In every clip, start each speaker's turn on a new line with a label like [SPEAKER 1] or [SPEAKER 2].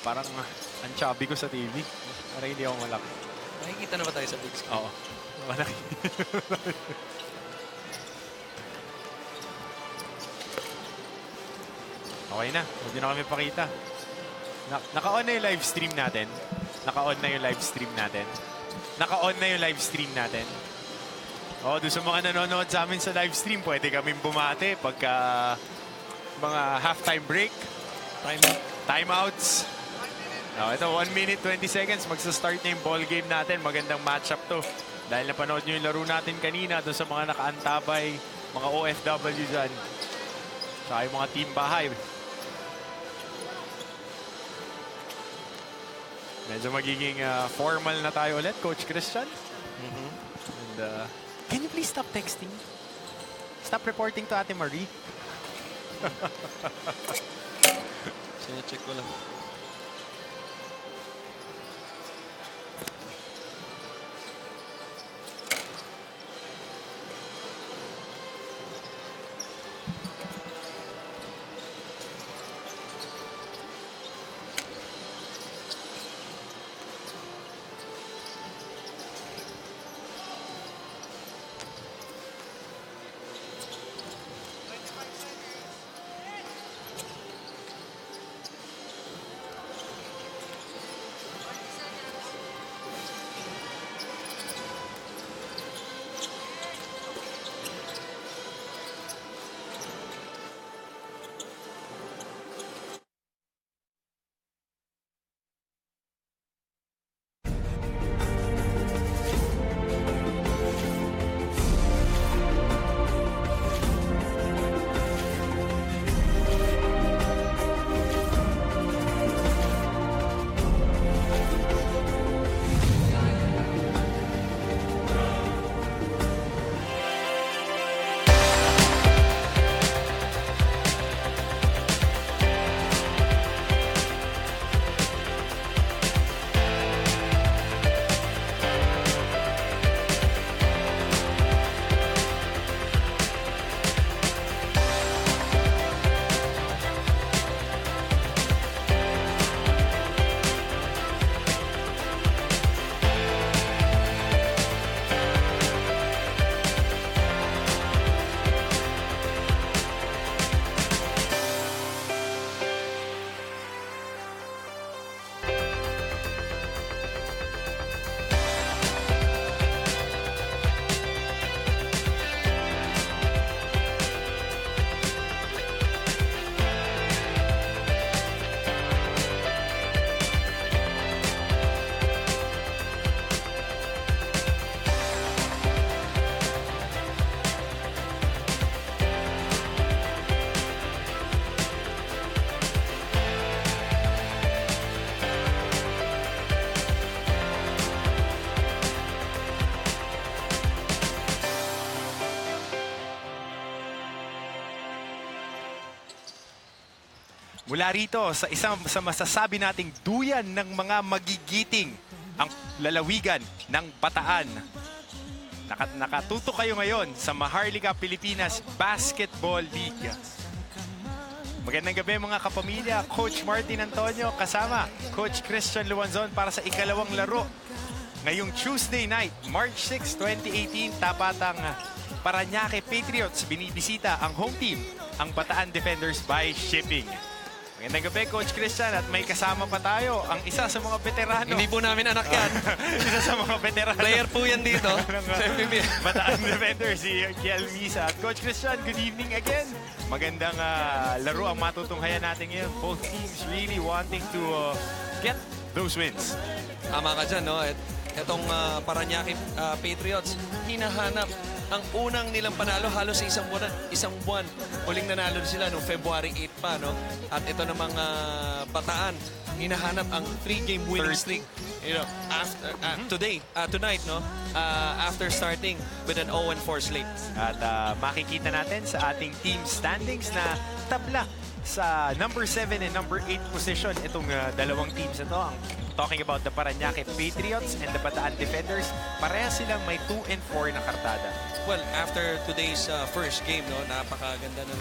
[SPEAKER 1] Parang ang chubby ko sa TV. Parang hindi ako malaki.
[SPEAKER 2] Nakikita na ba tayo sa big screen?
[SPEAKER 1] Oo. Malaki. Okay na. Hindi na kami pakita. Naka-on na yung live stream natin. Naka-on na yung live stream natin. Naka-on na yung live stream natin. Oh, doon sa mga nanonood sa amin sa live stream, pwede kaming bumate pagka mga halftime break. Timeouts. Oh, ito, 1 minute, 20 seconds. Magsa-start na yung ball game natin. Magandang matchup to. Dahil napanood nyo yung laro natin kanina doon sa mga nakaantabay, mga OFW dyan. Saka yung mga team bahay. Medyo magiging formal na tayo ulit, Coach Christian. And, can you please stop texting? Stop reporting to Ate Marie.
[SPEAKER 2] Sine-check ko lang.
[SPEAKER 1] Mula rito sa isang sa masasabi nating duyan ng mga magigiting, ang lalawigan ng Bataan. Nakatuto kayo ngayon sa Maharlika Pilipinas Basketball League. Magandang gabi mga kapamilya. Coach Martin Antonio kasama Coach Christian Luanzon para sa ikalawang laro. Ngayong Tuesday night, March 6, 2018, tapatang Paranaque Patriots binibisita ang home team, ang Bataan Defenders Baishipping. Magandang gabi, Coach Christian, at may kasama pa tayo ang isa sa mga veterano.
[SPEAKER 2] Hindi po namin anak yan.
[SPEAKER 1] Isa sa mga veterano.
[SPEAKER 2] Player po yan dito. Sa MPBL.
[SPEAKER 1] Bataan Defenders, si Kiel Misa. At Coach Christian, good evening again. Magandang laro ang matutunghayan natin ngayon. Both teams really wanting to get those wins.
[SPEAKER 2] Tama ka dyan, no? Itong Paranaque Patriots, hinahanap ang unang nilang panalo halos sa isang buwan. Huling nanalo sila noong February 8 pa, no? At ito namang Bataan, hinahanap ang 3-game winning streak. You know, after tonight, no? After starting with an 0-4 slate.
[SPEAKER 1] At makikita natin sa ating team standings na tabla sa number 7 and number 8 position itong dalawang teams ito. Ang talking about the Paranaque Patriots and the Bataan Defenders, pareha silang may 2 and 4 na kartada.
[SPEAKER 2] Well, after today's first game, no, napakaganda ng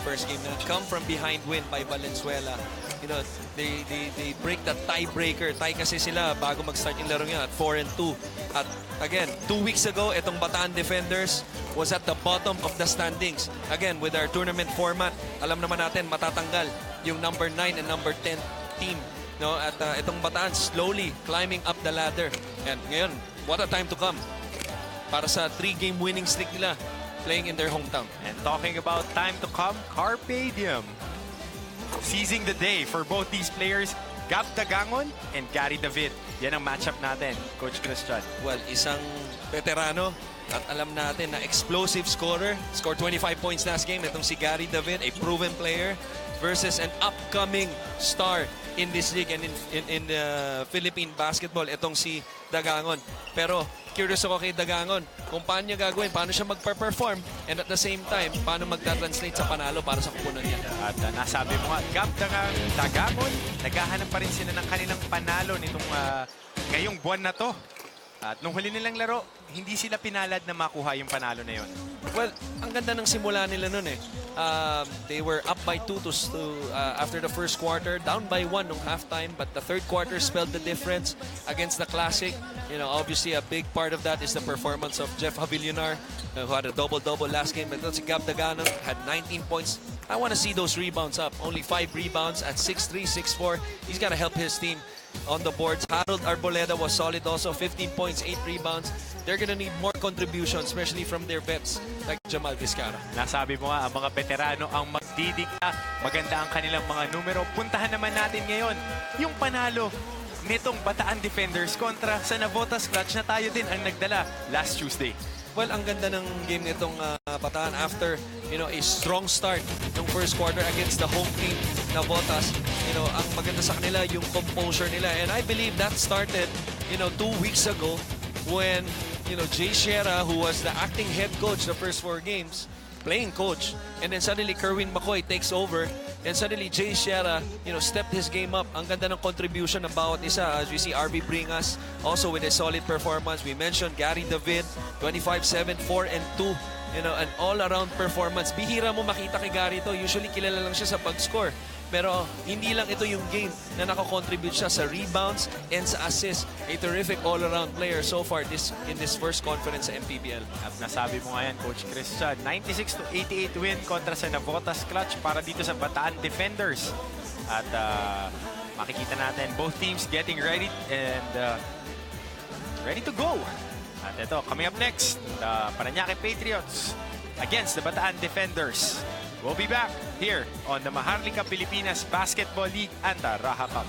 [SPEAKER 2] first game na come from behind win by Valenzuela. You know, they break the tiebreaker. Tie kasi sila bago mag-start yung laro yan at 4 and 2. At again, 2 weeks ago, itong Bataan Defenders was at the bottom of the standings. Again, with our tournament format, alam naman natin matatanggal yung number 9 and number 10 team. No, at itong Bataan slowly climbing up the ladder. And ngayon, what a time to come para sa 3-game winning streak nila playing in their hometown.
[SPEAKER 1] And talking about time to come, Carpe Diem. Seizing the day for both these players, Gab Dagangon and Gary David. Yan ang matchup natin, Coach Christian.
[SPEAKER 2] Well, isang veterano at alam natin na explosive scorer. Scored 25 points last game. Itong si Gary David, a proven player, versus an upcoming star in this league and in Philippine basketball. Itong si Dagangon. Pero curious ako kay Dagangon kung paano niya gagawin, paano siya magpa-perform, and at the same time, paano magta-translate sa panalo para sa kupunan niya.
[SPEAKER 1] At nasabi mo nga, Gab Dagangon, naghahanap pa rin sila ng kanilang panalo nitong ngayong buwan na to. At nung huli nilang laro, hindi sila pinalad na makuha yung panalo na yon.
[SPEAKER 2] Well, ang ganda ng simula nila nun eh. They were up by 2 after the first quarter, down by 1 nung halftime, but the third quarter spelled the difference against the Classic. You know, obviously a big part of that is the performance of Jeff Avillonar, who had a double-double last game. But si Gab Dagangon had 19 points. I want to see those rebounds up. Only 5 rebounds at 6'3", 6'4". He's got to help his team on the boards. Harold Arboleda was solid also, 15 points, 8 rebounds. They're gonna need more contributions, especially from their vets like Jamal Vizcara.
[SPEAKER 1] Nasabi mo nga, ang mga veterano ang magdidikta. Maganda ang kanilang mga numero. Puntahan naman natin ngayon yung panalo nitong Bataan Defenders kontra sa Navotas Clutch na tayo din ang nagdala last Tuesday.
[SPEAKER 2] Well, ang ganda ng game nitong Bataan after, you know, a strong start ng first quarter against the home team Navotas. You know, ang maganda sa kanila yung composure nila, and I believe that started, you know, 2 weeks ago when, you know, Jay Sierra, who was the acting head coach the first 4 games, playing coach, and then suddenly Kerwin McCoy takes over, and suddenly Jay Sierra, you know, stepped his game up. Ang ganda ng contribution ng bawat isa. As we see RB Bringas also with a solid performance. We mentioned Gary David, 25-7, 4 and 2. You know, an all-around performance. Bihira mo makita kay Gary to. Usually kilala lang siya sa pag-score. Pero hindi lang ito yung game na nakakontribute siya sa rebounds and sa assists. A terrific all-around player so far in this first conference sa MPBL.
[SPEAKER 1] At nasabi mo nga yan, Coach Christian, 96-88 win kontra sa Navotas Clutch para dito sa Bataan Defenders. At makikita natin both teams getting ready and ready to go. At ito, coming up next, the Paranaque Patriots against the Bataan Defenders. We'll be back here on the Maharlika Pilipinas Basketball League Anta-Rajah Cup.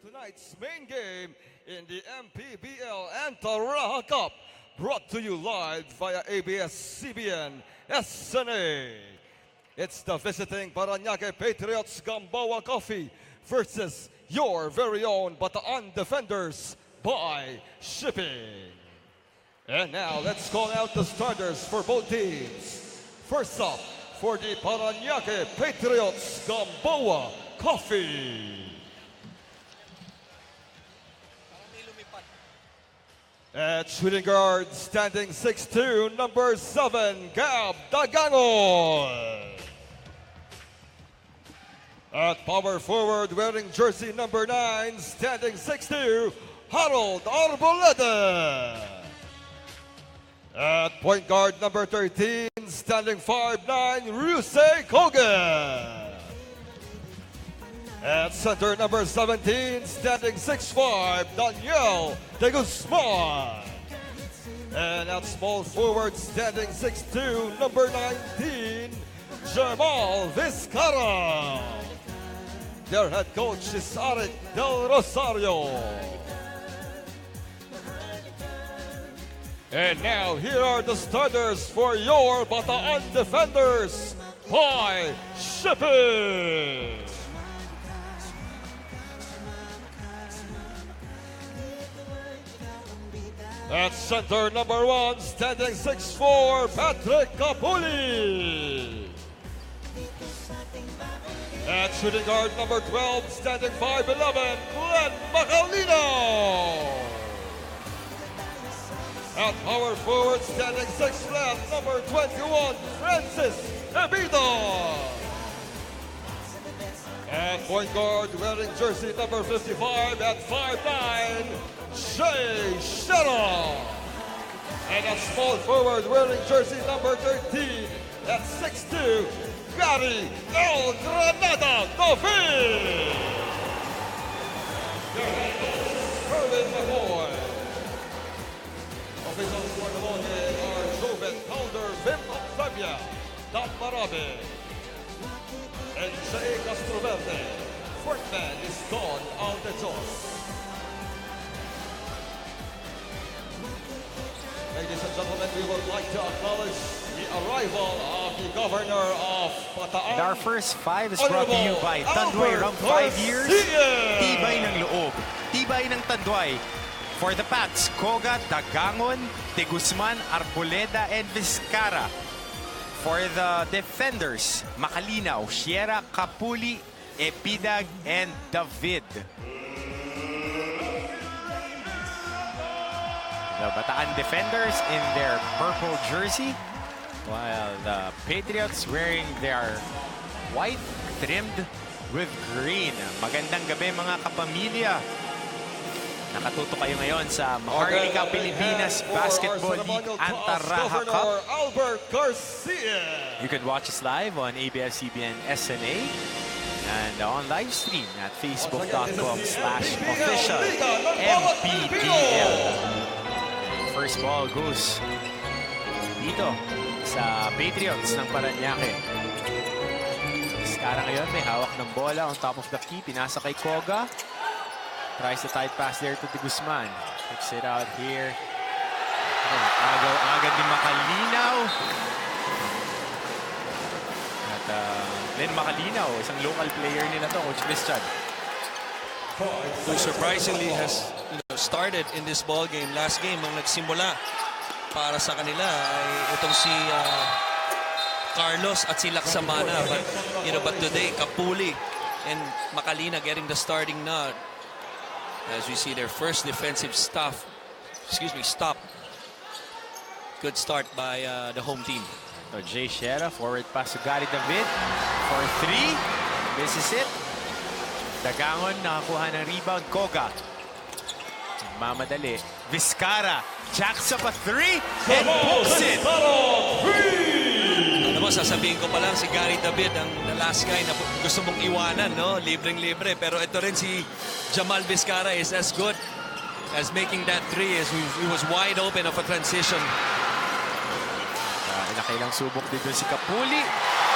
[SPEAKER 3] Tonight's main game in the MPBL Anta-Rajah Cup, brought to you live via ABS-CBN SNA. It's the visiting Paranaque Patriots Gamboa Coffee versus your very own Bataan Defenders Baishipping. And now let's call out the starters for both teams. First up, for the Paranaque Patriots Gamboa Coffee. At shooting guard, standing 6'2", number 7, Gab Dagangon. At power forward, wearing jersey number 9, standing 6'2", Harold Arboleda. At point guard number 13, standing 5'9", Rusey Kogan. At center number 17, standing 6'5", Daniel De Guzman. And at small forward, standing 6'2", number 19, Jamal Vizcara. Their head coach is Arik Del Rosario. And now, here are the starters for your Bataan Defenders Baishipping. At center number 1, standing 6'4", Patrick Capuli. At shooting guard number 12, standing 5'11", Glenn Macalino. At power forward, standing 6 flat, number 21, Francis Ebido. At point guard, wearing jersey number 55 at 5'9", Shea Shettle. And at small forward, wearing jersey number 13 at 6'2", Gary El Granada David. Your head coach, Kerwin McCoy. Officials for the ball game are Joven Calder, Vim Octavia, Dom Marabe, and Jay Castroverde. Fourth man is Don Aldechos. Ladies and gentlemen, we would like to acknowledge the arrival of the governor of Bataan.
[SPEAKER 1] And our first five is brought to you by Tanduay. Around 5 years, tibay ng loob, tibay ng Tanduay. For the Pats, Koga, Dagangon, De Guzman, Arboleda, and Vizcara. For the defenders, Macalinaw, Sierra, Capuli, Epidag, and David. The Bataan defenders in their purple jersey, while the Patriots wearing their white trimmed with green. Magandang gabi mga kapamilya. Nakatuto kayo ngayon sa Maharlika Pilipinas Basketball League Anta-Rajah Cup.
[SPEAKER 3] Albert Garcia.
[SPEAKER 1] You can watch us live on ABS-CBN SNA and on live stream at facebook.com/official MPBL. First ball goes dito sa Patriots ng Paranaque. Vizcara ngayon may hawak ng bola on top of the key. Pinasa kay Koga. Tries the tight pass there to De Guzman. Takes it out here. Agaw-agad ni Macalinaw. At Glenn Macalinaw, isang local player nila to, Coach Christian.
[SPEAKER 2] Who surprisingly has started in this ball game. Last game, nung nagsimula para sa kanila ay itong si Carlos at si Laksamana. But today, Capuli and Macalina getting the starting nod. As we see their first defensive stop. Good start by the home team.
[SPEAKER 1] So Jay Shera, forward pass to Gary David for 3. This is it. Dagangon nakakuha ng rebound. Koga. Mamadali. Vizcara. Jacks up a 3 and books it.
[SPEAKER 2] Alam mo, sasabihin ko pa lang si Gary David ang last guy na gusto mong iwanan, no? Libreng-libre. Pero ito rin si Jamal Vizcara is as good as making that 3 as he was wide open of a transition.
[SPEAKER 1] Nakailang subok dito si Capuli.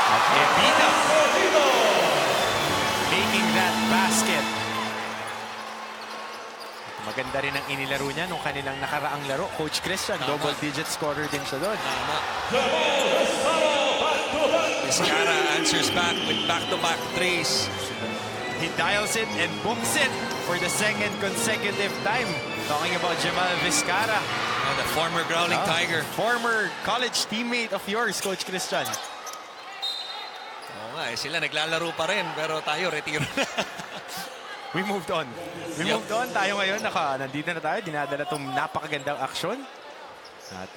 [SPEAKER 1] At Evita making that basket. Maganda rin ang inilaro niya nung kanilang nakaraang laro. Coach Christian, double-digit scorer din siya doon.
[SPEAKER 2] Vizcara answers back with back-to-back threes.
[SPEAKER 1] He dials it and books it for the second consecutive time. Talking about Jamal Vizcara.
[SPEAKER 2] The former Growling Tiger.
[SPEAKER 1] Former college teammate of yours, Coach Christian.
[SPEAKER 2] Oo nga, sila naglalaro pa rin, pero tayo, retiro na.
[SPEAKER 1] We moved on. Moved on. Tayo ngayon, nandito na tayo. Dinadala itong napakagandang aksyon. At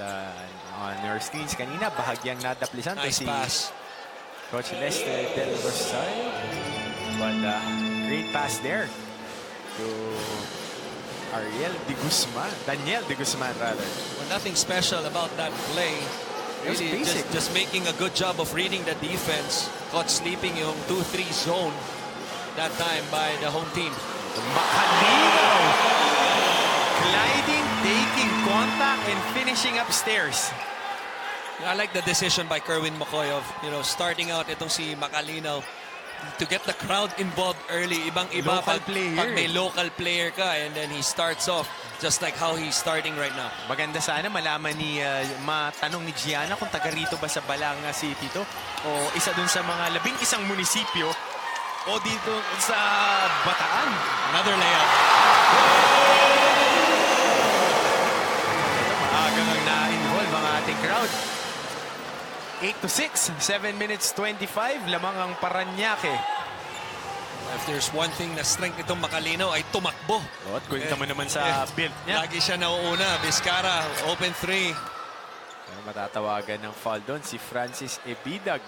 [SPEAKER 1] on your screens kanina, bahagyang nadaplisan.
[SPEAKER 2] Nice pass.
[SPEAKER 1] Coach Lester Del Rosario. But great pass there to Ariel De Guzman. Daniel De Guzman, rather.
[SPEAKER 2] Well, nothing special about that play. Really, just making a good job of reading the defense. Caught sleeping yung 2-3 zone that time by the home team.
[SPEAKER 1] Macalinaw! Gliding, taking contact, and finishing upstairs.
[SPEAKER 2] I like the decision by Kerwin McCoy of, starting out itong si Macalinaw to get the crowd involved early. Ibang-iba pag may local player ka and then he starts off just like how he's starting right now.
[SPEAKER 1] Maganda sana malaman matanong ni Gianna kung taga rito ba sa Balanga City to o isa dun sa mga 11 munisipyo o dito sa Bataan.
[SPEAKER 2] Another layup.
[SPEAKER 1] 8-6, 7 minutes 25, lamang ang Paranaque.
[SPEAKER 2] If there's one thing na strength itong Makalinaw ay tumakbo.
[SPEAKER 1] At kwenta mo naman sa build niya.
[SPEAKER 2] Lagi siya nauuna. Vizcara, open 3.
[SPEAKER 1] Pero matatawagan ng foul doon si Francis Ebidag.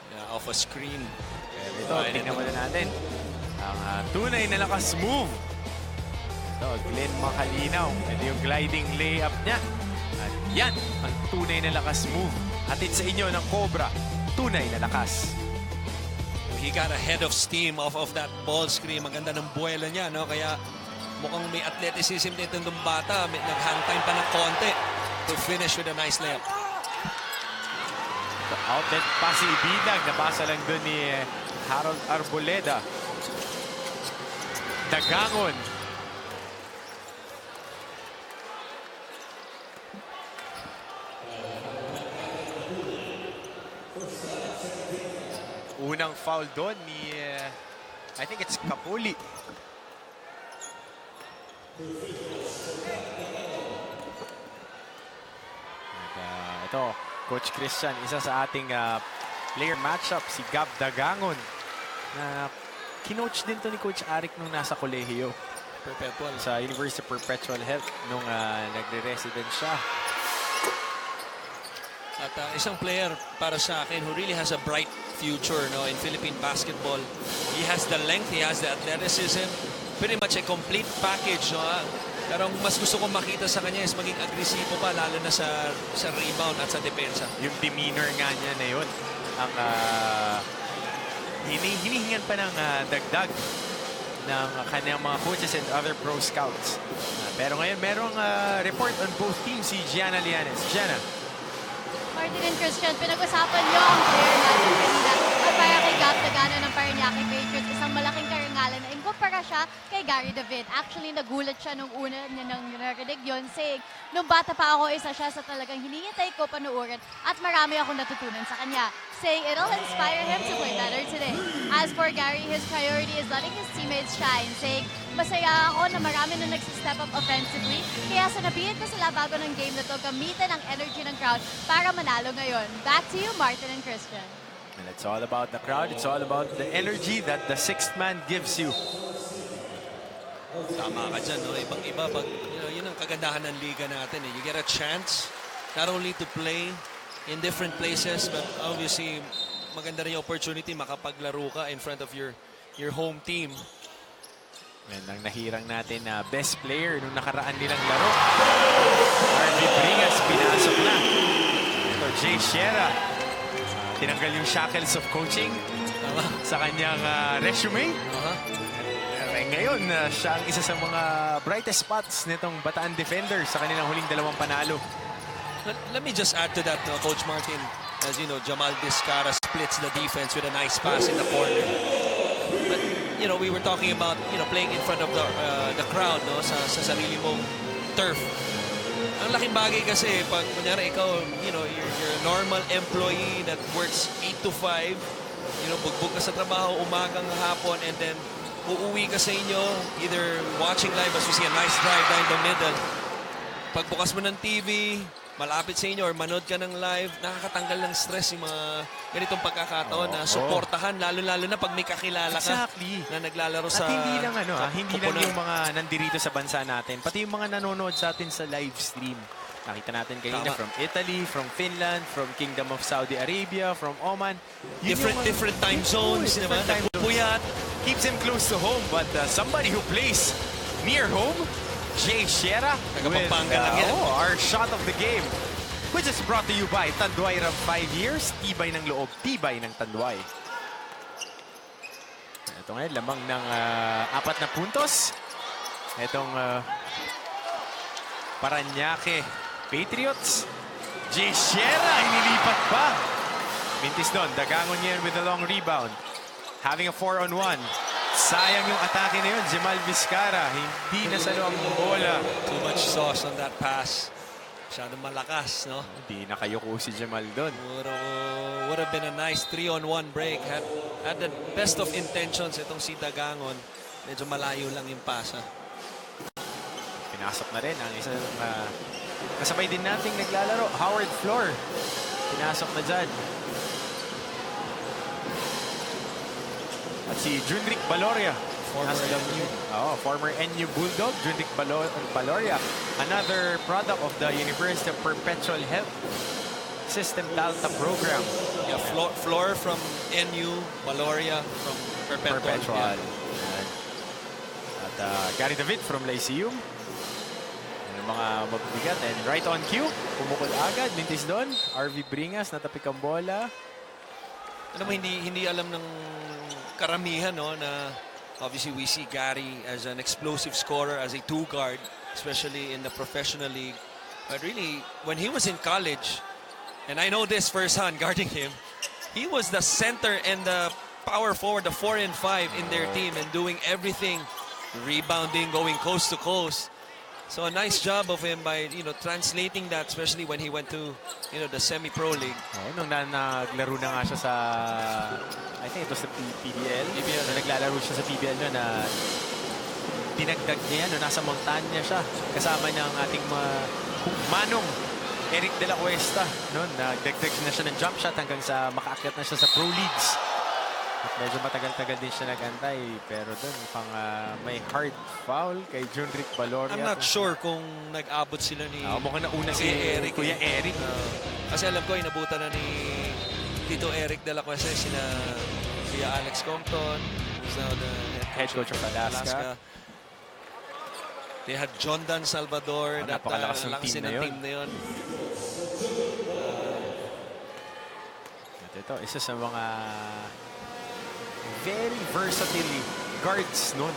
[SPEAKER 2] Yeah, off a screen.
[SPEAKER 1] Ito, tingnan muna natin. Ang tunay na lakas move. Ito, Glenn Makalinaw. Ito yung gliding layup niya. At yan, ang tunay na lakas move. Hatid sa inyo ng Cobra. Tunay na lakas.
[SPEAKER 2] He got a head of steam off of that ball screen. Maganda ng buwela niya, no? Kaya mukhang may athleticism dito ng bata. Nag-hang time pa ng konti to finish with a nice layup.
[SPEAKER 1] So, outlet pa si Ibidag. Nabasa lang doon ni Harold Arboleda. Dagangon. Unang foul doon ni, I think it's Kapuli. At, ito, Coach Christian, isa sa ating player matchup, si Gab Dagangon. Na kinoach din to ni Coach Arik nung nasa kolehiyo.
[SPEAKER 2] Perpetual.
[SPEAKER 1] Sa University of Perpetual Health nung nagre-resident siya.
[SPEAKER 2] At isang player para sa akin who really has a bright future, no, in Philippine basketball. He has the length, he has the athleticism, pretty much a complete package, no. Pero mas gusto kong makita sa kanya is maging agresibo pa, lalo na sa rebound at sa depensa.
[SPEAKER 1] Yung demeanor nga niya na yun, ang hinihingan pa ng dagdag ng kanyang mga coaches and other pro scouts. Pero ngayon, merong report on both teams, si Gianna Lianes. Gianna.
[SPEAKER 4] Martin and Christian, pinag-usapan niyo ang player natin kanina at para kay Gab Dagano ng Paranaque Patriots, isang malaking karangalan na inkumpara siya kay Gary David. Actually, nagulat siya nung una niya nang narinig yun, saying, nung bata pa ako, isa siya sa talagang hinihintay ko panuorin at marami akong natutunan sa kanya. Saying it'll inspire him to play better today. As for Gary, his priority is letting his teammates shine, saying, masaya ako na marami na nagsistep up offensively, kaya sanabihan ko sila bago ng game na to gamitin ang energy ng crowd para manalo ngayon. Back to you, Martin and Christian.
[SPEAKER 1] And it's all about the crowd. It's all about the energy that the sixth man gives you.
[SPEAKER 2] Tama ka dyan, no? Ibang-iba. Yun ang kagandahan ng liga natin. You get a chance not only to play in different places, but obviously maganda rin yung opportunity makapaglaro ka in front of your home team.
[SPEAKER 1] And ang nahirang natin na best player nung nakaraan nilang laro. Harvey Bringas, pinasok na. Ito, Jay Sierra. Tinanggal yung shackles of coaching sa kanyang resume. Ngayon, siya ang isa sa mga brightest spots nitong Bataan defender sa kanilang huling dalawang panalo.
[SPEAKER 2] Let me just add to that, Coach Martin. As you know, Jamal Vizcara splits the defense with a nice pass in the corner. But, you know, we were talking about, playing in front of the crowd, no, sa sarili mong turf. Ang laking bagay kasi pag kunyari ikaw, you're a normal employee that works 8 to 5, bugbog ka sa trabaho umagang hapon, and then uuwi ka sa inyo, either watching live as we see a nice drive down the middle. Pagbukas mo ng TV, malapit sa inyo or manood ka ng live, nakakatanggal ng stress yung mga ganitong pagkakataon na suportahan, lalo-lalo na pag may kakilala ka na naglalaro sa...
[SPEAKER 1] At hindi lang, hindi lang yung mga nandirito sa bansa natin, pati yung mga nanonood sa atin sa live stream. Nakita natin kanina from Italy, from Finland, from Kingdom of Saudi Arabia, from Oman.
[SPEAKER 2] Different time zones, di ba?
[SPEAKER 1] Nagpupuyat, keeps him close to home, but somebody who plays near home, Jay Sierra with our shot of the game, which is brought to you by Tanduay Ram 5 years, tibay ng loob, tibay ng Tanduay. Ito ngayon, lamang ng 4 na puntos. Itong Paranaque Patriots. Jay Sierra, inilipat pa. Mintis doon, Dagangon yan with a long rebound. Having a 4-on-1. Sayang yung atake na yun, Jamal Vizcara. Hindi nasalo ang bola.
[SPEAKER 2] Too much sauce on that pass. Masyadong malakas, no?
[SPEAKER 1] Hindi nakayuko si Jamal doon.
[SPEAKER 2] Would have been a nice 3-on-1 break. Had the best of intentions itong si Dagangon. Medyo malayo lang yung pasa.
[SPEAKER 1] Pinasok na rin ang isang kasabay din nating naglalaro, Howard Flor. Pinasok na dyan. At si Junric Baloria. Former NU Bulldog, Junric Baloria. Another product of the University of Perpetual Health System Talta program.
[SPEAKER 2] Yeah, Floor from NU, Baloria from Perpetual.
[SPEAKER 1] Yeah.
[SPEAKER 2] Yeah.
[SPEAKER 1] At Gary David from Lyceum. Yung mga mabibigat. And right on cue, pumukol agad. Mintis doon. RV Bringas, natapik ang bola.
[SPEAKER 2] Ano mo, hindi alam ng karamihan, no, na obviously we see Gary as an explosive scorer, as a two-guard, especially in the professional league. But really, when he was in college, and I know this firsthand guarding him, he was the center and the power forward, the 4 and 5 in their team, and doing everything, rebounding, going coast to coast. So a nice job of him by, you know, translating that, especially when he went to, you know, the semi-pro league.
[SPEAKER 1] Nung naglaro na nga siya sa, I think it was the PBL. Nung naglalaro siya sa PBL na dinagdag niya, nasa Montanya siya. Kasama ng ating manong Eric De La Cuesta. Nagdagdag na siya ng jump shot hanggang sa makaakyat na siya sa pro leagues. At medyo matagal-tagal din siya nagantay. Pero doon, may hard foul kay Junric Baloria.
[SPEAKER 2] I'm not sure kung nag-abot sila ni
[SPEAKER 1] mukhang nauna si
[SPEAKER 2] Eric.
[SPEAKER 1] Kuya Eric.
[SPEAKER 2] Kasi alam ko, inabutan na ni Tito Eric De La Cuesta, sina Kuya Alex Compton, who's now the
[SPEAKER 1] head coach of Alaska.
[SPEAKER 2] They had John Dan Salvador.
[SPEAKER 1] Napakalakas ng team na yun. At ito, isa sa mga very versatile guards noon.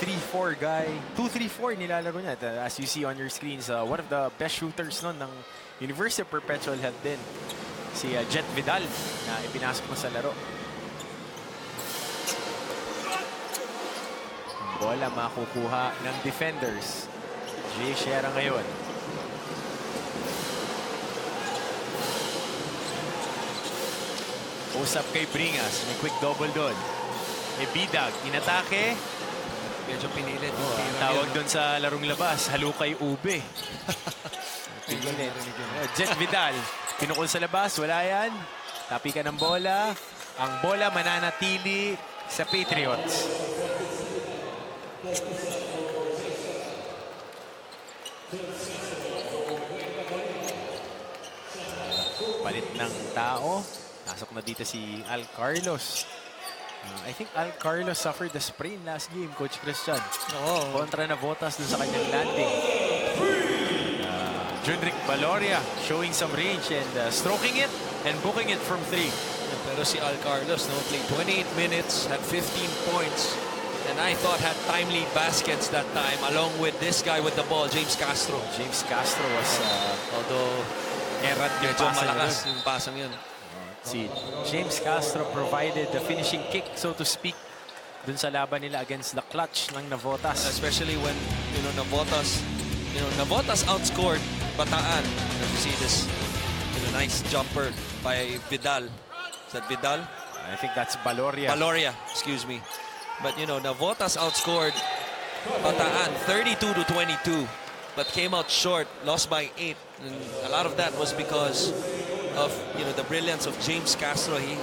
[SPEAKER 1] 3-4 guy. 2-3-4 nilalaro niya. As you see on your screens, one of the best shooters noon ng University of Perpetual Health din. Si Jet Vidal na ipinasok mo sa laro. Ang bola makukuha ng defenders. Jay Shera ngayon. Usap kay Bringas. May quick double doon. May Bidag. Inatake.
[SPEAKER 2] Medyo pinilit.
[SPEAKER 1] Tawag doon sa larong labas. Halukay ube. Pinilit. Jet Vidal. Pinukol sa labas. Wala yan. Tapikan ng bola. Ang bola mananatili sa Patriots. Palit ng tao. Pasok na dito si Al Carlos. I think Al Carlos suffered a sprain last game, Coach Christian. Kontra na Botas dun sa kanyang landing. Junric Baloria showing some range and stroking it and booking it from 3.
[SPEAKER 2] Pero si Al Carlos, played 28 minutes, had 15 points, and I thought had timely baskets that time, along with this guy with the ball, James Castro.
[SPEAKER 1] James Castro was, although errant yung
[SPEAKER 2] medyo
[SPEAKER 1] pasa
[SPEAKER 2] malakas yung pasang yun.
[SPEAKER 1] Si James Castro provided the finishing kick, so to speak, dun sa laban nila against the clutch ng Navotas.
[SPEAKER 2] Especially when, Navotas outscored Bataan. As you see this, nice jumper by Vidal. Is that Vidal?
[SPEAKER 1] I think that's Baloria.
[SPEAKER 2] Baloria, excuse me. But, Navotas outscored Bataan 32-22, but came out short, lost by 8. And a lot of that was because of the brilliance of James Castro. He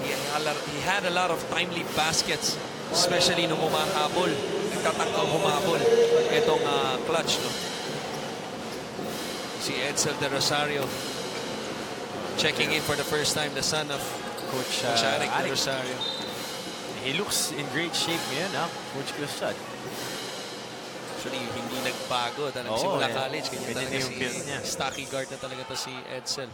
[SPEAKER 2] had a lot of timely baskets, especially nung humahabol, nagtatakang humabol itong clutch. Si Edsel De Rosario checking in for the first time, the son of Coach Eric De Rosario.
[SPEAKER 1] He looks in great shape ngayon, Coach Christian.
[SPEAKER 2] Actually, hindi nagbago. Simula college, ganyan talaga
[SPEAKER 1] yung build niya.
[SPEAKER 2] Stocky guard na talaga to si Edsel.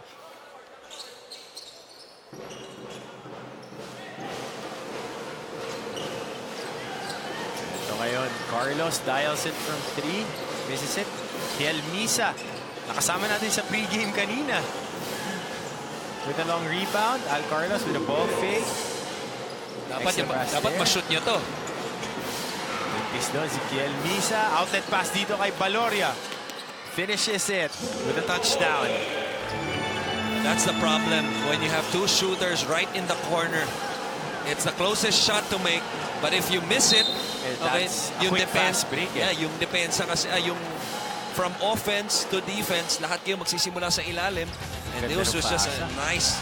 [SPEAKER 1] So ngayon, Carlos dials it from 3. Misses it. Kiel Misa. Nakasama natin sa pregame kanina. With a long rebound. Al Carlos with a ball fake.
[SPEAKER 2] Dapat ma-shoot nyo to.
[SPEAKER 1] Limpis doon si Kiel Misa. Outlet pass dito kay Baloria. Finishes it with a touchdown.
[SPEAKER 2] That's the problem when you have two shooters right in the corner. It's the closest shot to make, but if you miss it,
[SPEAKER 1] That's a quick fast break.
[SPEAKER 2] Yung depensa kasi yung from offense to defense, lahat kayo magsisimula sa ilalim. And
[SPEAKER 1] Ganda
[SPEAKER 2] this
[SPEAKER 1] ng
[SPEAKER 2] was just a
[SPEAKER 1] pasa.
[SPEAKER 2] nice,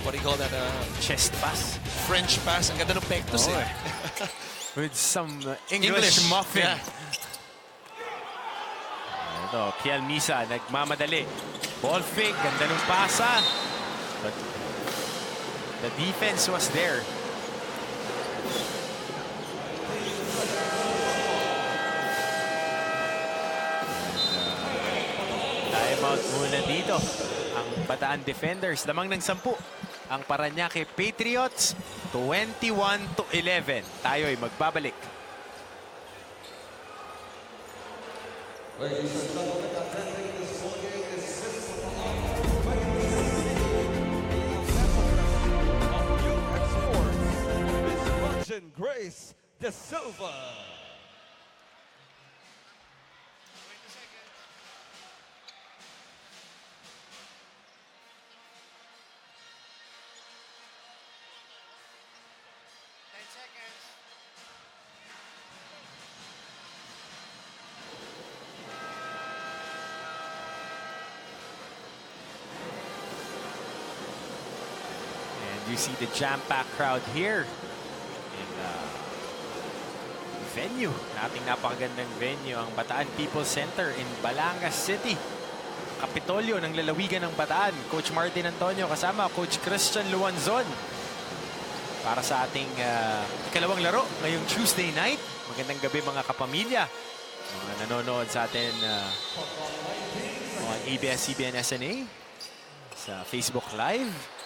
[SPEAKER 2] what do you call that?
[SPEAKER 1] Chest pass.
[SPEAKER 2] French pass. Ang ganda ng pectus
[SPEAKER 1] Oo,
[SPEAKER 2] eh.
[SPEAKER 1] With some English muffin.
[SPEAKER 2] Yeah.
[SPEAKER 1] Ito, Piel Misa, nagmamadali. Ball fake, ganda ng pasa. But the defense was there. Timeout muna dito. Ang Bataan defenders, lamang ng 10. Ang Paranaque Patriots, 21-11. Tayo'y magbabalik.
[SPEAKER 3] Ladies and gentlemen, attending this ball game is of UX Sports, Miss Gretchen Grace De Silva.
[SPEAKER 1] You see the jam-packed crowd here in venue. Nating napakagandang venue, ang Bataan People's Center in Balanga City. Kapitolyo ng lalawigan ng Bataan. Coach Martin Antonio kasama Coach Christian Luanzon. Para sa ating ikalawang laro ngayong Tuesday night. Magandang gabi mga kapamilya. Mga nanonood sa atin on ABS-CBN SNA sa Facebook Live.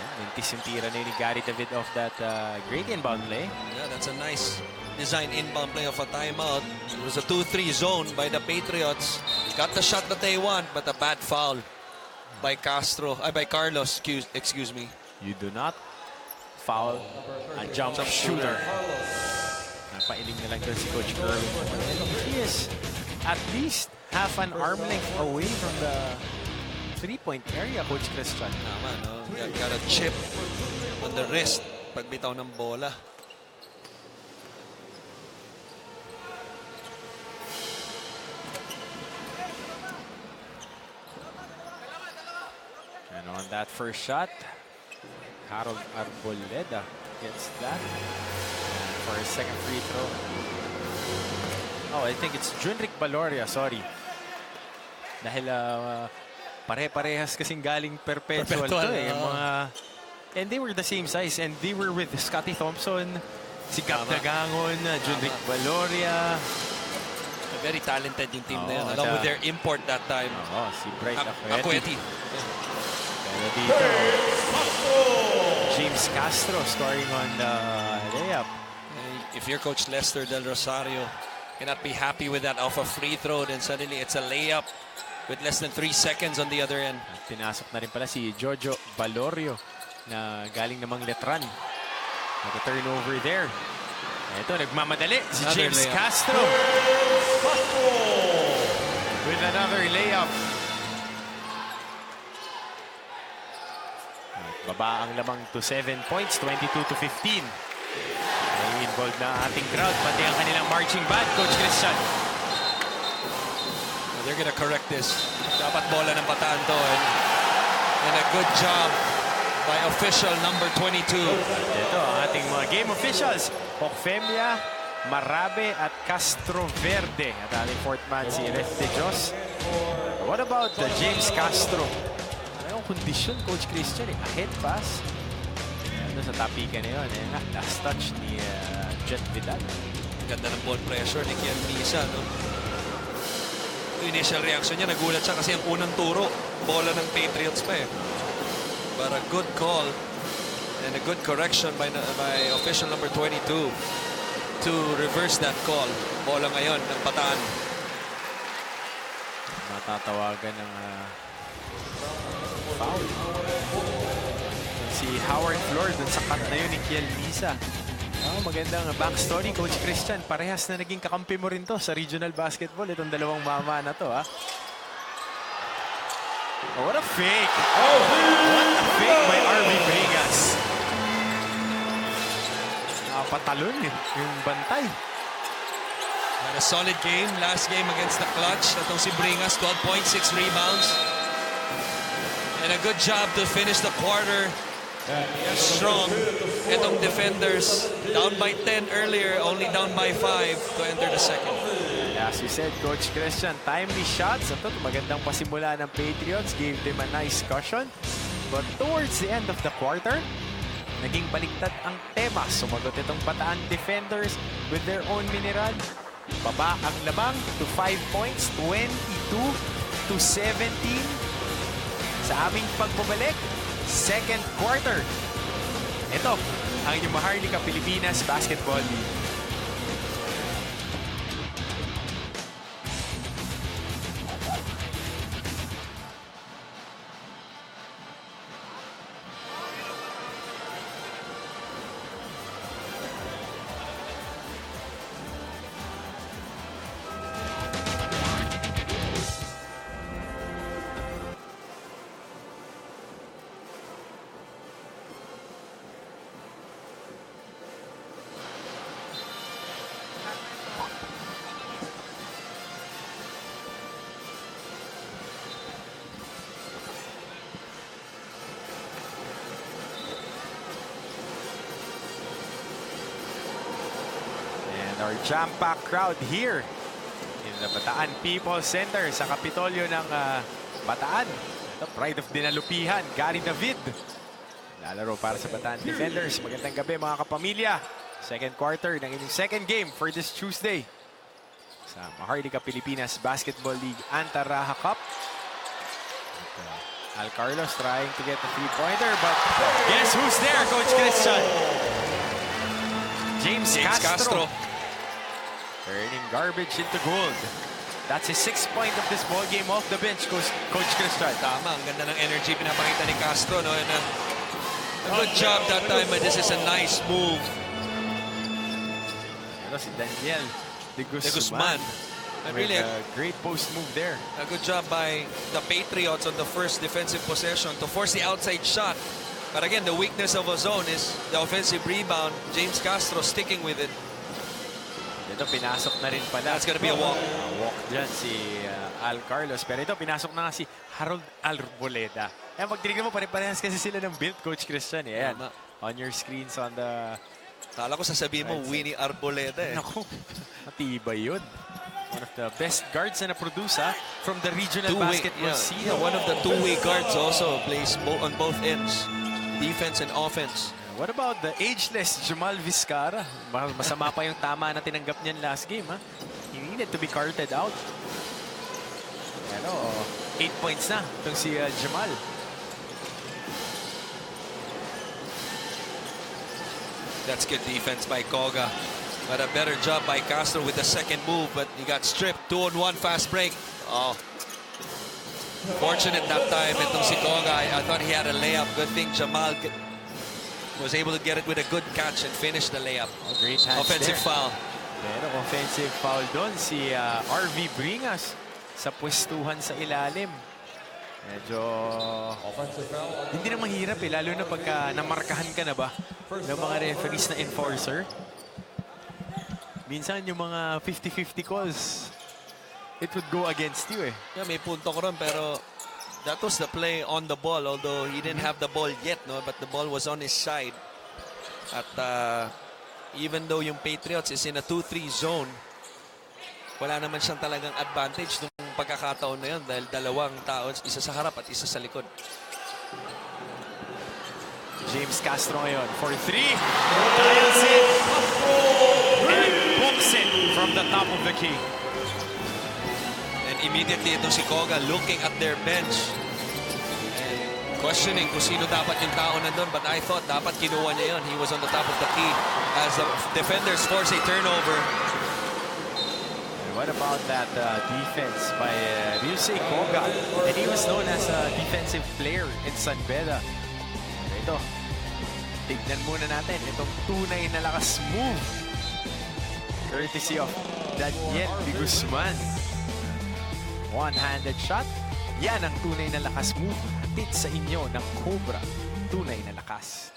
[SPEAKER 1] Mintis yung tira ni Gary David of that great inbound play.
[SPEAKER 2] Yeah, that's a nice design inbound play of a timeout. It was a 2-3 zone by the Patriots. Got the shot that they want, but a bad foul by by Carlos, excuse me.
[SPEAKER 1] You do not foul a jump shooter. Napailing na lang doon si Coach Curl. He is at least half an arm length away from the three-point area, Coach Christian.
[SPEAKER 2] Tama, no? Got a chip on the wrist pagbitaw ng bola.
[SPEAKER 1] And on that first shot, Harold Arboleda gets that. And for his second free throw. Oh, I think it's Junric Baloria, sorry. Dahil pare-parehas kasing galing perpetual to eh. And they were the same size. And they were with Scotty Thompson, si Gap Dagangon, Junric Baloria.
[SPEAKER 2] Very talented yung team na yan.
[SPEAKER 1] Oo,
[SPEAKER 2] Along with their import that time.
[SPEAKER 1] Oh, si Bright
[SPEAKER 2] Acueti.
[SPEAKER 1] Pero dito, James Castro scoring on the layup.
[SPEAKER 2] If you're Coach Lester Del Rosario, cannot be happy with that off a free throw, then suddenly it's a layup with less than 3 seconds on the other end.
[SPEAKER 1] At pinasok na rin pala si Jojo Valorio na galing namang Letran. Nag-turnover there. Ito, nagmamadali si
[SPEAKER 2] Another
[SPEAKER 1] James
[SPEAKER 2] layup.
[SPEAKER 1] Castro. With another layup. At baba ang lamang to 7 points, 22-15. Ay involved na ating crowd, pati ang kanilang marching band, Coach Christian.
[SPEAKER 2] They're gonna correct this. Dapat bola ng Bataan to. And a good job by official number 22.
[SPEAKER 1] Ito ang ating mga game officials. Ocfemia, Marabe at Castro Verde. At ating fourth man si Ref de Dios. What about James Castro? Anong kondisyon, Coach Christian? A head pass. Ano sa tapikan na yun? Last touch ni Jet Vidal.
[SPEAKER 2] Ganda ng ball pressure ni Kian Misa, no? Initial reaction niya, nagulat siya kasi ang unang turo, bola ng Patriots pa eh. But a good call and a good correction by official number 22 to reverse that call. Bola ngayon ng Bataan.
[SPEAKER 1] Matatawagan ng foul. Si Howard Flor dun sa cut na yun ni Kiel Misa. Magandang backstory, Coach Christian. Parehas na naging kakampi mo rin to sa regional basketball. Itong dalawang mama na to, ha? Oh, what a fake! Oh, what a fake by RB Vegas. Patalon eh, yung bantay.
[SPEAKER 2] Had a solid game. Last game against the Clutch. Itong si Bringas, 12 points, 6 rebounds. And a good job to finish the quarter strong. Itong defenders, down by 10 earlier, only down by 5 to enter the second.
[SPEAKER 1] As you said, Coach Christian, timely shots. Ito, magandang pasimula ng Patriots. Gave them a nice cushion. But towards the end of the quarter, naging baliktad ang tema. Sumagot itong Bataan defenders with their own mineral. Baba ang labang to 5 points, 22-17 sa aming pagbabalik. Second quarter. Ito ang inyong Maharlika Pilipinas Basketball League. Our jam-packed crowd here in the Bataan People's Center sa Kapitolyo ng Bataan. Ito, pride of Dinalupihan, Gary David. Lalaro para sa Bataan Defenders. Magandang gabi mga kapamilya. Second quarter ng inyong second game for this Tuesday sa Maharlika Pilipinas Basketball League Anta-Rajah Cup. Al Carlos trying to get the three-pointer, but guess who's there, Coach Christian? James Castro. Turning garbage into gold. That's his 6th point of this ball game off the bench, Coach Christian.
[SPEAKER 2] Tama, ang ganda ng energy pinapakita ni Castro. No? And, a good job that time, but this is a nice move.
[SPEAKER 1] Pero si Daniel de Guzman.
[SPEAKER 2] Really
[SPEAKER 1] a great post move there.
[SPEAKER 2] A good job by the Patriots on the first defensive possession to force the outside shot. But again, the weakness of a zone is the offensive rebound. James Castro sticking with it.
[SPEAKER 1] Ito, pinasok na rin pala.
[SPEAKER 2] That's gonna be a walk.
[SPEAKER 1] Walk dyan si Al Carlos. Pero ito, pinasok na nga si Harold Arboleda. Ayan, pagtinignan mo, pare-parehas kasi sila ng build, Coach Christian. Ayan, on your screens on the...
[SPEAKER 2] Kala ko sasabihin mo, Winnie Arboleda eh.
[SPEAKER 1] Naku, matibay yun. One of the best guards na na-produce from the regional basketball scene.
[SPEAKER 2] Yeah, one of the two-way guards also plays on both ends. Defense and offense.
[SPEAKER 1] What about the ageless Jamal Vizcara? Masama pa yung tama na tinanggap niyan last game. He needed to be carted out. Pero 8 points na itong si Jamal.
[SPEAKER 2] That's good defense by Koga. But a better job by Castro with the second move. But he got stripped. 2-on-1 fast break. Oh. Fortunate that time itong si Koga. I thought he had a layup. Good thing Jamal was able to get it with a good catch and finish the layup.
[SPEAKER 1] Oh, great hands
[SPEAKER 2] offensive
[SPEAKER 1] there.
[SPEAKER 2] Foul.
[SPEAKER 1] Pero offensive foul doon si RV Bringas sa pwestuhan sa ilalim. Medyo hindi na mahirap lalo na pagka namarkahan ka na ba ng mga referees na enforcer. Minsan yung mga 50-50 calls, it would go against you eh.
[SPEAKER 2] Yeah, may punto ko rin pero that was the play on the ball, although he didn't have the ball yet, no? But the ball was on his side. At even though yung Patriots is in a 2-3 zone, wala naman siyang talagang advantage nung pagkakataon na yun dahil dalawang tao, isa sa harap at isa sa likod.
[SPEAKER 1] James Castro ngayon for 3. Dials it. And books it from the top of the key.
[SPEAKER 2] Immediately ito si Koga looking at their bench and questioning kung sino dapat yung tao nandun, but I thought dapat kinuha niya yun. He was on the top of the key as the defenders force a turnover.
[SPEAKER 1] And what about that defense by Ryusei Koga? And he was known as a defensive player in San Beda. Ito, tignan muna natin itong tunay na lakas move courtesy of Daniel de Guzman. One-handed shot. Yan ang tunay na lakas move. Hatid sa inyo ng Cobra. Tunay na lakas.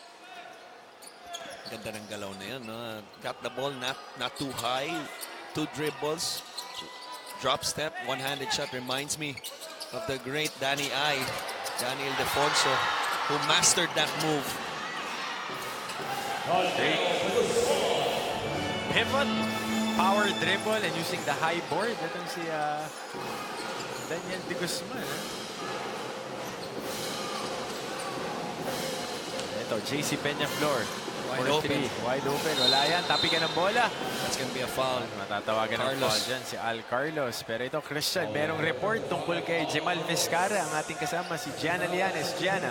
[SPEAKER 2] Ganda ng galaw na yan. No? Got the ball not too high. 2 dribbles, drop step, one-handed shot. Reminds me of the great Danny Daniel Defonso, who mastered that move.
[SPEAKER 1] Pivot, power dribble, and using the high board. Itong si Daniel de Guzman. Ito, JC Peñaflor.
[SPEAKER 2] Wide open.
[SPEAKER 1] Wide open. Wala yan. Tapi ka ng bola.
[SPEAKER 2] That's gonna be a foul.
[SPEAKER 1] Matatawagan ng foul dyan si Al Carlos. Pero ito, Christian, merong report tungkol kay Jemal Vizcarra. Ang ating kasama, si Gianna Lianes. Gianna.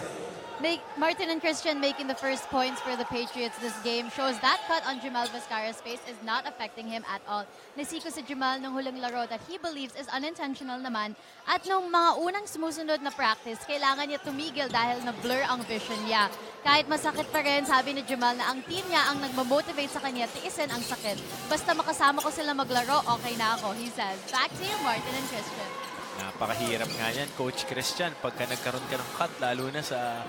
[SPEAKER 4] Martin and Christian making the first points for the Patriots this game shows that cut on Jemal Vizcarra's face is not affecting him at all. Nasiko si Jemal ng huling laro that he believes is unintentional naman, at nung mga unang sumusunod na practice, kailangan niya tumigil dahil na-blur ang vision niya. Kahit masakit pa rin, sabi ni Jemal na ang team niya ang nagmamotivate sa kanya tiisin ang sakit. Basta makasama ko sila maglaro, okay na ako, he says. Back to you, Martin and Christian.
[SPEAKER 1] Napakahirap nga yan, Coach Christian, pagka nagkaroon ka ng cut, lalo na sa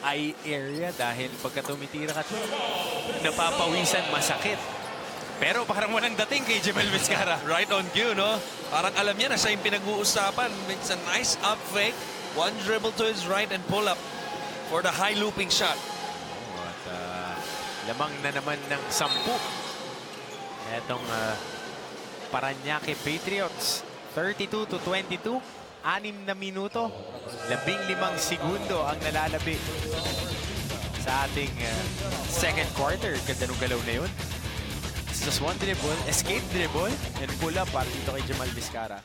[SPEAKER 1] eye area dahil pagka tumitira ka, napapawisan, masakit. Pero parang walang dating kay Jemal Vizcarra.
[SPEAKER 2] Right on cue, no? Parang alam niya na siya yung pinag-uusapan. It's a nice up fake. One dribble to his right and pull up for the high looping shot.
[SPEAKER 1] At lamang na naman ng 10. Etong Paranaque Patriots. 32-22. 6 na minuto. 15 segundo ang nalalabi sa ating second quarter. Ganda nung galaw na yun. It's just one dribble, escape dribble, and pull up para dito kay Jemal Vizcarra.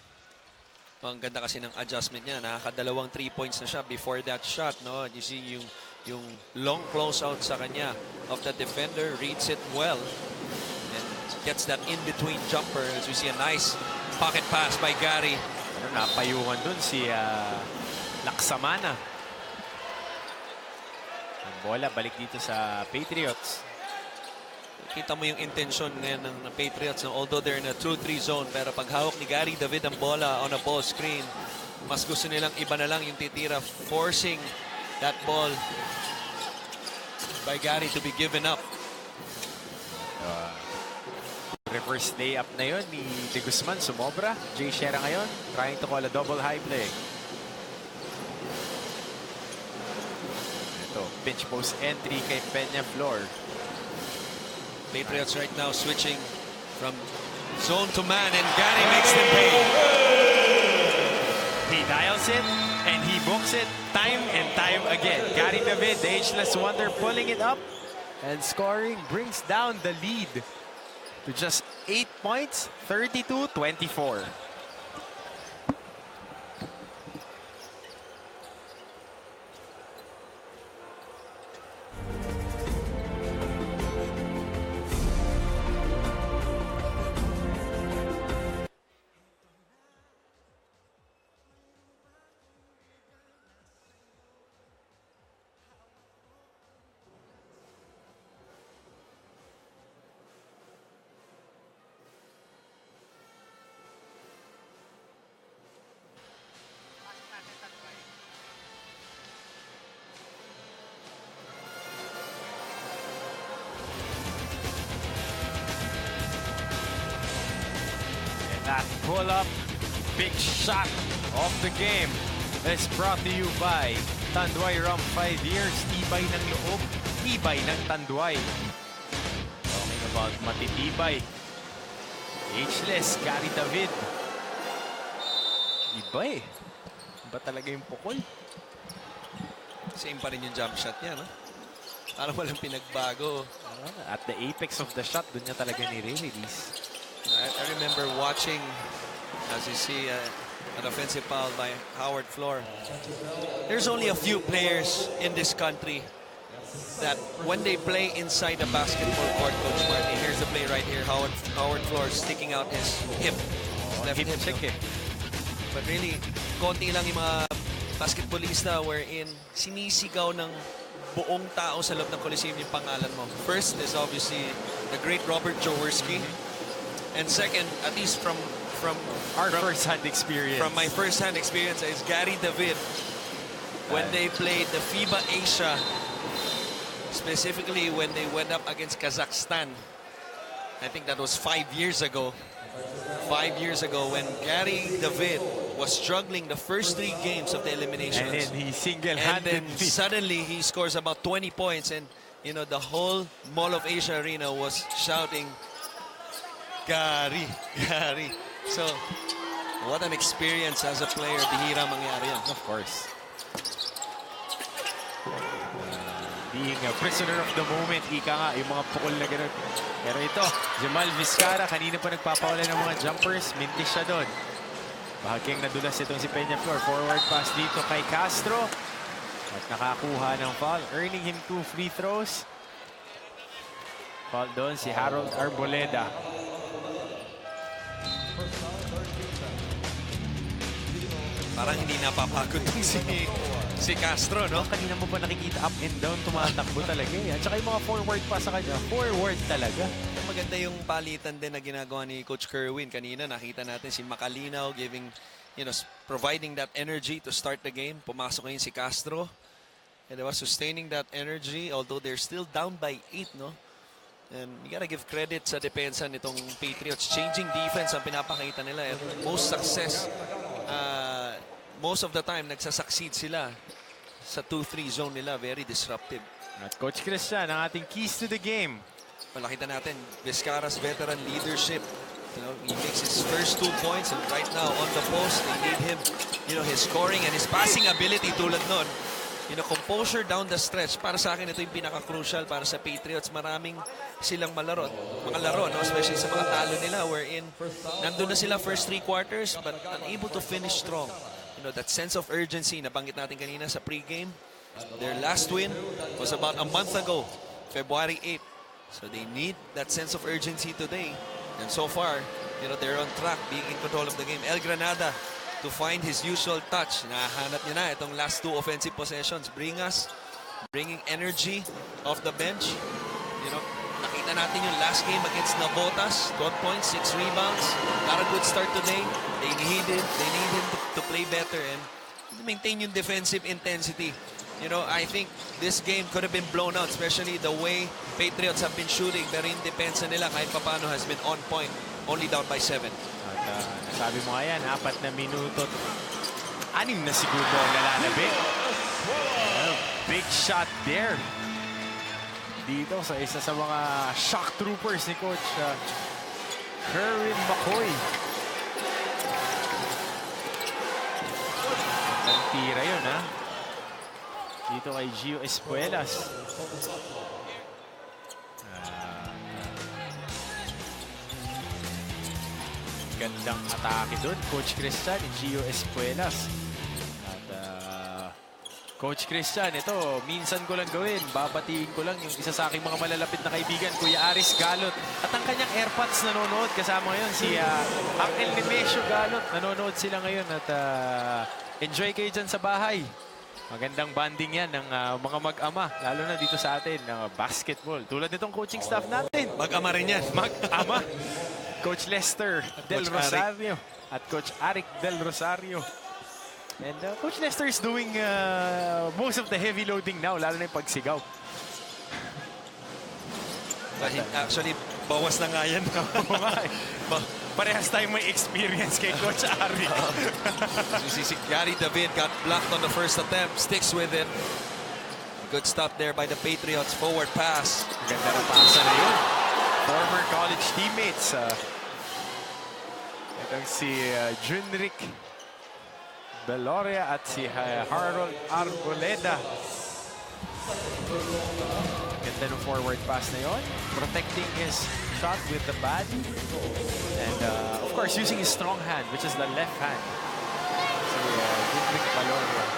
[SPEAKER 2] Ang ganda kasi ng adjustment niya. Nakakadalawang 3 points na siya before that shot, no? You see yung long close out sa kanya of the defender, reads it well and gets that in-between jumper as we see a nice pocket pass by Gary.
[SPEAKER 1] Napayungan dun si Laksamana. Ang bola balik dito sa Patriots.
[SPEAKER 2] Kita mo yung intention ngayon ng Patriots, no? Although they're in a 2-3 zone, pero pag hawak ni Gary David ang bola on a ball screen, mas gusto nilang iba na lang yung titira, forcing that ball by Gary to be given up.
[SPEAKER 1] Reverse layup na yun ni De Guzman, sumobra. Jay Shera ngayon, trying to call a double high play. Ito, pinch post entry kay Peñaflor.
[SPEAKER 2] Patriots right now switching from zone to man, and Gary makes them pay.
[SPEAKER 1] He dials it, and he books it time and time again. Gary David, the ageless wonder, pulling it up, and scoring brings down the lead to just 8 points, 32-24. That pull-up big shot of the game is brought to you by Tanduay Rum 5 years. Tibay ng loob, tibay ng Tanduay. Talking about matitibay. Ageless, Gary David. Iba eh. Iba talaga yung pukol.
[SPEAKER 2] Same pa rin yung jump shot niya, no? Parang walang pinagbago.
[SPEAKER 1] At the apex of the shot, dun niya talaga nire-release.
[SPEAKER 2] I remember watching, as you see, an offensive foul by Howard Floor. There's only a few players in this country that when they play inside the basketball court, Coach Marty, here's the play right here. Howard Floor sticking out his hip. Left hip.
[SPEAKER 1] Check eh.
[SPEAKER 2] But really, konti lang yung mga basketballista wherein sinisigaw ng buong tao sa loob ng Coliseum yung pangalan mo. First is obviously the great Robert Jaworski. And second, at least from
[SPEAKER 1] first-hand experience.
[SPEAKER 2] From my first-hand experience is Gary David. When they played the FIBA Asia, specifically when they went up against Kazakhstan, I think that was 5 years ago. 5 years ago when Gary David was struggling the first 3 games of the eliminations.
[SPEAKER 1] And then he
[SPEAKER 2] And then
[SPEAKER 1] single-handedly
[SPEAKER 2] suddenly he scores about 20 points, and you know the whole Mall of Asia arena was shouting, Gary, Gary. So what an experience as a player. Bihira mangyari yan.
[SPEAKER 1] Of course. Being a prisoner of the moment, ika nga, yung mga pukol na gano'n. Pero ito, Jamal Vizcara, kanina pa nagpapawala ng mga jumpers, mintis siya doon. Bahagyang nadulas itong si Peñaflor. Forward pass dito kay Castro. At nakakuha ng foul, earning him 2 free throws. Foul doon si Harold Arboleda.
[SPEAKER 2] Parang hindi napapagod tong si Castro, no?
[SPEAKER 1] Kanina mo pa nakikita up and down, tumatakbo talaga eh. At saka yung mga forward pass sa kanya, forward talaga.
[SPEAKER 2] Maganda yung palitan din na ginagawa ni Coach Kerwin. Kanina nakita natin si Macalinaw giving, you know, providing that energy to start the game. Pumasok ngayon si Castro. And they was sustaining that energy although they're still down by 8, no? And you gotta give credit sa depensa nitong Patriots. Changing defense ang pinapakita nila. And most success, most of the time, nagsasucceed sila sa 2-3 zone nila. Very disruptive.
[SPEAKER 1] At Coach Christian, ang ating keys to the game.
[SPEAKER 2] Malakita natin, Vizcara's veteran leadership. You know, he makes his first 2 points, and right now on the post, they need him. You know, his scoring and his passing ability tulad nun. You know, composure down the stretch. Para sa akin, ito yung pinaka-crucial para sa Patriots. Maraming silang mga laro, no? Especially sa mga talo nila, wherein nandun na sila first 3 quarters, but unable to finish strong. You know, that sense of urgency, nabanggit natin kanina sa pregame. Their last win was about a month ago, February 8. So they need that sense of urgency today. And so far, you know, they're on track, being in control of the game. El Granada to find his usual touch. Nahanap niya na itong last 2 offensive possessions. Bringing energy off the bench. You know, nakita natin yung last game against Navotas. 12 points, 6 rebounds. Not a good start today. They need him to play better and maintain yung defensive intensity. You know, I think this game could have been blown out, especially the way Patriots have been shooting. Pero yung depensa nila kahit papano has been on point. Only down by 7.
[SPEAKER 1] At nasabi mo nga yan, 4 na minuto. 6 na siguro ang lalalabi. Big shot there. Dito sa isa sa mga shock troopers ni Coach Kerwin McCoy. Ang tira yun, ha? Dito kay Gio Espuelas. Gandang atake doon, Coach Christian, Gio Espuelas. At Coach Christian, ito, minsan ko lang gawin. Babatiin ko lang yung isa sa aking mga malalapit na kaibigan, Kuya Aris Galot. At ang kanyang airpods nanonood. Kasama ngayon si ang Elimination Galot. Nanonood sila ngayon at enjoy kayo dyan sa bahay. Magandang banding yan ng mga mag-ama, lalo na dito sa atin, ng basketball. Tulad nitong coaching staff natin.
[SPEAKER 2] Mag-ama rin yan.
[SPEAKER 1] Mag-ama. Coach Lester Del
[SPEAKER 2] Coach
[SPEAKER 1] Rosario at Coach Arik Del Rosario. And Coach Lester is doing most of the heavy loading now, lalo na yung pagsigaw.
[SPEAKER 2] Actually, bawas na nga yan.
[SPEAKER 1] Parehas tayong may experience kay Coach Arik.
[SPEAKER 2] Si Gary David got blocked on the first attempt, sticks with it. Good stop there by the Patriots. Forward pass.
[SPEAKER 1] Ganda na pasa na yun. Former college teammates. Itong si Junric Beloria at si Harold Arboleda. Ganda ng forward pass na yun. Protecting his shot with the body. And of course, using his strong hand, which is the left hand. Si Junric Beloria.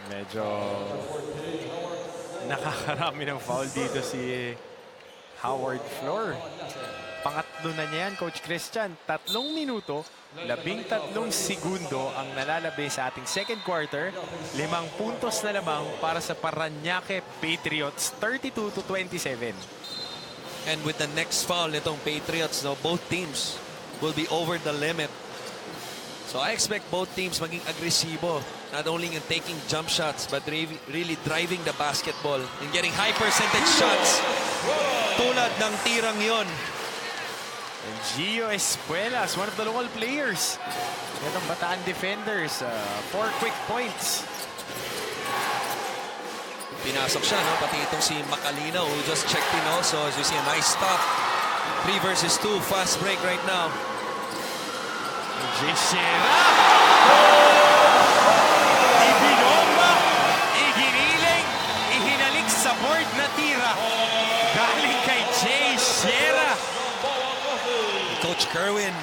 [SPEAKER 1] Medyo nakakarami ng foul dito si Howard Flor. tatlo na niya yan, Coach Christian. 3 minuto, 13 segundo ang nalalabi sa ating second quarter. 5 puntos na lamang para sa Paranaque Patriots, 32-27.
[SPEAKER 2] And with the next foul nitong Patriots, no, both teams will be over the limit. So I expect both teams maging agresibo, not only in taking jump shots, but really driving the basketball and getting high percentage shots. Tulad ng tirang yon.
[SPEAKER 1] And Gio Espuelas, one of the local players. Itong Bataan defenders, 4 quick points.
[SPEAKER 2] Pinasok siya, no? Pati itong si Macalino who just checked in also. As you see, a nice stop. 3 versus 2, fast break right now.
[SPEAKER 1] Jeshera! Ibinomba, iginiling, ihinalik sa board na tira. Galing kay Jeshera.
[SPEAKER 2] Coach Kerwin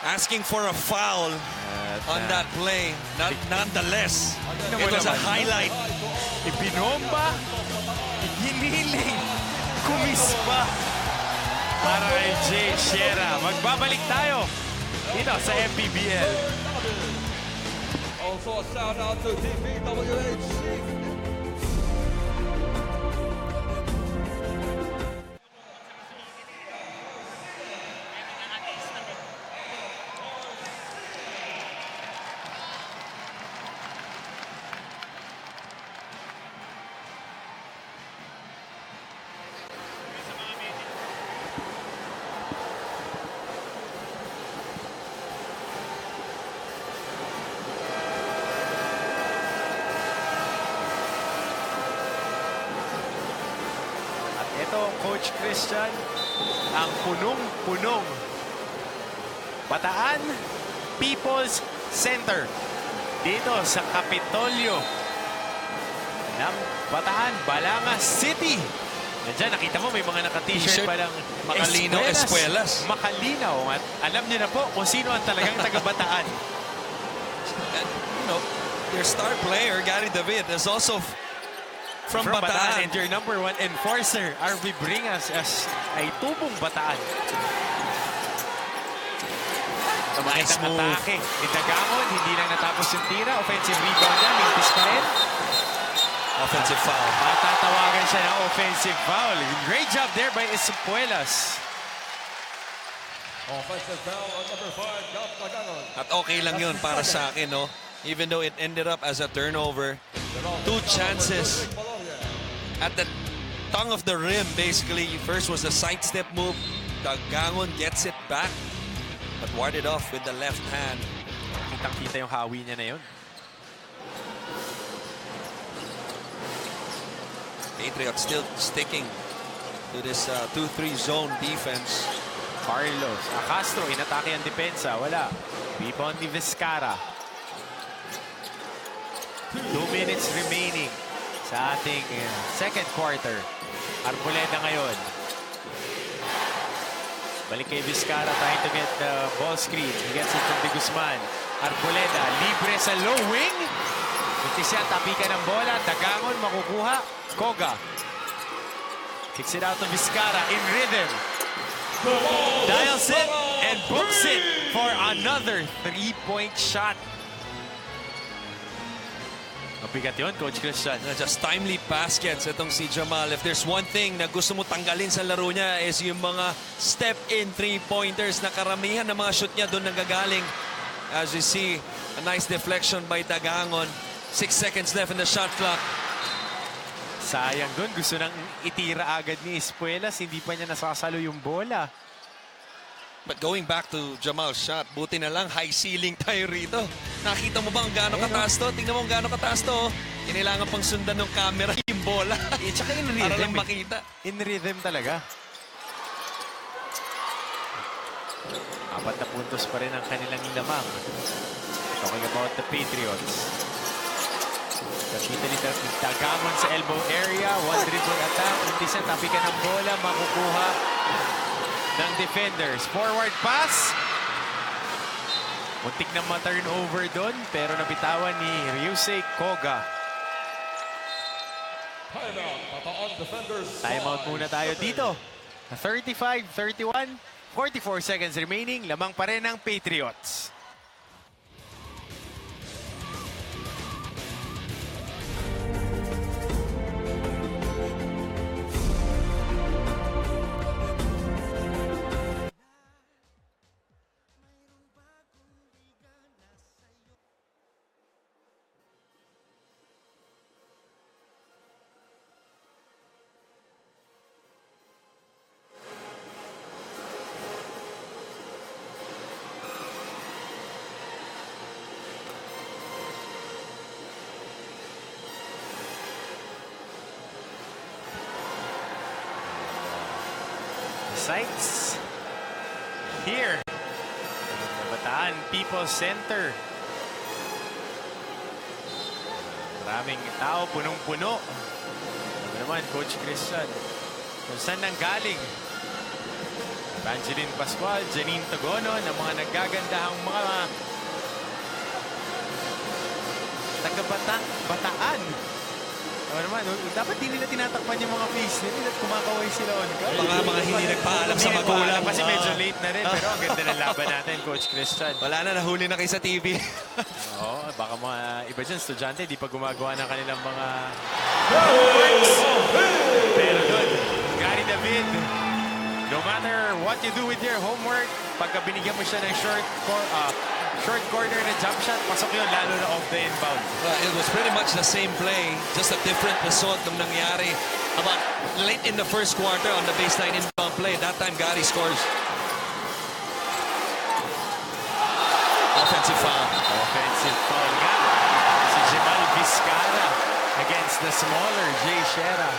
[SPEAKER 2] asking for a foul on that play. Nonetheless, it was a highlight.
[SPEAKER 1] Ibinomba, iginiling, kumispa para kay Jeshera. Magbabalik tayo dito sa MPBL.
[SPEAKER 3] Also a shout out to DPWH.
[SPEAKER 1] Ito, Coach Christian, ang punong-punong Bataan People's Center dito sa Kapitolyo ng Bataan, Balanga City. Nandiyan, nakita mo, may mga naka-t-shirt pa ng
[SPEAKER 2] Macalino Espuelas.
[SPEAKER 1] Macalino. At alam niyo na po kung sino ang talagang taga-Bataan.
[SPEAKER 2] And, you know, their star player, Gary David, is also from Bataan.
[SPEAKER 1] And your number 1 enforcer, RV Bringas, ay tubong Bataan.
[SPEAKER 2] Nice move.
[SPEAKER 1] Atake ni Dagamon, hindi lang natapos yung tira. Offensive rebound niya, mintis pa rin.
[SPEAKER 2] Offensive foul.
[SPEAKER 1] Matatawagan siya ng offensive foul. Great job there by Espuelas.
[SPEAKER 3] Offensive foul on number 5, Gamboa.
[SPEAKER 2] At okay lang yun para sa akin, no? Even though it ended up as a turnover. 2 chances at the tongue of the rim, basically. First was the sidestep move. Dagangon gets it back, but warded off with the left hand.
[SPEAKER 1] Kitang-kita yung hawi niya na yun.
[SPEAKER 2] Patriots still sticking to this 2-3 zone defense.
[SPEAKER 1] Carlos Castro, inatake ang depensa. Wala. Rebound ni Vizcara. 2 minutes remaining sa ating second quarter. Arboleda ngayon. Balik kay Vizcara, trying to get the ball screen. He gets it from De Guzman. Arboleda, libre sa low wing. Buntis yan, tapikan ng bola. Dagangon, makukuha. Koga. Kicks it out to Vizcara in rhythm. Dials it and books it for another 3-point shot. Mabigat yun, Coach Christian.
[SPEAKER 2] Just timely baskets itong si Jamal. If there's one thing na gusto mo tanggalin sa laro niya is yung mga step-in 3-pointers na karamihan ng mga shoot niya doon nanggagaling. As you see, a nice deflection by Dagangon. 6 seconds left in the shot clock.
[SPEAKER 1] Sayang doon. Gusto nang itira agad ni Espuelas. Hindi pa niya nasasalo yung bola.
[SPEAKER 2] But going back to Jamal's shot, buti na lang high ceiling tayo rito. Nakita mo ba ang gaano kataas to? Tingnan mo ang gaano kataas to. Kailangan pang sundan ng camera yung bola.
[SPEAKER 1] Tsaka in rhythm.
[SPEAKER 2] Para lang makita.
[SPEAKER 1] In rhythm talaga. 4 na puntos pa rin ang kanilang lamang. Talking about the Patriots. Nakita ni Dagamon sa elbow area. 1 dribble attack. Umpisa, tapikan ng bola. Makukuha ng defenders. Forward pass. Muntik na ma-turnover doon. Pero nabitawan ni Ryusei Koga. Timeout muna tayo dito 35-31, 44 seconds remaining. Lamang pa rin ang Patriots. Sights here in Bataan People's Center. Maraming tao, punong-puno. Ano naman, Coach Christian, kung saan nang galing? Evangeline Pascual, Janine Togonon, ang mga naggagandahang mga taga-Bataan. Ano naman, dapat di nila tinatakpan yung mga face nila at kumakaway sila on guard.
[SPEAKER 2] Mga hindi nagpaalam sa magulang.
[SPEAKER 1] Kasi medyo late na rin, pero ang ganda ng laban natin, Coach Christian.
[SPEAKER 2] Wala na, nahuli na kayo sa TV.
[SPEAKER 1] Oo, baka mga iba dyan, estudyante, di pa gumagawa ng kanilang mga homeworks. Pero doon, Gary David, no matter what you do with your homework, pagka binigyan mo siya ng short corner na jump shot, pasok yun, lalo na off the inbound.
[SPEAKER 2] Well, it was pretty much the same play, just a different result nung nangyari about late in the first quarter on the baseline inbound play. That time, Gary scores. Offensive foul.
[SPEAKER 1] Offensive foul nga. Si Jamal Vizcara against the smaller Jay Shera.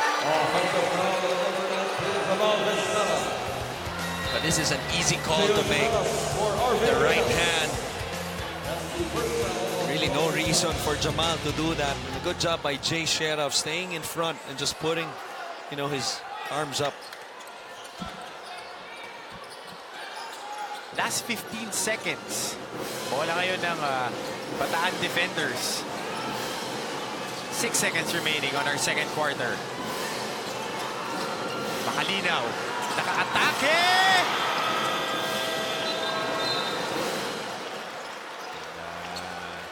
[SPEAKER 2] But this is an easy call to make. The right hand. Really no reason for Jamal to do that. And a good job by Jay Shera of staying in front and just putting, you know, his arms up.
[SPEAKER 1] Last 15 seconds. Bola ngayon ng Bataan defenders. 6 seconds remaining on our second quarter. Makalinaw. Naka-atake!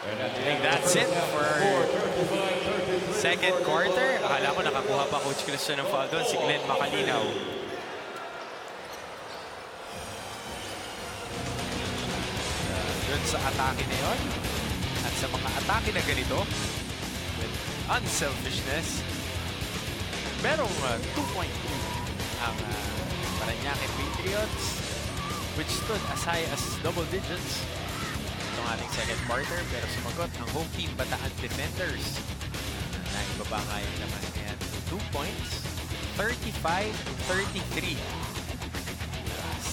[SPEAKER 1] I think that's it for second quarter. Akala mo nakakuha pa Coach Christian ng foul doon. Si Glenn Makalinaw. Doon sa atake na yun. At sa mga atake na ganito, with unselfishness, merong 2.2 ang Paranaque Patriots, which stood as high as double digits itong ating second quarter, pero sumagot ang home team Bataan Defenders. Naibaba nga yung naman. And 2 points, 35-33.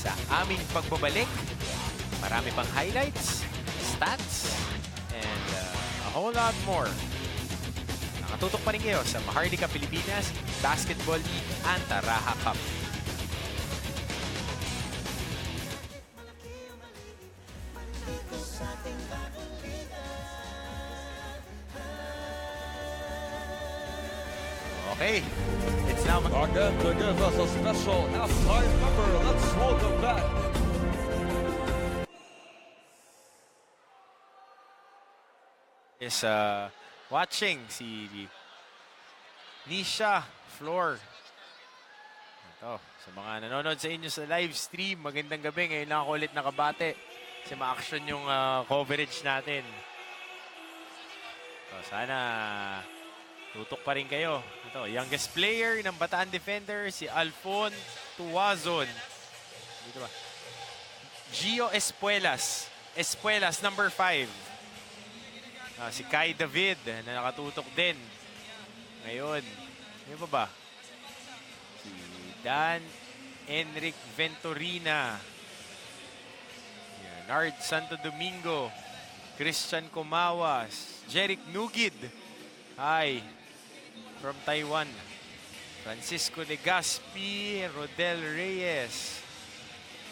[SPEAKER 1] Sa aming pagbabalik, marami pang highlights, stats, and a whole lot more. Nakatutok pa rin kayo sa Maharlika Pilipinas Basketball League Anta-Rajah Cup. Okay, it's now...
[SPEAKER 3] Again, to give us a special halftime number, let's welcome back
[SPEAKER 1] is watching si Nisha Floor. Ito, sa mga nanonood sa inyo sa live stream, magandang gabi. Ngayon lang ako ulit nakabate kasi ma-action yung coverage natin. So, sana tutok pa rin kayo. Ito, youngest player ng Bataan Defender, si Alfon Tuazon. Dito ba? Gio Espuelas. Espuelas, number 5. Si Kai David na nakatutok din. Ngayon, ano pa ba? Si Dan Enric Venturina. Yan. Nard Santo Domingo. Christian Comawas. Jeric Nugid. Hi. From Taiwan. Francisco Legaspi. Rodel Reyes.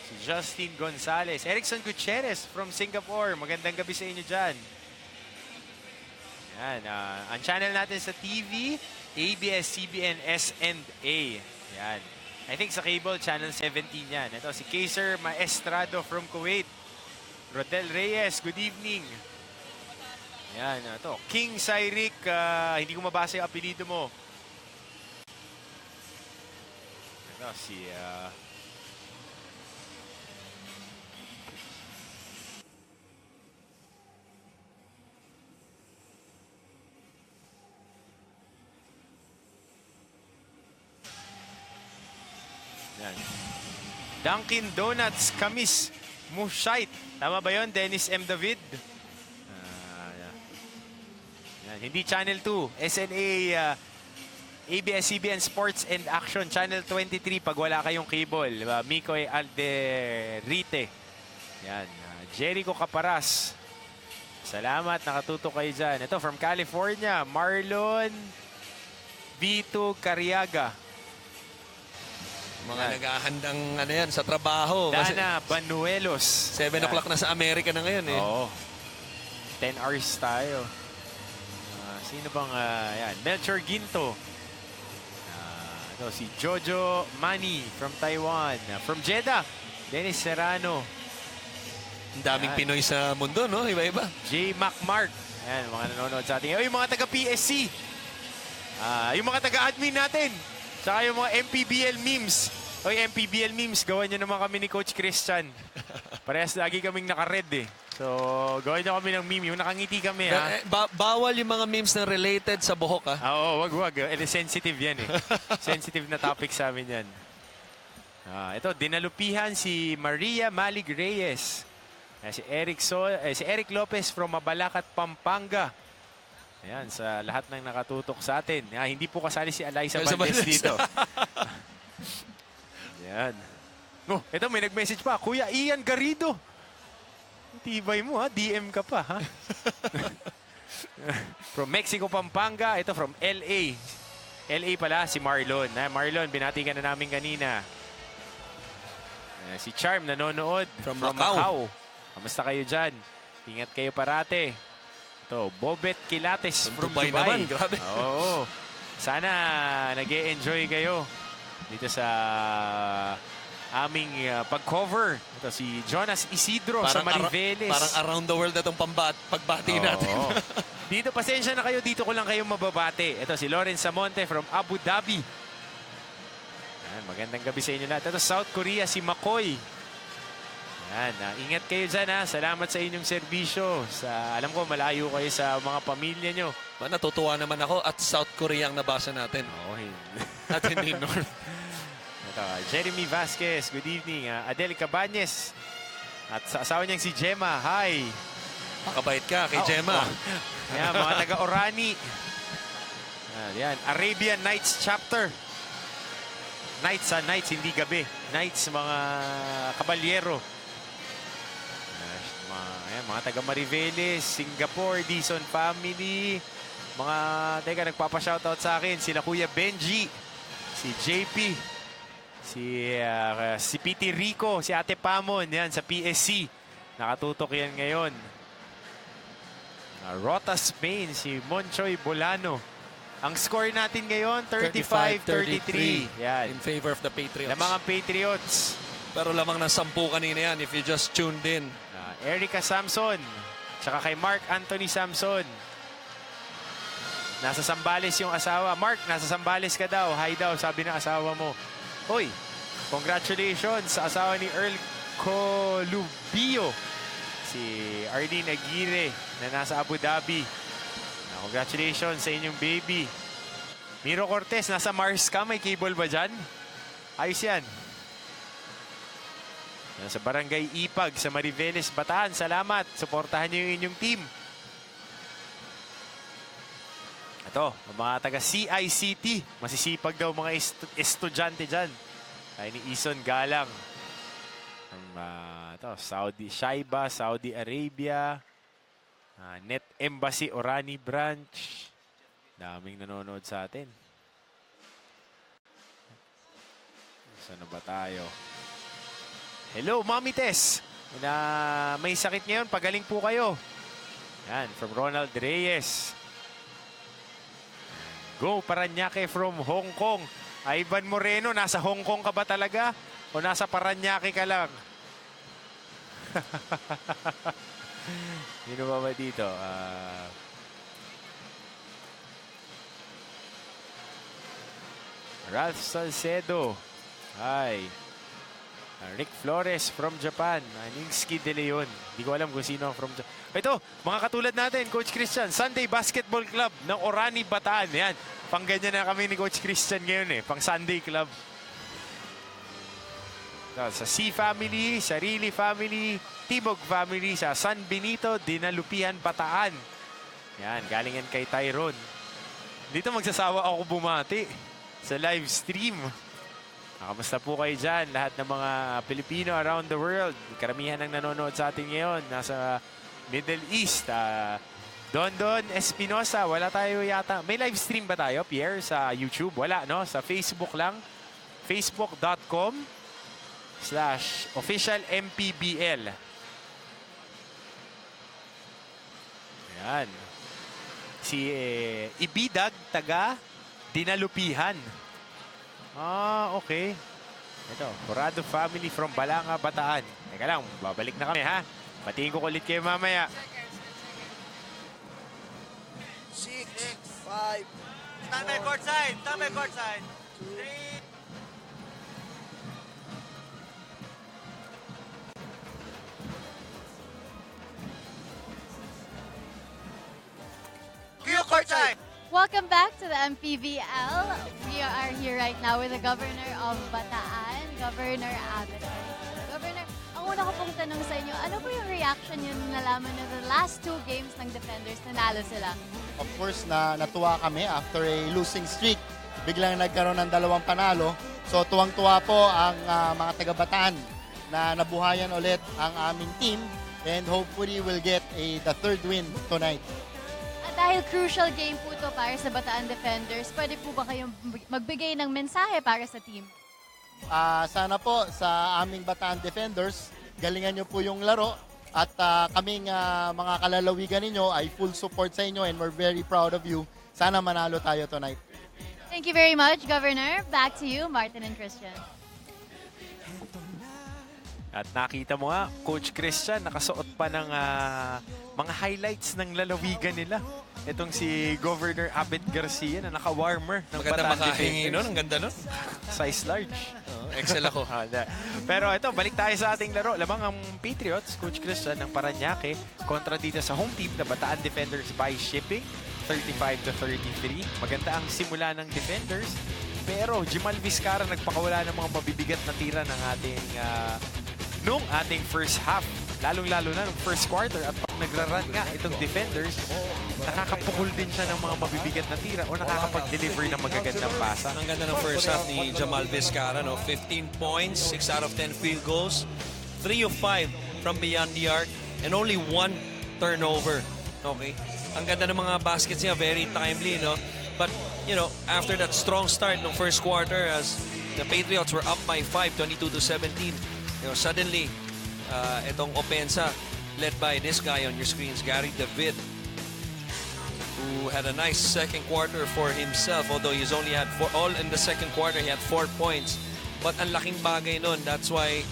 [SPEAKER 1] Si Justin Gonzalez. Erickson Gutierrez from Singapore. Magandang gabi sa inyo dyan. Yan, ang channel natin sa TV, ABS-CBN SNA. Yan. I think sa cable, channel 17 yan. Ito, si Kaiser Maestrado from Kuwait. Rodel Reyes, good evening. Yan, ito. King Cyric, hindi ko mabasa yung apelido mo. Ito, si... yan. Dunkin Donuts, Kamis, Mushait. Tama ba yun? Dennis M. David? Yan. Hindi Channel 2. SNA, ABS-CBN Sports and Action, Channel 23 pag wala kayong cable. Mikoy Alderite. Yan. Jericho Caparas. Salamat, nakatutok kayo dyan. Ito, from California, Marlon Vito Cariaga.
[SPEAKER 2] Mga naghahandang ano yan, sa trabaho.
[SPEAKER 1] Dana Banuelos.
[SPEAKER 2] 7 o'clock na sa Amerika na ngayon eh.
[SPEAKER 1] Oo. 10 hours tayo. Sino bang, yan, Melchor Ginto. Ito, si Jojo Mani from Taiwan. From Jeddah, Dennis Serrano.
[SPEAKER 2] Ang daming Pinoy sa mundo, no? Iba-iba.
[SPEAKER 1] J. MacMark. Ayan, mga nanonood sa atin. O, yung mga taga-PSC. Yung mga taga-admin natin. Tsaka yung mga MPBL memes. O, yung MPBL memes, gawan nyo naman kami ni Coach Christian. Parehas lagi kaming naka-red eh. So, gawin nyo kami ng meme. Yung nakangiti kami, ha?
[SPEAKER 2] Bawal yung mga memes na related sa buhok, ha?
[SPEAKER 1] Oo, wag. Sensitive yan, eh. Sensitive na topic sa amin yan. Ito, dinalupihan si Maria Malig Reyes. Si Eric Lopez from Mabalacat, Pampanga. Ayan, sa lahat ng nakatutok sa atin. Hindi po kasali si Eliza Valdez dito. Ayan. Oh, ito, may nag-message pa. Kuya Ian Garrido. Tibay mo, ha? DM ka pa, ha? From Mexico, Pampanga. Ito, from LA. LA pala, si Marlon. Marlon, binati ka na namin kanina. Si Charm, nanonood. From Macau. Kamusta kayo dyan? Ingat kayo parate. Ito, Bobet Kilates from Dubai.
[SPEAKER 2] Naman, grabe.
[SPEAKER 1] Oo. Sana nag-e-enjoy kayo dito sa aming pag-cover. Ito si Jonas Isidro sa Mariveles.
[SPEAKER 2] Parang around the world na itong pagbati natin.
[SPEAKER 1] Dito, pasensya na kayo. Dito ko lang kayo mababate. Ito si Lawrence Samonte from Abu Dhabi. Ayan, magandang gabi sa inyo lahat. Ito South Korea, si Makoy. Ayan, ingat kayo dyan, ha. Salamat sa inyong serbisyo. Alam ko, malayo kayo sa mga pamilya nyo.
[SPEAKER 2] Natutuwa naman ako at South Korea ang nabasa natin. At hindi North.
[SPEAKER 1] Ito, Jeremy Vasquez, good evening. Adel Cabañez. At sa asawa niyang si Gemma, hi.
[SPEAKER 2] Makabait ka kay Gemma.
[SPEAKER 1] Ayan, mga taga-Orani. Ayan, Arabian Nights chapter. Nights, hindi gabi. Nights, mga kabalyero. Mga taga Mariveles, Singapore, Dizon family. Teka, nagpapa-shoutout sa akin. Sila Kuya Benji, si JP, si Piti Rico, si Ate Pamon, yan, sa PSC. Nakatutok yan ngayon. Rota Spain, si Monchoy Bolano. Ang score natin ngayon, 35-33. Yan.
[SPEAKER 2] In favor of the Patriots.
[SPEAKER 1] Ng mga Patriots.
[SPEAKER 2] Pero lamang ng 10 kanina yan if you just tuned in.
[SPEAKER 1] Erica Samson. Tsaka kay Mark Anthony Samson. Nasa Sambales yung asawa. Mark, nasa Sambales ka daw. Hi daw, sabi ng asawa mo. Hoy, congratulations sa asawa ni Earl Colubio. Si Arlene Aguirre na nasa Abu Dhabi. Congratulations sa inyong baby. Miro Cortez, nasa Mars ka. May cable ba dyan? Ayos yan. Sa Barangay Ipag sa Mariveles, Bataan. Salamat. Suportahan niyo yung inyong team. Ito, mga taga CICT. Masisipag daw mga estudyante dyan. Kaya ni Ison Galang. Ito, Shaiba, Saudi Arabia. Net Embassy, Orani Branch. Daming nanonood sa atin. Saan na ba tayo? Hello, Mommy Tess. May sakit ngayon, pagaling po kayo. Yan, from Ronald Reyes. Go Paranaque from Hong Kong. Ivan Moreno, nasa Hong Kong ka ba talaga? O nasa Paranaque ka lang? Sino ba dito? Ralph Salcedo. Hi. Rick Flores from Japan. Ningski De Leon. Hindi ko alam kung sino ang from Japan. Ito, mga katulad natin, Coach Christian. Sunday Basketball Club ng Orani, Bataan. Yan. Pang ganyan na kami ni Coach Christian ngayon eh. Pang Sunday Club. Sa C Family, Sarili Family, Timog Family, sa San Benito, Dinalupihan, Bataan. Yan, galingan kay Tyrone. Dito magsasawa ako bumati sa live stream. Kamusta po kayo dyan? Lahat ng mga Pilipino around the world. Karamihan ng nanonood sa atin ngayon. Nasa Middle East. Don Espinosa, wala tayo yata. May live stream ba tayo, Pierre, sa YouTube? Wala, no? Sa Facebook lang. Facebook.com/official MPBL. Ayan. Si Ibidag, taga Dinalupihan. Okay. Ito, Corrado family from Balanga, Bataan. Teka lang, babalik na kami, ha? Patingin ko ulit kayo mamaya.
[SPEAKER 5] 6, 5.
[SPEAKER 6] Stand by court side. Stand by court side. 3. Cue court side.
[SPEAKER 4] Welcome back to the MPBL. We are here right now with the Governor of Bataan, Governor Abet. Governor, ang una ko pong tanong sa inyo, ano po yung reaction nyo nung nalaman na the last 2 games ng Defenders, nanalo sila?
[SPEAKER 5] Of course, natuwa kami after a losing streak. Biglang nagkaroon ng 2 panalo. So, tuwang-tuwa po ang mga taga-Bataan na nabuhayan ulit ang aming team. And hopefully, we'll get the 3rd win tonight.
[SPEAKER 4] Dahil crucial game po ito para sa Bataan Defenders, pwede po ba kayong magbigay ng mensahe para sa team?
[SPEAKER 5] Sana po sa aming Bataan Defenders, galingan nyo po yung laro at kaming mga kalalawigan ninyo ay full support sa inyo and we're very proud of you. Sana manalo tayo tonight.
[SPEAKER 4] Thank you very much, Governor. Back to you, Martin and Christian.
[SPEAKER 1] At nakita mo nga, Coach Christian, nakasuot pa ng mga highlights ng lalawigan nila. Itong si Governor Abet Garcia na naka-warmer ng
[SPEAKER 2] Maganda
[SPEAKER 1] Bataan
[SPEAKER 2] makahingi
[SPEAKER 1] Defenders.
[SPEAKER 2] nun. Ang ganda nun.
[SPEAKER 1] Size large.
[SPEAKER 2] Excel ako.
[SPEAKER 1] Pero ito, balik tayo sa ating laro. Lamang ang Patriots, Coach Christian, ng Paranaque kontra dito sa home team na Bataan Defenders Baishipping, 35-33. Maganda ang simula ng Defenders. Pero Jimal Vizcara nagpakawala ng mga mabibigat na tira ng ating nung ating first half. Lalong-lalo na nung first quarter. At pag nagra-run nga itong Defenders, nakakapukul din siya ng mga mabibigat na tira o nakakapag-deliver ng magagandang pasa.
[SPEAKER 2] Ang ganda ng first half ni Jamal Vizcara, no? 15 points, 6 out of 10 field goals, 3 of 5 from beyond the arc, and only 1 turnover. Okay? Ang ganda ng mga baskets niya, very timely, no? But, you know, after that strong start ng first quarter, as the Patriots were up by 5, 22-17, you know, suddenly, itong opensa led by this guy on your screens, Gary David, who had a nice second quarter for himself, although he's only had all in the second quarter, he had 4 points. But ang laking bagay nun, that's why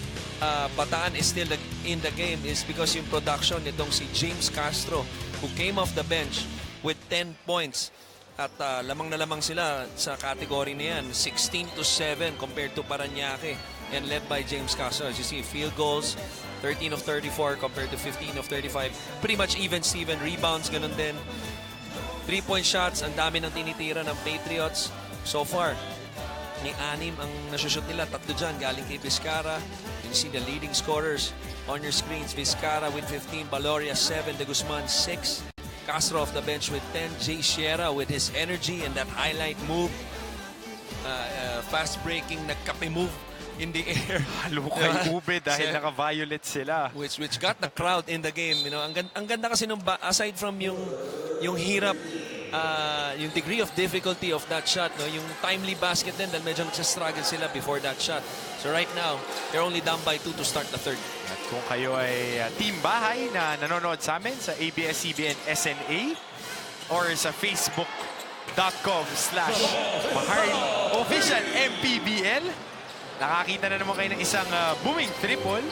[SPEAKER 2] Bataan is still in the game, is because yung production nitong si James Castro, who came off the bench with 10 points. At lamang na lamang sila sa category na yan, 16-7 compared to Paranaque, and led by James Castro. As you see, field goals, 13 of 34 compared to 15 of 35. Pretty much even Steven. Rebounds, ganun din. 3-point shots, ang dami ng tinitira ng Patriots. So far, ni 6 ang nasushoot nila. 3 dyan, galing kay Vizcara. You see the leading scorers on your screens. Vizcara with 15, Baloria 7, De Guzman 6. Castro off the bench with 10. Jay Sierra with his energy and that highlight move. Fast-breaking, nagkape move in the air.
[SPEAKER 1] Halo kay Ube dahil naka-violet sila.
[SPEAKER 2] Which got the crowd in the game. You know, ang ganda kasi nung aside from yung hirap, yung degree of difficulty of that shot, no, yung timely basket din dahil medyo nagsastruggle sila before that shot. So right now, they're only down by 2 to start the third.
[SPEAKER 1] At kung kayo ay team bahay na nanonood sa amin sa ABS-CBN SNA or sa Facebook.com/Maharli official MPBL. Nakakita na naman kayo ng isang booming triple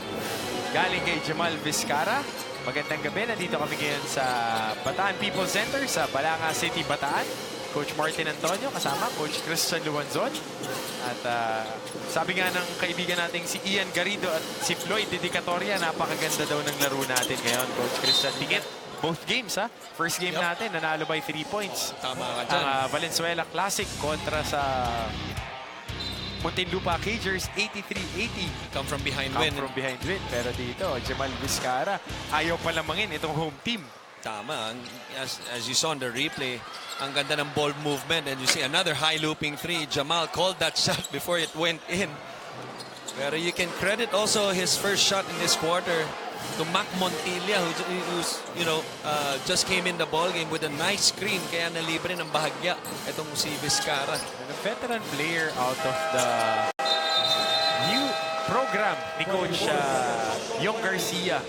[SPEAKER 1] galing kay Jamal Vizcara. Magandang gabi. Nandito kami ngayon sa Bataan People Center sa Balanga City, Bataan. Coach Martin Antonio kasama Coach Christian Luanzon. At sabi nga ng kaibigan nating si Ian Garrido at si Floyd Dedicatoria, napakaganda daw ng laro natin ngayon, Coach Christian. Tingit, both games ha. First game natin, nanalo by 3 points.
[SPEAKER 2] Tama ka dyan.
[SPEAKER 1] Ang Valenzuela Classic kontra sa Muntinlupa Cagers, 83-80.
[SPEAKER 2] Come from behind
[SPEAKER 1] Come
[SPEAKER 2] win.
[SPEAKER 1] from behind win. Pero dito, Jamal Vizcara, ayaw palamangin itong home team.
[SPEAKER 2] Tama. As you saw on the replay, ang ganda ng ball movement. And you see another high looping three. Jamal called that shot before it went in. Pero you can credit also his first shot in this quarter to Mac Montilla, who's just came in the ball game with a nice screen. Kaya nalibre ng bahagya itong si Vizcara.
[SPEAKER 1] And a veteran player out of the new program ni Coach Yong Garcia.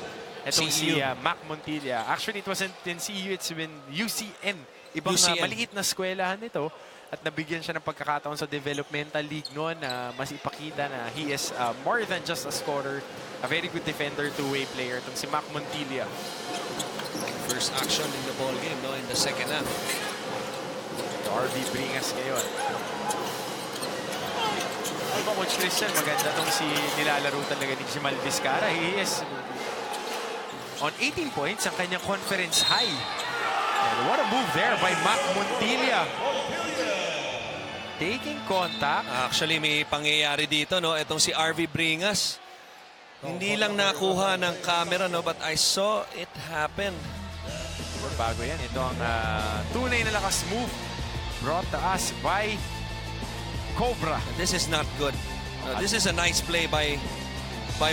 [SPEAKER 1] Itong si Mac Montilla. Actually, it wasn't in CU, it's been UCN. Ibang
[SPEAKER 2] UCN.
[SPEAKER 1] Maliit na eskwelahan ito. At nabigyan siya ng pagkakataon sa developmental league noon na mas ipakita na he is more than just a scorer. A very good defender, two-way player. Itong si Mac Montilla.
[SPEAKER 2] First action in the ball game, no, in the second half.
[SPEAKER 1] RV Bringas ngayon. Diba, Coach Christian, maganda itong si nilalaro talaga ni Jamal Vizcara. He is on 18 points ang kanyang conference high. And what a move there by Mac Montilla. Taking contact.
[SPEAKER 2] Actually, may pangyayari dito, no? Itong si RV Bringas. Hindi lang nakuha ng camera, no? But I saw it happen.
[SPEAKER 1] Bago yan. Ito ang tunay na lakas move brought to us by Cobra.
[SPEAKER 2] This is not good. This is a nice play by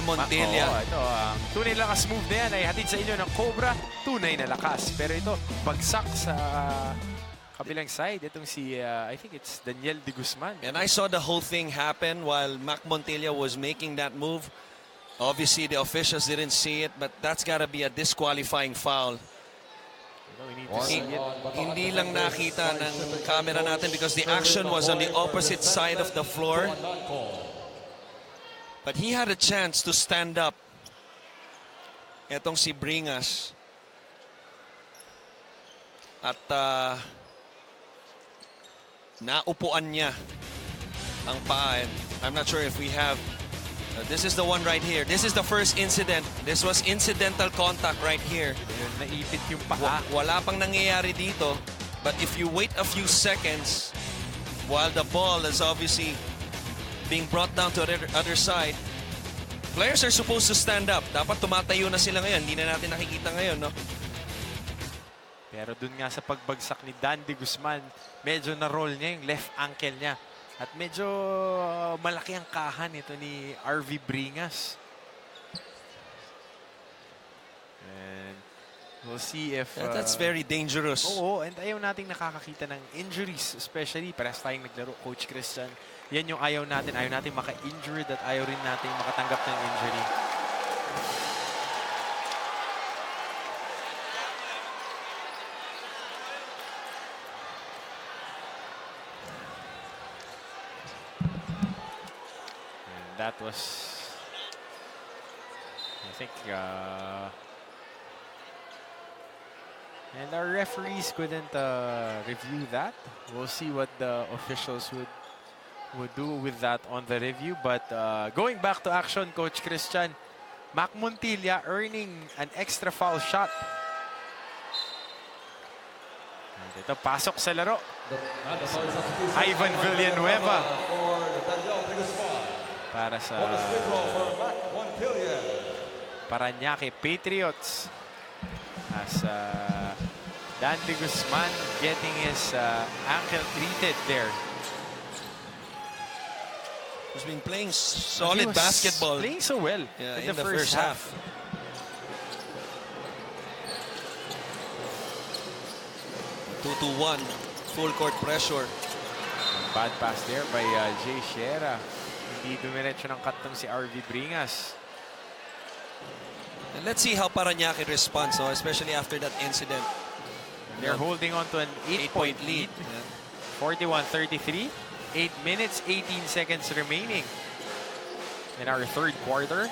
[SPEAKER 2] Montilla.
[SPEAKER 1] Ito, ang tunay na lakas move na yan ay hatid sa inyo ng Cobra. Tunay na lakas. Pero ito, bagsak sa kabilang side. Itong si, I think it's Daniel de Guzman.
[SPEAKER 2] And I saw the whole thing happen while Mac Montilla was making that move. Obviously, the officials didn't see it, but that's got to be a disqualifying foul.
[SPEAKER 1] We need to see it.
[SPEAKER 2] Hindi lang nakita ng camera natin because the action was on the opposite side of the floor. But he had a chance to stand up. Etong si Bringas. At naupuan niya ang paa. I'm not sure if we have. This is the one right here. This is the first incident. This was incidental contact right here.
[SPEAKER 1] Naipit yung paa.
[SPEAKER 2] Wala pang nangyayari dito. But if you wait a few seconds while the ball is obviously being brought down to the other side, players are supposed to stand up. Dapat tumatayo na sila ngayon. Hindi na natin nakikita ngayon, no?
[SPEAKER 1] Pero dun nga sa pagbagsak ni Dan de Guzman, medyo na-roll niya yung left ankle niya. At medyo malaki ang kahan ito ni RV Bringas. And we'll see if...
[SPEAKER 2] That's very dangerous.
[SPEAKER 1] Oo, and ayaw nating nakakakita ng injuries. Especially, parehas tayong naglaro, Coach Christian. Yan yung ayaw natin. Ayaw natin maka-injured at ayaw rin natin makatanggap ng injury. That was, I think, and our referees couldn't review that. We'll see what the officials would do with that on the review. But going back to action, Coach Christian, Mac Montilla earning an extra foul shot. And ito, pasok sa laro. Ivan Villanueva. Para sa Paranaque Patriots. As Dan de Guzman getting his ankle treated there.
[SPEAKER 2] He's been playing solid basketball.
[SPEAKER 1] Playing so well in the first half.
[SPEAKER 2] 2-1. Full court pressure.
[SPEAKER 1] Bad pass there by Jay Sierra. Hindi dumiretso ng katong si RV Bringas.
[SPEAKER 2] And let's see how Paranaque responds, no? Especially after that incident.
[SPEAKER 1] They're holding on to an 8-point lead. 41-33. 8 minutes, 18 seconds remaining in our third quarter.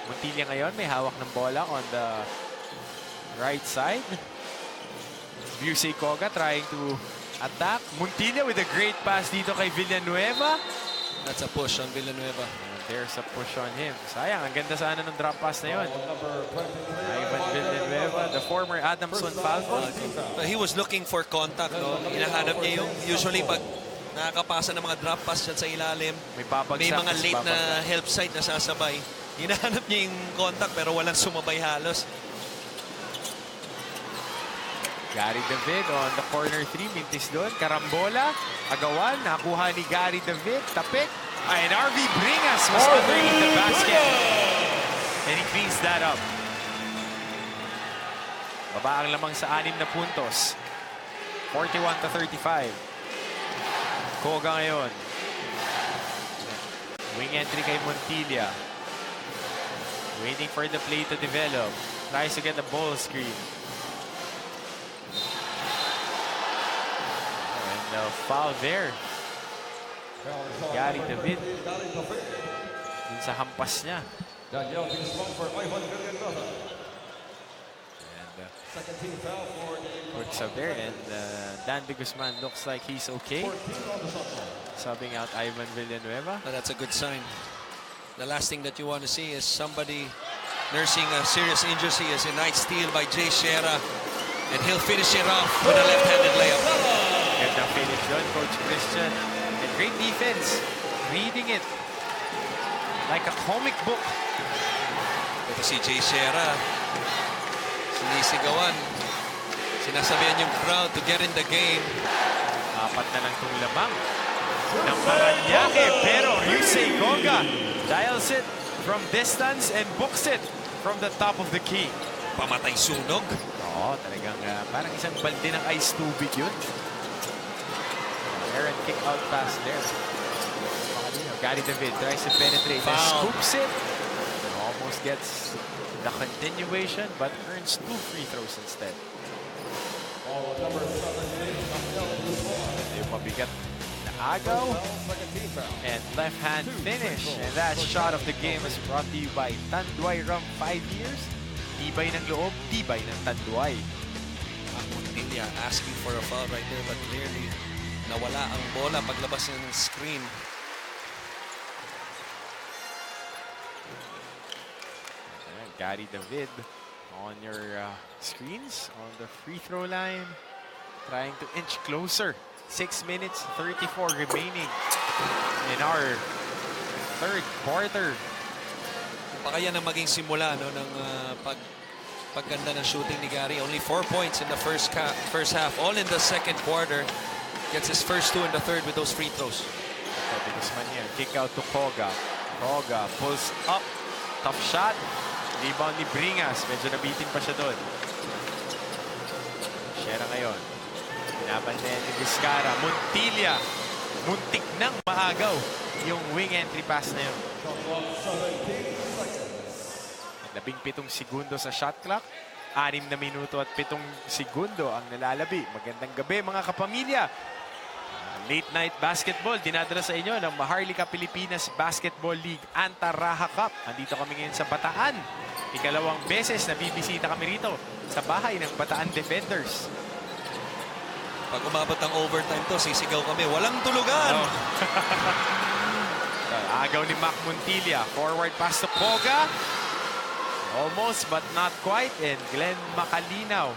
[SPEAKER 1] Montilla ngayon may hawak ng bola on the right side. Yusei Koga trying to attack. Montilla with a great pass dito kay Villanueva.
[SPEAKER 2] That's a push on Villanueva.
[SPEAKER 1] There's a push on him. Sayang, ang ganda sana ng drop pass na yun. Ivan Villanueva, the former Adamson Falcon.
[SPEAKER 2] He was looking for contact, no? Hinahanap niya yung usually pag nakakapasa ng mga drop pass dyan sa ilalim,
[SPEAKER 1] May babagsak.
[SPEAKER 2] may mga
[SPEAKER 1] tas
[SPEAKER 2] late na
[SPEAKER 1] babagsak.
[SPEAKER 2] help side na sasabay. Hinahanap niya yung contact pero walang sumabay halos.
[SPEAKER 1] Gary David on the corner 3. Mintis doon. Karambola. Agawan. Nakuha ni Gary David. Tapik. And RV Bringas was underneath the basket. And he cleans that up. Baba ang lamang sa 6 na puntos. 41-35. Koga ngayon. Wing entry kay Montilla. Waiting for the play to develop. Tries to get the ball screen. And foul there. Gary David. Dun sa hampas niya. And works up there. And Dan de Guzman looks like he's okay. Subbing out Ivan Villanueva.
[SPEAKER 2] That's a good sign. The last thing that you want to see is somebody nursing a serious injury. Is a nice steal by Jay Shera. And he'll finish it off with a left-handed layup.
[SPEAKER 1] Ganda finish doon, Coach Christian. And great defense. Reading it like a comic book.
[SPEAKER 2] Ito si Jay Shera. Sinisigawan. Sinasabihan yung crowd to get in the game.
[SPEAKER 1] 4 na lang itong lamang ng Paranaque. Pero Yusei Koga dials it from distance and books it from the top of the key.
[SPEAKER 2] Pamatay sunog.
[SPEAKER 1] Oo, talagang parang isang balde ng ice tubig yun. Aaron kick out pass there. Gary David tries to penetrate and scoops it. And almost gets the continuation but earns 2 free throws instead. Yung mabigat na agaw and left hand finish. And that shot of the game is brought to you by Tanduay Rum 5 years. Tibay ng loob, tibay ng Tanduay.
[SPEAKER 2] Montilla asking for a foul right there but clearly nawala ang bola paglabas ng screen.
[SPEAKER 1] Gary David on your screens on the free throw line, trying to inch closer. 6 minutes, 34 remaining in our third quarter.
[SPEAKER 2] Baka yan ang maging simula no, ng pagganda ng shooting ni Gary. Only 4 points in the first half, all in the second quarter. Gets his first 2 in the third with those free throws.
[SPEAKER 1] Kick out to Koga. Koga pulls up. Tough shot. Rebound ni Bringas. Medyo nabitin pa siya doon. Shera ngayon. Binabantayan ni Vizcara. Montilla. Muntik nang maagaw yung wing entry pass na yun. 17 segundo sa shot clock. 6 na minuto at 7 segundo ang nalalabi. Magandang gabi mga kapamilya. Late night basketball, dinadala sa inyo ng Maharlika Pilipinas Basketball League Anta-Rajah Cup. Andito kami ngayon sa Bataan. Ikalawang beses na bibisita kami rito sa bahay ng Bataan Defenders.
[SPEAKER 2] Pag umabot ng overtime to, sisigaw kami. Walang tulugan!
[SPEAKER 1] Oh. Agaw ni Mac Montilla. Forward pass to Koga. Almost but not quite. And Glenn Macalinaw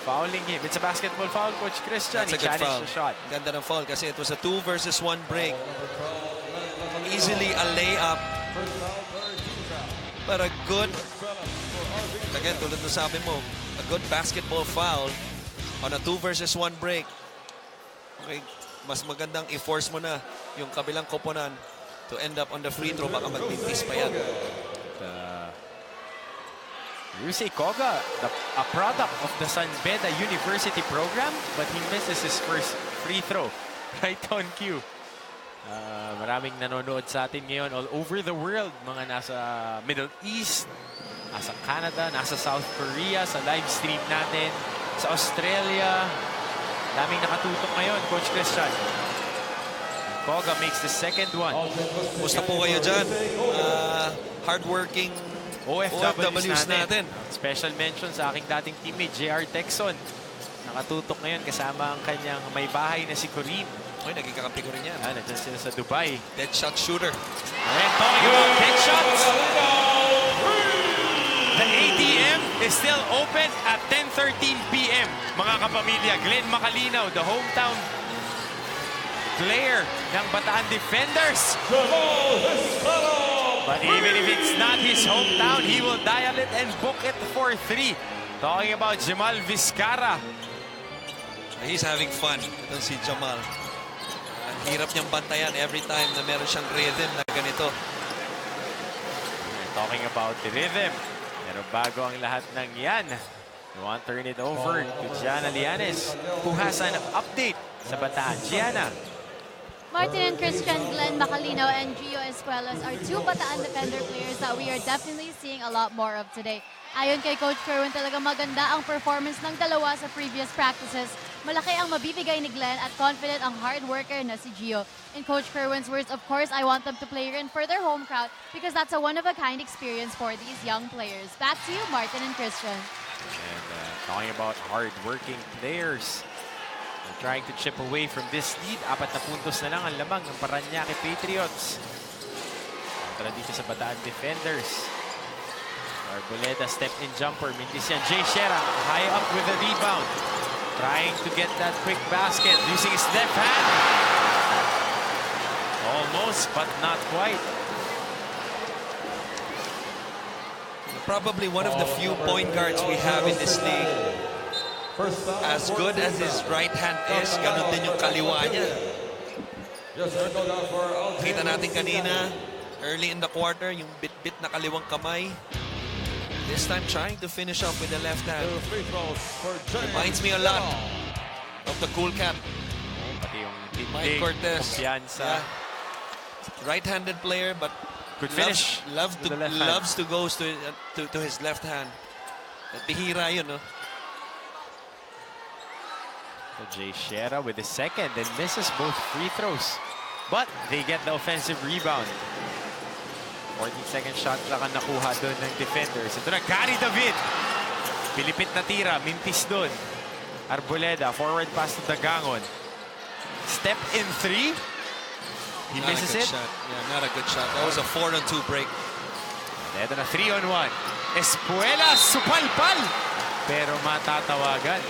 [SPEAKER 1] fouling him. It's a basketball foul, Coach Christian.
[SPEAKER 2] That's a
[SPEAKER 1] He
[SPEAKER 2] good foul.
[SPEAKER 1] challenged the shot.
[SPEAKER 2] Ganda ng foul kasi it was a 2 versus 1 break. Easily a layup. But a good, again, tulad ng sabi mo, a good basketball foul on a 2 versus 1 break. Okay, mas magandang i-force mo na yung kabilang koponan to end up on the free throw. Baka magmintis pa yan.
[SPEAKER 1] Yusei Koga, a product of the San Beda University program, but he misses his first free throw right on cue. Maraming nanonood sa atin ngayon all over the world. Mga nasa Middle East, nasa Canada, nasa South Korea, sa live stream natin, sa Australia. Daming nakatutok ngayon, Coach Christian. Koga makes the second one.
[SPEAKER 2] Musta po kayo dyan? Hardworking OFWs natin.
[SPEAKER 1] Special mention sa aking dating teammate, JR Texon. Nakatutok ngayon kasama ang kanyang may bahay na si Corinne.
[SPEAKER 2] Uy, naging kakampi ko rin yan.
[SPEAKER 1] Nandiyan sila sa Dubai.
[SPEAKER 2] Dead shot shooter.
[SPEAKER 1] And talking about dead shots, the ATM is still open at 10:13 p.m. Mga kapamilya, Glenn Macalinaw, the hometown player ng Bataan Defenders. But even if it's not his hometown, he will dial it and book it for 3. Talking about Jamal Vizcara.
[SPEAKER 2] He's having fun. Itong si Jamal. Ang hirap niyang bantayan every time na meron siyang rhythm na ganito.
[SPEAKER 1] Talking about the rhythm. Pero bago ang lahat ng yan, we want to turn it over to Gianna Lianes, who has an update sa Bataan. Gianna.
[SPEAKER 4] Martin and Christian, Glenn Macalinaw, and Gio Espuelas are 2 Bataan defender players that we are definitely seeing a lot more of today. Ayon kay Coach Kerwin, talaga maganda ang performance ng dalawa sa previous practices. Malaki ang mabibigay ni Glenn at confident ang hard worker na si Gio. In Coach Kerwin's words, of course, I want them to play in for their home crowd because that's a one-of-a-kind experience for these young players. Back to you, Martin and Christian.
[SPEAKER 1] And talking about hard-working players, they're trying to chip away from this lead. 4 na puntos na lang ang lamang ng Paranaque Patriots. Tara dito sa Bataan Defenders. Arboleda step-in jumper. Mintis yan. Jay Shera high up with the rebound. Trying to get that quick basket. Using his left hand. Almost, but not quite.
[SPEAKER 2] Probably one of the few point guards we have in this league. As good as his right hand is, ganun din yung kaliwa niya. Kita natin kanina, early in the quarter, yung bit-bit na kaliwang kamay. This time trying to finish up with the left hand. Reminds me a lot of the cool cap.
[SPEAKER 1] Pati yung
[SPEAKER 2] Mike Cortez.
[SPEAKER 1] kumpiyansa.
[SPEAKER 2] Yeah. Right-handed player, but
[SPEAKER 1] Good finish.
[SPEAKER 2] loves
[SPEAKER 1] with the left hand.
[SPEAKER 2] to go to his left hand. At bihira yun, no?
[SPEAKER 1] So Jay Shera with the second and misses both free throws. But they get the offensive rebound. 14-second shot lang ang nakuha doon ng defenders. Ito na, Gary David. Pilipit na tira, mintis doon. Arboleda, forward pass to Dagangon. Step in 3. He
[SPEAKER 2] Not
[SPEAKER 1] misses
[SPEAKER 2] a good
[SPEAKER 1] it.
[SPEAKER 2] shot. Yeah, not a good shot. That was a 4-on-2 break.
[SPEAKER 1] Ito na, 3-on-1. Espuelas, supalpal. Pero matatawagan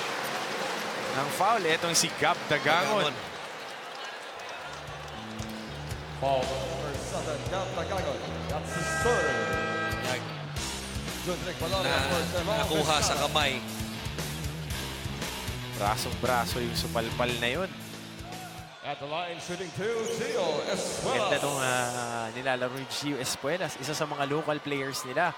[SPEAKER 1] ng foul. Itong si Gab Dagangon.
[SPEAKER 3] Foul number 7, Gab Dagangon. That's his third. Jundrik Balanga for Cemal
[SPEAKER 2] Nakuha sa
[SPEAKER 3] Vizcara.
[SPEAKER 2] kamay.
[SPEAKER 1] Brasong-braso yung supalpal na yun.
[SPEAKER 3] At the line, shooting 2, Gio
[SPEAKER 1] Ganda
[SPEAKER 3] Espuelas.
[SPEAKER 1] nung nilalaro ni Gio Espuelas. Isa sa mga local players nila.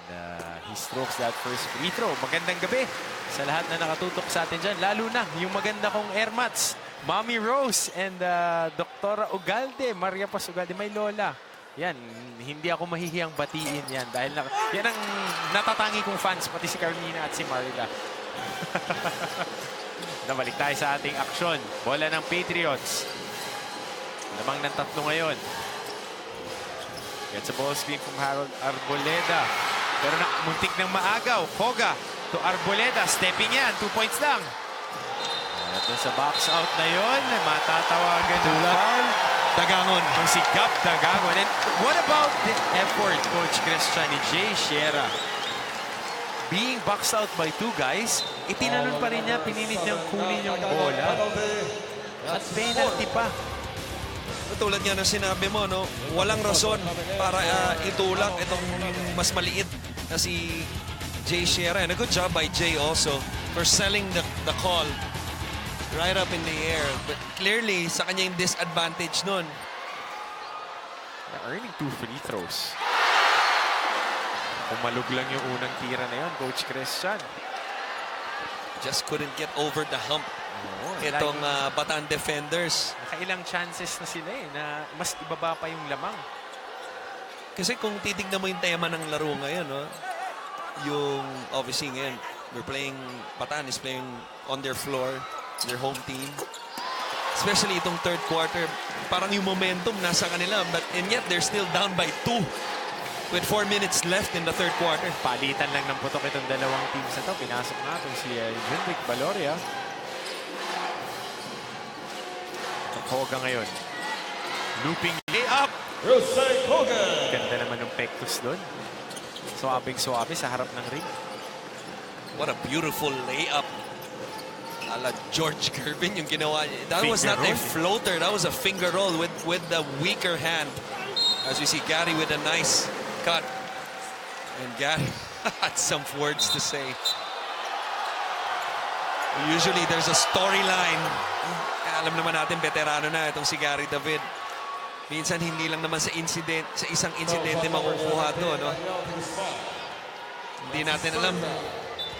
[SPEAKER 1] And he strokes that first free throw. Magandang gabi sa lahat na nakatutok sa atin dyan. Lalo na yung maganda kong airmats. Mommy Rose and Doktora Ugalde. Maria Paz Ugalde. May lola. Yan. Hindi ako mahihiyang batiin yan. Dahil yan ang natatangi kong fans. Pati si Carmina at si Marla. Nabalik tayo sa ating aksyon. Bola ng Patriots. Lamang ng 3 ngayon. Gets a ball screen from Harold Arboleda. Pero muntik ng maagaw. Koga to Arboleda. Stepping yan. 2 points lang. At sa box out na yon, matatawagan ng foul.
[SPEAKER 2] Dagangon.
[SPEAKER 1] Ang si Gab Dagangon. And what about the effort, Coach Christian, ni Jay Shera? Being boxed out by 2 guys, itinanong pa rin niya, pinilit niyang kunin yung bola. At penalty pa.
[SPEAKER 2] Tulad nga ng sinabi mo, no? Walang rason para itulak itong mas maliit na si Jay Shera. And a good job by Jay also for selling the call right up in the air. But clearly, sa kanya yung disadvantage nun.
[SPEAKER 1] Earning 2 free throws. Kumalog lang yung unang tira na yun, Coach Christian.
[SPEAKER 2] Just couldn't get over the hump. Itong Bataan defenders.
[SPEAKER 1] Nakailang chances na sila na mas ibaba pa yung lamang.
[SPEAKER 2] Kasi kung titignan mo yung tema ng laro ngayon, no? Yung obviously ngayon, Bataan is playing on their floor, their home team. Especially itong third quarter. Parang yung momentum nasa kanila. And yet, they're still down by 2 with 4 minutes left in the third quarter.
[SPEAKER 1] Palitan lang ng putok itong dalawang teams na to. Pinasok natin si Junric Valoria. Koga ngayon. Looping layup.
[SPEAKER 3] Rusay Koga.
[SPEAKER 1] Ganda naman ng pectus doon. Suwabing-suwabe sa harap ng ring.
[SPEAKER 2] What a beautiful layup. Ala George Gervin yung ginawa niya. That was not a floater. That was a finger roll with the weaker hand. As we see Gary with a nice cut. And Gary had some words to say. Usually there's a storyline. Alam naman natin, veterano na itong si Gary David. Minsan hindi lang naman sa isang insidente makukuha to, no? Hindi natin alam.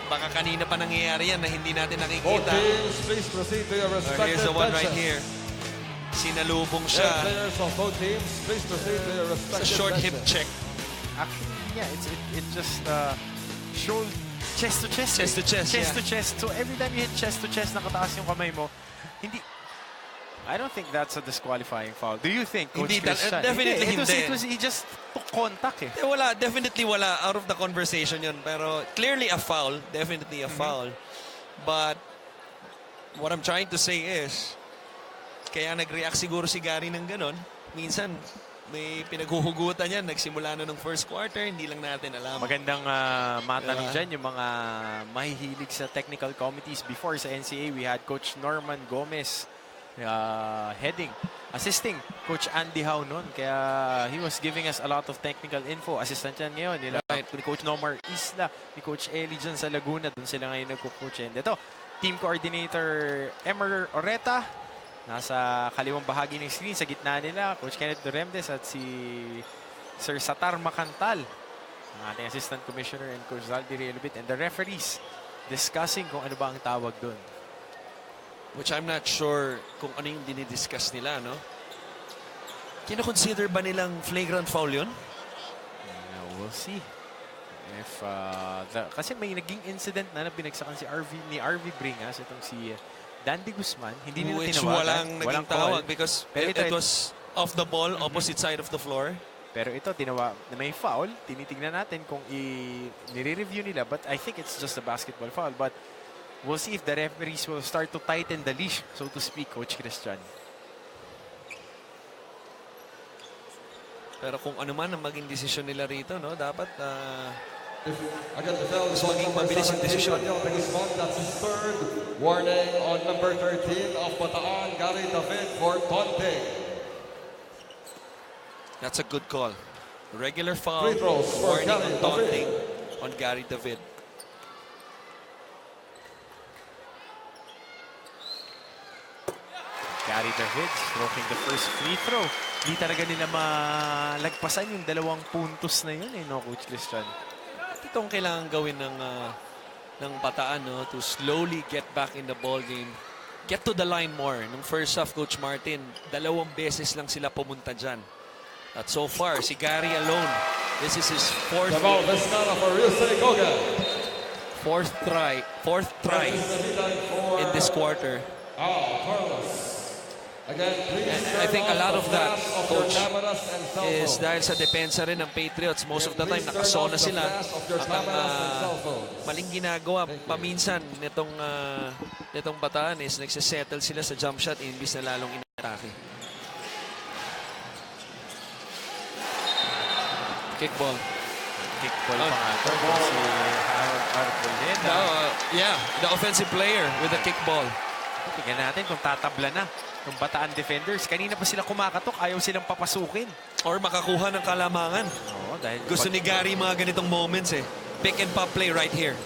[SPEAKER 2] Baka kanina pa nangyayari yan na hindi natin nakikita. Here's the one right here. Sinalubong siya sa short hip check.
[SPEAKER 1] Actually, yeah, it just showed chest to chest.
[SPEAKER 2] Chest to chest,
[SPEAKER 1] Chest
[SPEAKER 2] yeah.
[SPEAKER 1] to chest. So every time you hit chest to chest, nakataas yung kamay mo, hindi... I don't think that's a disqualifying foul. Do you think, Coach
[SPEAKER 2] Hindi,
[SPEAKER 1] Christian?
[SPEAKER 2] definitely hindi.
[SPEAKER 1] He just took contact eh.
[SPEAKER 2] Wala, definitely wala. Out of the conversation yun. Pero clearly a foul. Definitely a foul. But what I'm trying to say is, kaya nag-react siguro si Gary ng ganon. Minsan, may pinaghuhugutan yan. Nagsimula na ng first quarter, hindi lang natin alam.
[SPEAKER 1] Magandang matanong dyan, yung mga mahihilig sa technical committees. Before sa NCAA, we had Coach Norman Gomez assisting Coach Andy Howe noon. Kaya he was giving us a lot of technical info. Assistant yan ngayon. Nila, ni Coach Nomar Isla, ni Coach Eli dyan sa Laguna. Doon sila ngayon nagko-coach. And ito, team coordinator Emer Oreta. Nasa kaliwang bahagi ng screen, sa gitna nila, Coach Kenneth Duremdes at si Sir Satar Macantal, ang ating Assistant Commissioner, and Coach Zaldi Realbit, and the referees discussing kung ano ba ang tawag doon.
[SPEAKER 2] Which I'm not sure kung ano yung dinidiscuss nila, no? Kino-consider ba nilang flagrant foul yun?
[SPEAKER 1] We'll see. If, kasi may naging incident na pinagsakan si RV Bringas, itong si Dandy Guzman, hindi nila
[SPEAKER 2] Which
[SPEAKER 1] tinawagan.
[SPEAKER 2] walang naging tawag because
[SPEAKER 1] Pero
[SPEAKER 2] it was off the ball, opposite side of the floor.
[SPEAKER 1] Pero ito, na may foul. Tinitignan natin kung nire-review nila. But I think it's just a basketball foul. But we'll see if the referees will start to tighten the leash, so to speak, Coach Christian.
[SPEAKER 2] Pero kung ano man ang maging desisyon nila rito, no, dapat
[SPEAKER 3] Again, the foul is
[SPEAKER 2] mas maging mabilis yung desisyon.
[SPEAKER 3] That's his third warning on number 13 of Bataan, Gary David, for taunting.
[SPEAKER 2] That's a good call. Regular foul,
[SPEAKER 3] Free throws for
[SPEAKER 2] warning
[SPEAKER 3] Gary
[SPEAKER 2] on taunting on Gary David.
[SPEAKER 1] Gary David stroking the first free throw. Hindi talaga nila malagpasan yung 2 puntos na yun, no, Coach Christian?
[SPEAKER 2] Itong kailangan gawin ng Bataan, no, to slowly get back in the ball game. Get to the line more. Nung first half, Coach Martin, 2 beses lang sila pumunta dyan. At so far, si Gary alone, this is his fourth try in this quarter.
[SPEAKER 3] Again,
[SPEAKER 2] I think a lot of that, Coach, is dahil sa depensa rin ng Patriots. Most of the time, nakasona sila. At ang maling ginagawa paminsan nitong Bataan is nagsisettle sila sa jump shot imbis na lalong inatake. Kickball.
[SPEAKER 1] Kickball pa nga ito. Si Harold Arboleda.
[SPEAKER 2] Yeah, the offensive player with the kickball.
[SPEAKER 1] Tingnan natin kung tatabla na ng Bataan defenders. Kanina pa sila kumakatok, ayaw silang papasukin.
[SPEAKER 2] Or makakuha ng kalamangan.
[SPEAKER 1] Oo, dahil
[SPEAKER 2] Gusto ni Gary mga ganitong moments eh. Pick and pop play right here.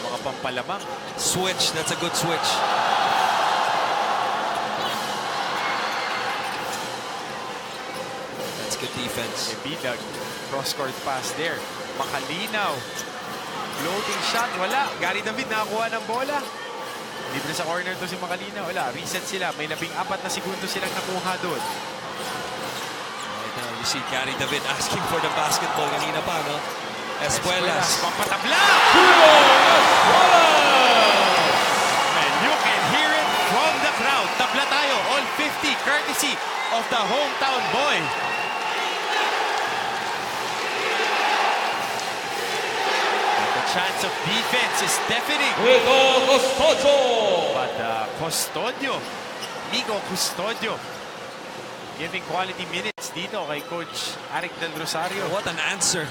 [SPEAKER 1] mga pampalamang.
[SPEAKER 2] Switch, that's a good switch. That's good defense.
[SPEAKER 1] Bidag, cross-court pass there. Makalinaw. Floating shot, wala. Gary David nakakuha ng bola. Libre sa corner to si Makalinaw. Wala, reset sila. May 14 na segundo silang nakuha doon.
[SPEAKER 2] Right now, you see Gary David asking for the basketball kanina pa, no? Espuelas.
[SPEAKER 1] Pampatabla! And you can hear it from the crowd. Tabla tayo. courtesy of the hometown boy. And the chance of defense is deafening. But Migo Custodio, giving quality minutes dito kay Coach Arik Del Rosario.
[SPEAKER 2] What an answer.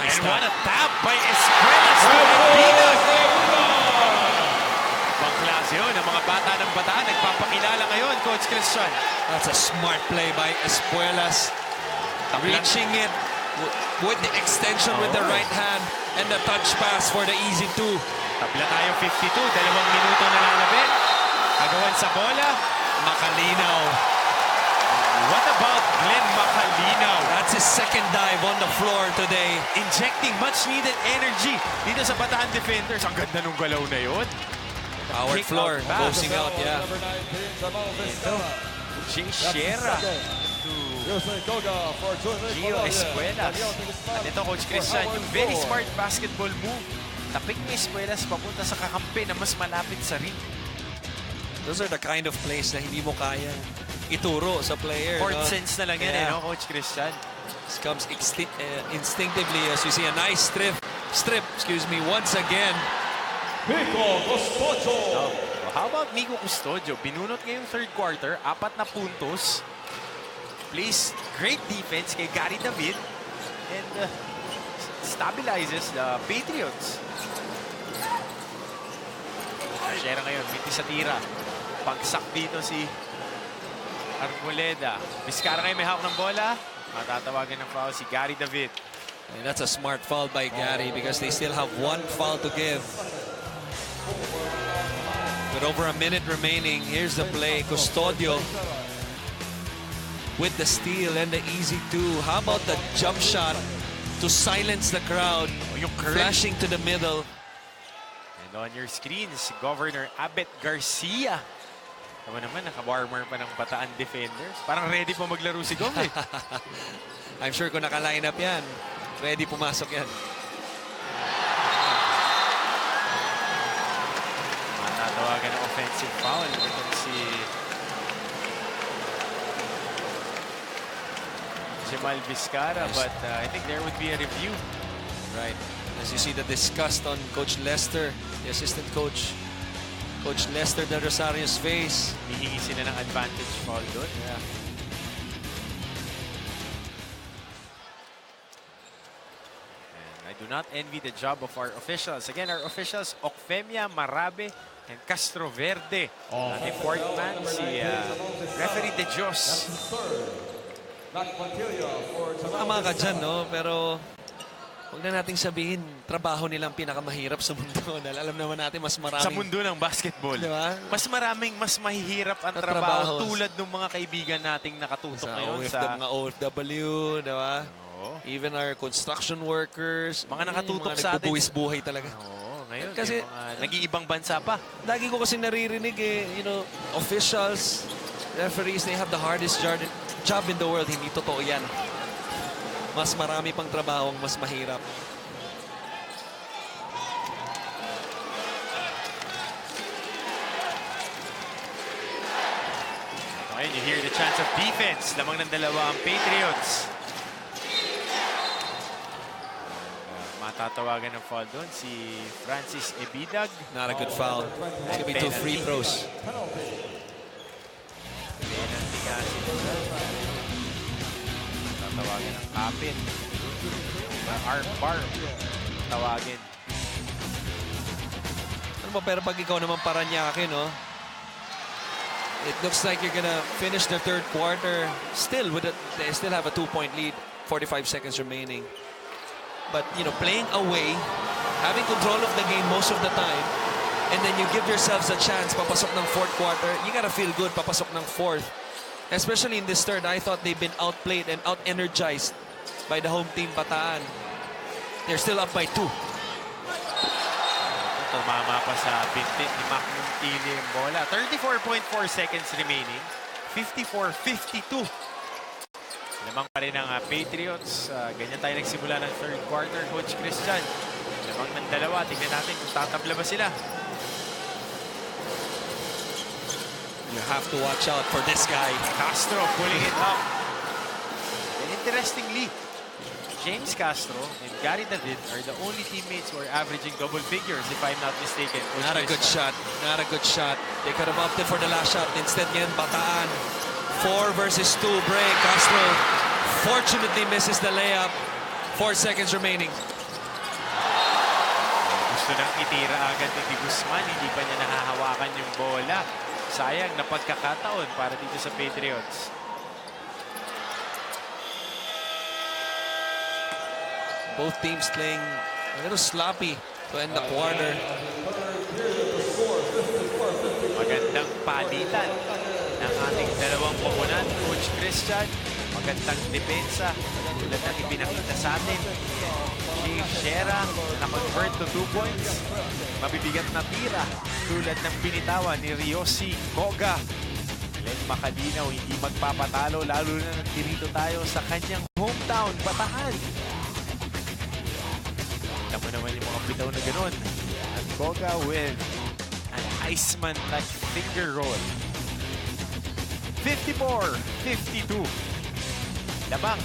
[SPEAKER 1] And what a tap by Escuelas to Medina. Pangklase yun, ang mga bata ng Bataan nagpapakilala ngayon, Coach Christian.
[SPEAKER 2] That's a smart play by Espuelas. Reaching it with the extension with the right hand and the touch pass for the easy two.
[SPEAKER 1] Tabla tayo 52, 2 minuto na lalabit. Kagawan sa bola, Makalinaw. What about Glenn Makalinaw?
[SPEAKER 2] That's his second dive on the floor today.
[SPEAKER 1] Injecting much needed energy dito sa Bataan defenders. Ang ganda nung galaw na yun.
[SPEAKER 2] Power
[SPEAKER 1] Kick
[SPEAKER 2] floor,
[SPEAKER 1] out pass.
[SPEAKER 2] closing out, yeah.
[SPEAKER 1] Jay Sierra to Gio Escuelas. At ito, Coach Christian, yung very smart basketball move. Tapik ni Escuelas papunta sa kakampi na mas malapit sa ring.
[SPEAKER 2] Those are the kind of plays na hindi mo kaya ituro sa player.
[SPEAKER 1] Court
[SPEAKER 2] no?
[SPEAKER 1] sense na lang yan,
[SPEAKER 2] Yeah.
[SPEAKER 1] no, Coach Christian?
[SPEAKER 2] This comes instinctively as you see a nice strip, once again.
[SPEAKER 1] Oh, how about Migo Custodio? Binunot ngayong third quarter, 4 na puntos. Plays great defense kay Gary David and stabilizes the Patriots. Shera ngayon, miti sa tira. Pagsak dito si Arboleda. Vizcarra ngayon may hawak ng bola. Matatawagan ng foul si Gary David.
[SPEAKER 2] And that's a smart foul by Gary because they still have one foul to give. With over a minute remaining, here's the play. Custodio with the steal and the easy two. How about the jump shot to silence the crowd?
[SPEAKER 1] Yung curl.
[SPEAKER 2] Flashing to the middle.
[SPEAKER 1] And on your screens, Governor Abet Garcia. Tama naman, naka-warmer pa ng Bataan defenders. Parang ready pa maglaro si Gov eh.
[SPEAKER 2] I'm sure kung naka-line up yan, ready pumasok yan.
[SPEAKER 1] Matatawagan ng offensive foul. Itong si Jamal Vizcarra, but I think there would be a review.
[SPEAKER 2] Right. As you see the disgust on Coach Lester, the assistant coach, Coach Lester Del Rosario's face.
[SPEAKER 1] Hihingi sila ng advantage foul doon.
[SPEAKER 2] Yeah.
[SPEAKER 1] And I do not envy the job of our officials. Again, our officials, Ocfemia Marabe and Castro Verde. The fourth man, si referee De Dios.
[SPEAKER 2] Tama ka dyan, no? Pero huwag na nating sabihin, trabaho nilang pinakamahirap sa mundo. Dahil alam naman natin, mas maraming...
[SPEAKER 1] Sa mundo ng basketball.
[SPEAKER 2] Diba?
[SPEAKER 1] Mas mahihirap ang
[SPEAKER 2] Ang
[SPEAKER 1] trabaho
[SPEAKER 2] trabaho.
[SPEAKER 1] tulad ng mga kaibigan nating nakatutok
[SPEAKER 2] Sa
[SPEAKER 1] ngayon sa...
[SPEAKER 2] mga OFW, diba?
[SPEAKER 1] Oo.
[SPEAKER 2] Even our construction workers.
[SPEAKER 1] Mga nakatutok
[SPEAKER 2] mga
[SPEAKER 1] sa atin.
[SPEAKER 2] nagbubuhis-buhay talaga.
[SPEAKER 1] Oo, ngayon,
[SPEAKER 2] Kasi-
[SPEAKER 1] yung mga nag-iibang bansa pa.
[SPEAKER 2] Lagi ko kasi naririnig officials, referees, they have the hardest job in the world. Hindi totoo yan. Mas marami pang trabaho ang mas mahirap.
[SPEAKER 1] Ngayon, you hear the chance of defense. Lamang ng dalawa ang Patriots. Matatawagan ng foul doon si Francis Ebidag.
[SPEAKER 2] Not a good foul. It's gonna be 2 free throws.
[SPEAKER 1] Penalty nga sila. Tatawagan ng kapit. Arm bar. Tawagin.
[SPEAKER 2] Ano ba, pero pag ikaw naman Paranaque, no? It looks like you're gonna finish the third quarter still they still have a 2-point lead, 45 seconds remaining. But, playing away, having control of the game most of the time, and then you give yourselves a chance, papasok ng fourth quarter, you gotta feel good, papasok ng fourth. Especially in this third, I thought they've been outplayed and out-energized by the home team, Bataan. They're still up by 2.
[SPEAKER 1] Tumama pa sa binti ni Macnum Tili ang bola. 34.4 seconds remaining. 54-52. Lamang pa rin ang Patriots. Ganyan tayo nagsimula ng third quarter, Coach Christian. Lamang ng dalawa. Tingnan natin kung tatabla ba sila.
[SPEAKER 2] You have to watch out for this guy.
[SPEAKER 1] Castro pulling it up. And interestingly, James Castro and Gary David are the only teammates who are averaging double figures, if I'm not mistaken.
[SPEAKER 2] Not a good shot. Not a good shot. They could have opted for the last shot. Instead, yan, Bataan. 4 versus 2 break. Castro fortunately misses the layup. 4 seconds remaining.
[SPEAKER 1] Gusto nang itira agad ni Guzman. Hindi pa niya nahahawakan yung bola. Sayang na pagkakataon para dito sa Patriots.
[SPEAKER 2] Both teams playing a little sloppy to end the quarter.
[SPEAKER 1] Magandang palitan ng ating dalawang koponan. Coach Christian, magandang depensa. Tulad na ipinakita sa atin. James Shera na-convert to 2 points. Mabibigat na tira. Tulad ng binitawan ni Riosi Koga. Len Makalinaw, hindi magpapatalo. Lalo na nandito tayo sa kanyang hometown, Bataan. Tama naman yung mga bitaw na ganun. At Koga with an Iceman-like finger roll. 54-52. Labang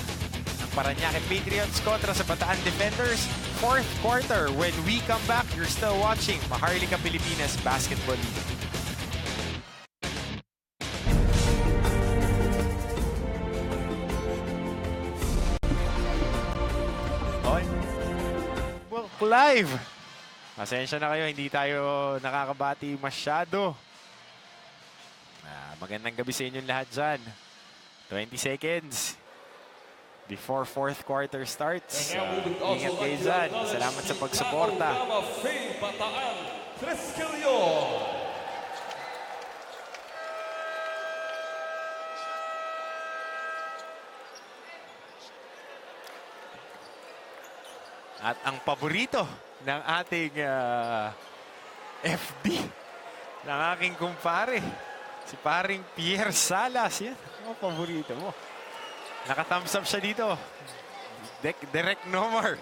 [SPEAKER 1] ang Paranaque Patriots kontra sa Bataan Defenders. 4th quarter. When we come back, you're still watching Maharlika Pilipinas Basketball League. Live. Pasensya na kayo, hindi tayo nakakabati masyado. Magandang gabi sa inyong lahat dyan. 20 seconds before 4th quarter starts. Ingat kayo dyan. Salamat sa pagsuporta. At ang paborito ng ating FD, ng aking kumpare, si paring Pierre Salas. Yan, ang paborito mo. Naka-thumbs up siya dito. Direct Nomar.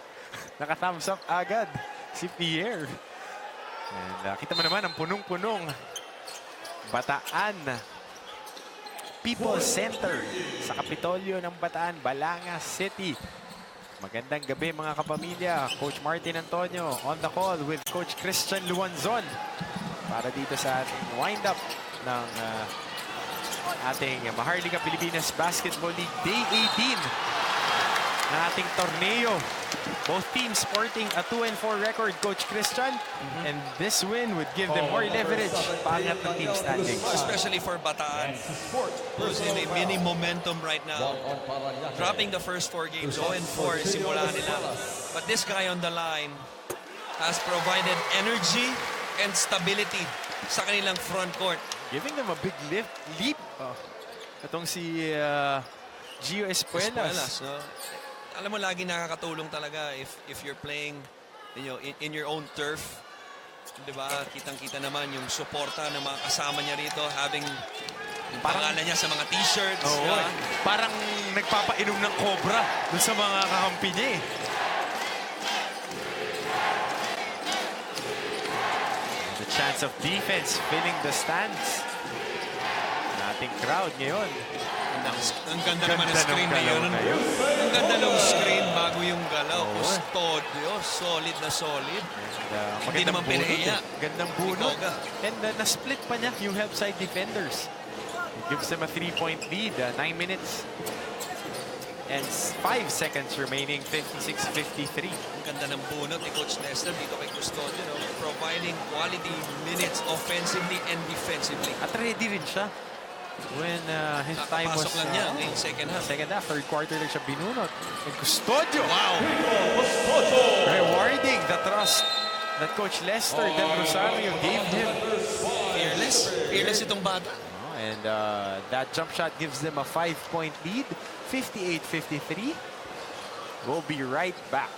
[SPEAKER 1] Naka-thumbs up agad si Pierre. And kita mo naman ang punong-punong Bataan People's Center sa Kapitolyo ng Bataan, Balanga City. Magandang gabi mga kapamilya. Coach Martin Antonio on the call with Coach Christian Luanzon para dito sa ating wind-up ng ating Maharlika Pilipinas Basketball League Day 18 ng ating torneo. Both teams sporting a 2-4 record, Coach Christian. And this win would give them more leverage paangat ng team standings.
[SPEAKER 2] Especially for Bataan, who's in a mini momentum right now. Dropping the first 4 games, 0-4 simula nila. But this guy on the line has provided energy and stability sa kanilang front court.
[SPEAKER 1] Giving them a big leap. Itong si Gio Espuelas.
[SPEAKER 2] No? Alam mo, lagi nakakatulong talaga if you're playing in your own turf. Diba? Kitang-kita naman yung suporta ng mga kasama niya rito, having yung pangalan niya sa mga t-shirts.
[SPEAKER 1] Oh,
[SPEAKER 2] diba?
[SPEAKER 1] Parang nagpapainom ng cobra dun sa mga kakampi niya eh. The chance of defense filling the stands. Ating crowd ngayon.
[SPEAKER 2] Ang ganda naman ng screen na yun. Ang ganda ng screen bago yung galaw. Custodio, solid na solid. Hindi naman pinahiya.
[SPEAKER 1] Gandang bunot. And na-split pa niya yung help side defenders. It gives them a 3-point lead. 9 minutes and 5 seconds remaining. 56-53.
[SPEAKER 2] Ang ganda ng bunot ni Coach Nestor dito kay Custodio. No? Providing quality minutes offensively and defensively.
[SPEAKER 1] At ready rin siya. When his time was
[SPEAKER 2] lang niya in second half.
[SPEAKER 1] Second half, third quarter lang siya binunot. And Custodio!
[SPEAKER 2] Wow!
[SPEAKER 1] Rewarding the trust that Coach Lester Del Rosario gave him.
[SPEAKER 2] Fearless. Fearless itong bata.
[SPEAKER 1] And that jump shot gives them a 5-point lead. 58-53. We'll be right back.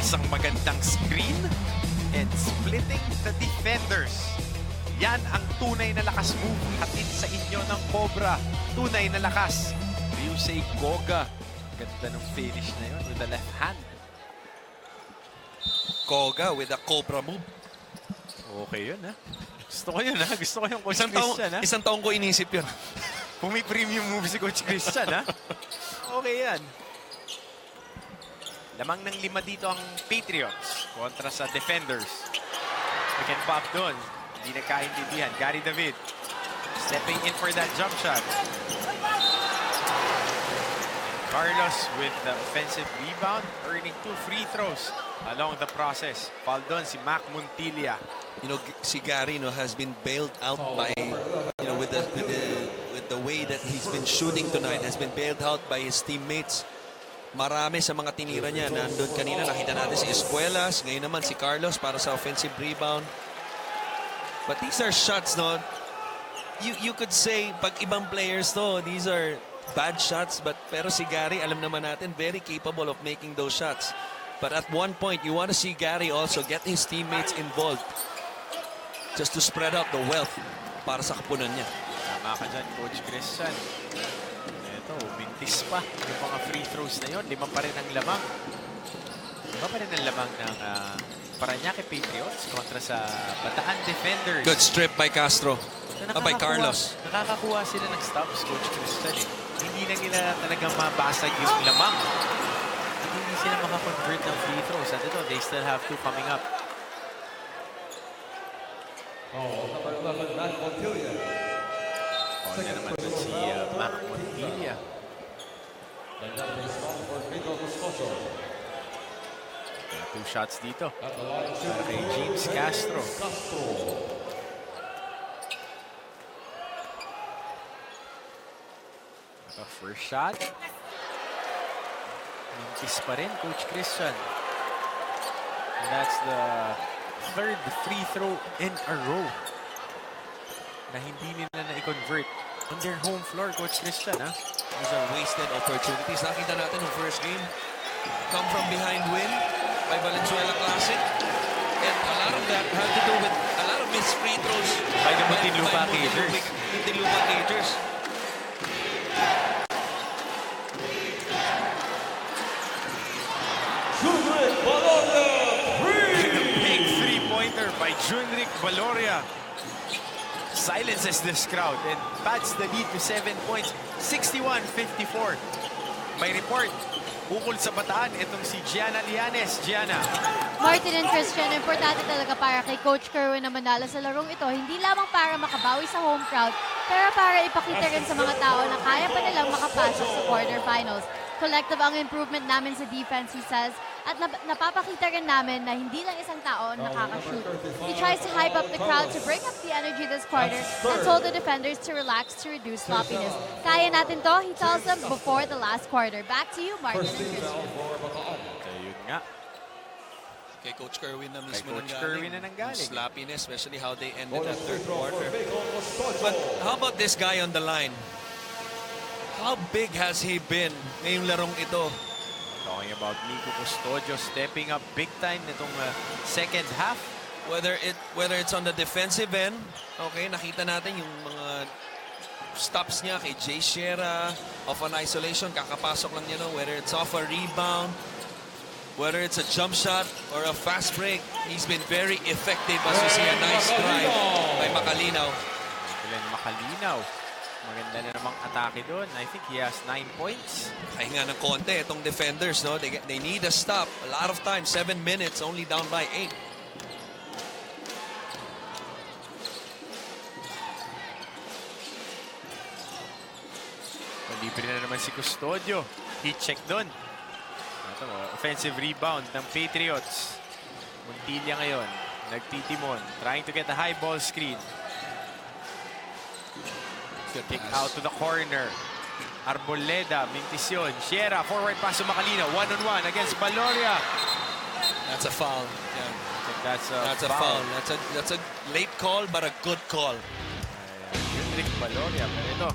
[SPEAKER 1] Isang magandang screen and splitting the defenders. Yan ang tunay na lakas move. Hatid sa inyo ng Cobra. Tunay na lakas. Ryusei Goga. Ganda ng finish na yun with the left hand.
[SPEAKER 2] Koga with a Cobra move.
[SPEAKER 1] Okay yun, ha? Gusto ko yun, ha? Gusto ko yung Coach Christian, ha?
[SPEAKER 2] Isang taong ko inisip yun.
[SPEAKER 1] Kung may premium move si Coach Christian, ha? Okay yan. Lamang ng 5 dito ang Patriots kontra sa defenders. Pick and pop doon. Hindi nagkaintindihan. Gary David stepping in for that jump shot. Carlos with the offensive rebound, earning 2 free throws along the process. Foul doon si Mac Montilla.
[SPEAKER 2] You know, si Gary, has been bailed out by, with the way that he's been shooting tonight, has been bailed out by his teammates. Marami sa mga tinira niya. Nandun kanina, nakita natin si Escuelas. Ngayon naman si Carlos para sa offensive rebound. But these are shots, no? You could say, pag ibang players to, these are bad shots. Pero si Gary, alam naman natin, very capable of making those shots. But at one point, you want to see Gary also get his teammates involved. Just to spread out the wealth para sa kapunan niya.
[SPEAKER 1] Tama ka dyan, Coach Christian. Ito, mintis pa. Yung mga free throws na yun, 5 pa rin ang lamang. 5 pa rin ang lamang ng Paranaque Patriots kontra sa Bataan defenders.
[SPEAKER 2] Good strip by Castro. By Carlos.
[SPEAKER 1] Nakakakuha sila ng stops, Coach Christian. Hindi na nila talaga mabasag yung lamang. At hindi sila makakonvert ng free throws. At ito, they still have 2 coming up.
[SPEAKER 3] Number 11, Mac Montilla.
[SPEAKER 1] Yan naman doon si Mac Montilla.
[SPEAKER 3] And that is one for Miguel Moscoso.
[SPEAKER 1] 2 shots dito.
[SPEAKER 3] At the line,
[SPEAKER 1] Para kay James Castro. Ito, first shot. Mintis pa rin, Coach Christian. And that's the 3rd free throw in a row na hindi nila na-convert on their home floor, Coach Christian, ha?
[SPEAKER 2] These are wasted opportunities. Nakita natin yung first game. Come from behind win by Valenzuela Classic. And a lot of that had to do with a lot of missed free throws
[SPEAKER 1] By the Muntinlupa Cagers.
[SPEAKER 2] Muntinlupa Cagers.
[SPEAKER 3] Judric Balanga,
[SPEAKER 1] Big three-pointer by Junric Valoria. Silences this crowd and pads the lead to 7 points, 61-54. May report, ukol sa Bataan, itong si Gianna Lianes. Gianna.
[SPEAKER 4] Martin and Christian, importante talaga para kay Coach Kerwin na manalo sa larong ito. Hindi lamang para makabawi sa home crowd, pero para ipakita rin sa mga tao na kaya pa nilang makapasok sa quarterfinals. Collective ang improvement namin sa defense, he says, at napapakita rin namin na hindi lang isang tao nakakashoot. He tries to hype up the crowd to bring up the energy this quarter and told the defenders to relax to reduce sloppiness. Kaya natin to, he tells them before the last quarter. Back to you, Martin and Christian.
[SPEAKER 1] Ayun nga.
[SPEAKER 2] Kay Coach Kerwin na mismo
[SPEAKER 1] Coach Kerwin na nanggaling.
[SPEAKER 2] Sloppiness, especially how they ended that 3rd quarter. But how about this guy on the line? How big has he been ngayong larong ito?
[SPEAKER 1] Talking about Nico Custodio stepping up big time nitong second half.
[SPEAKER 2] Whether it's on the defensive end, okay, nakita natin yung mga stops niya kay Jay Sierra off an isolation, kakapasok lang niya, no? Whether it's off a rebound, whether it's a jump shot or a fast break, he's been very effective as you see a nice drive by Macalinaw.
[SPEAKER 1] Glenn Macalinaw. Maganda na namang atake doon. I think he has 9 points.
[SPEAKER 2] Kahinga ng konti itong defenders, no? They need a stop. A lot of time, 7 minutes, only down by 8.
[SPEAKER 1] Libre na naman si Custodio. Heat check doon. Ito, offensive rebound ng Patriots. Montilla ngayon. Nagtitimon. Trying to get a high ball screen. Kick out to the corner. Arboleda, mintis yun. Sierra, forward pass to Macalinaw. 1-on-1 against Valoria.
[SPEAKER 2] That's a foul. Yeah.
[SPEAKER 1] I think that's
[SPEAKER 2] a foul. That's a late call but a good call.
[SPEAKER 1] Hendrik Valoria. Pero ito,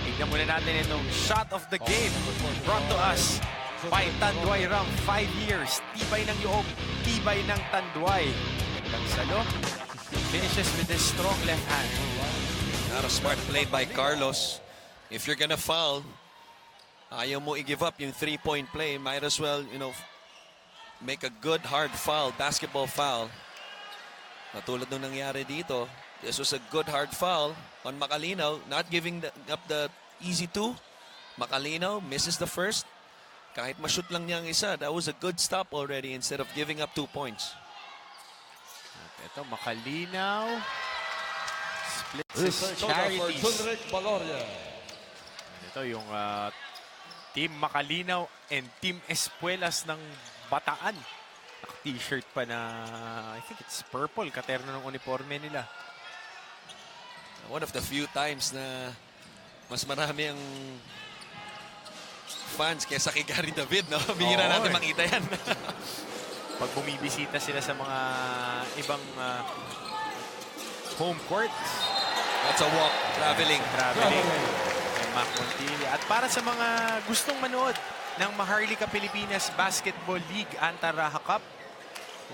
[SPEAKER 1] tignan muna natin itong shot of the game brought to us by Tanduay Ram. 5 years. Tibay ng loob. Tibay ng Tanduay. Gandang salo. Finishes with his strong left hand.
[SPEAKER 2] Not a smart play by Carlos. If you're gonna foul, ayaw mo i-give up yung 3-point play. Might as well, make a good hard foul, basketball foul. Natulad nung nangyari dito. This was a good hard foul on Macalinaw, not giving up the easy 2. Macalinaw misses the first. Kahit ma-shoot lang niya ang isa, that was a good stop already instead of giving up 2 points.
[SPEAKER 1] At ito, Macalinaw. Splits his
[SPEAKER 3] Reserve for
[SPEAKER 1] charities.
[SPEAKER 3] Junrick Baloria.
[SPEAKER 1] Ito yung Team Macalinaw and Team Espuelas ng Bataan. Naka-t-shirt pa na, I think it's purple, katerno ng uniforme nila.
[SPEAKER 2] One of the few times na mas marami ang fans kaysa kay Gary David, no? Bihira natin makita yan.
[SPEAKER 1] Pag bumibisita sila sa mga ibang home courts.
[SPEAKER 2] That's a walk, traveling.
[SPEAKER 1] Kay Mac Montilla. At para sa mga gustong manood ng Maharlika Pilipinas Basketball League Anta-Rajah Cup,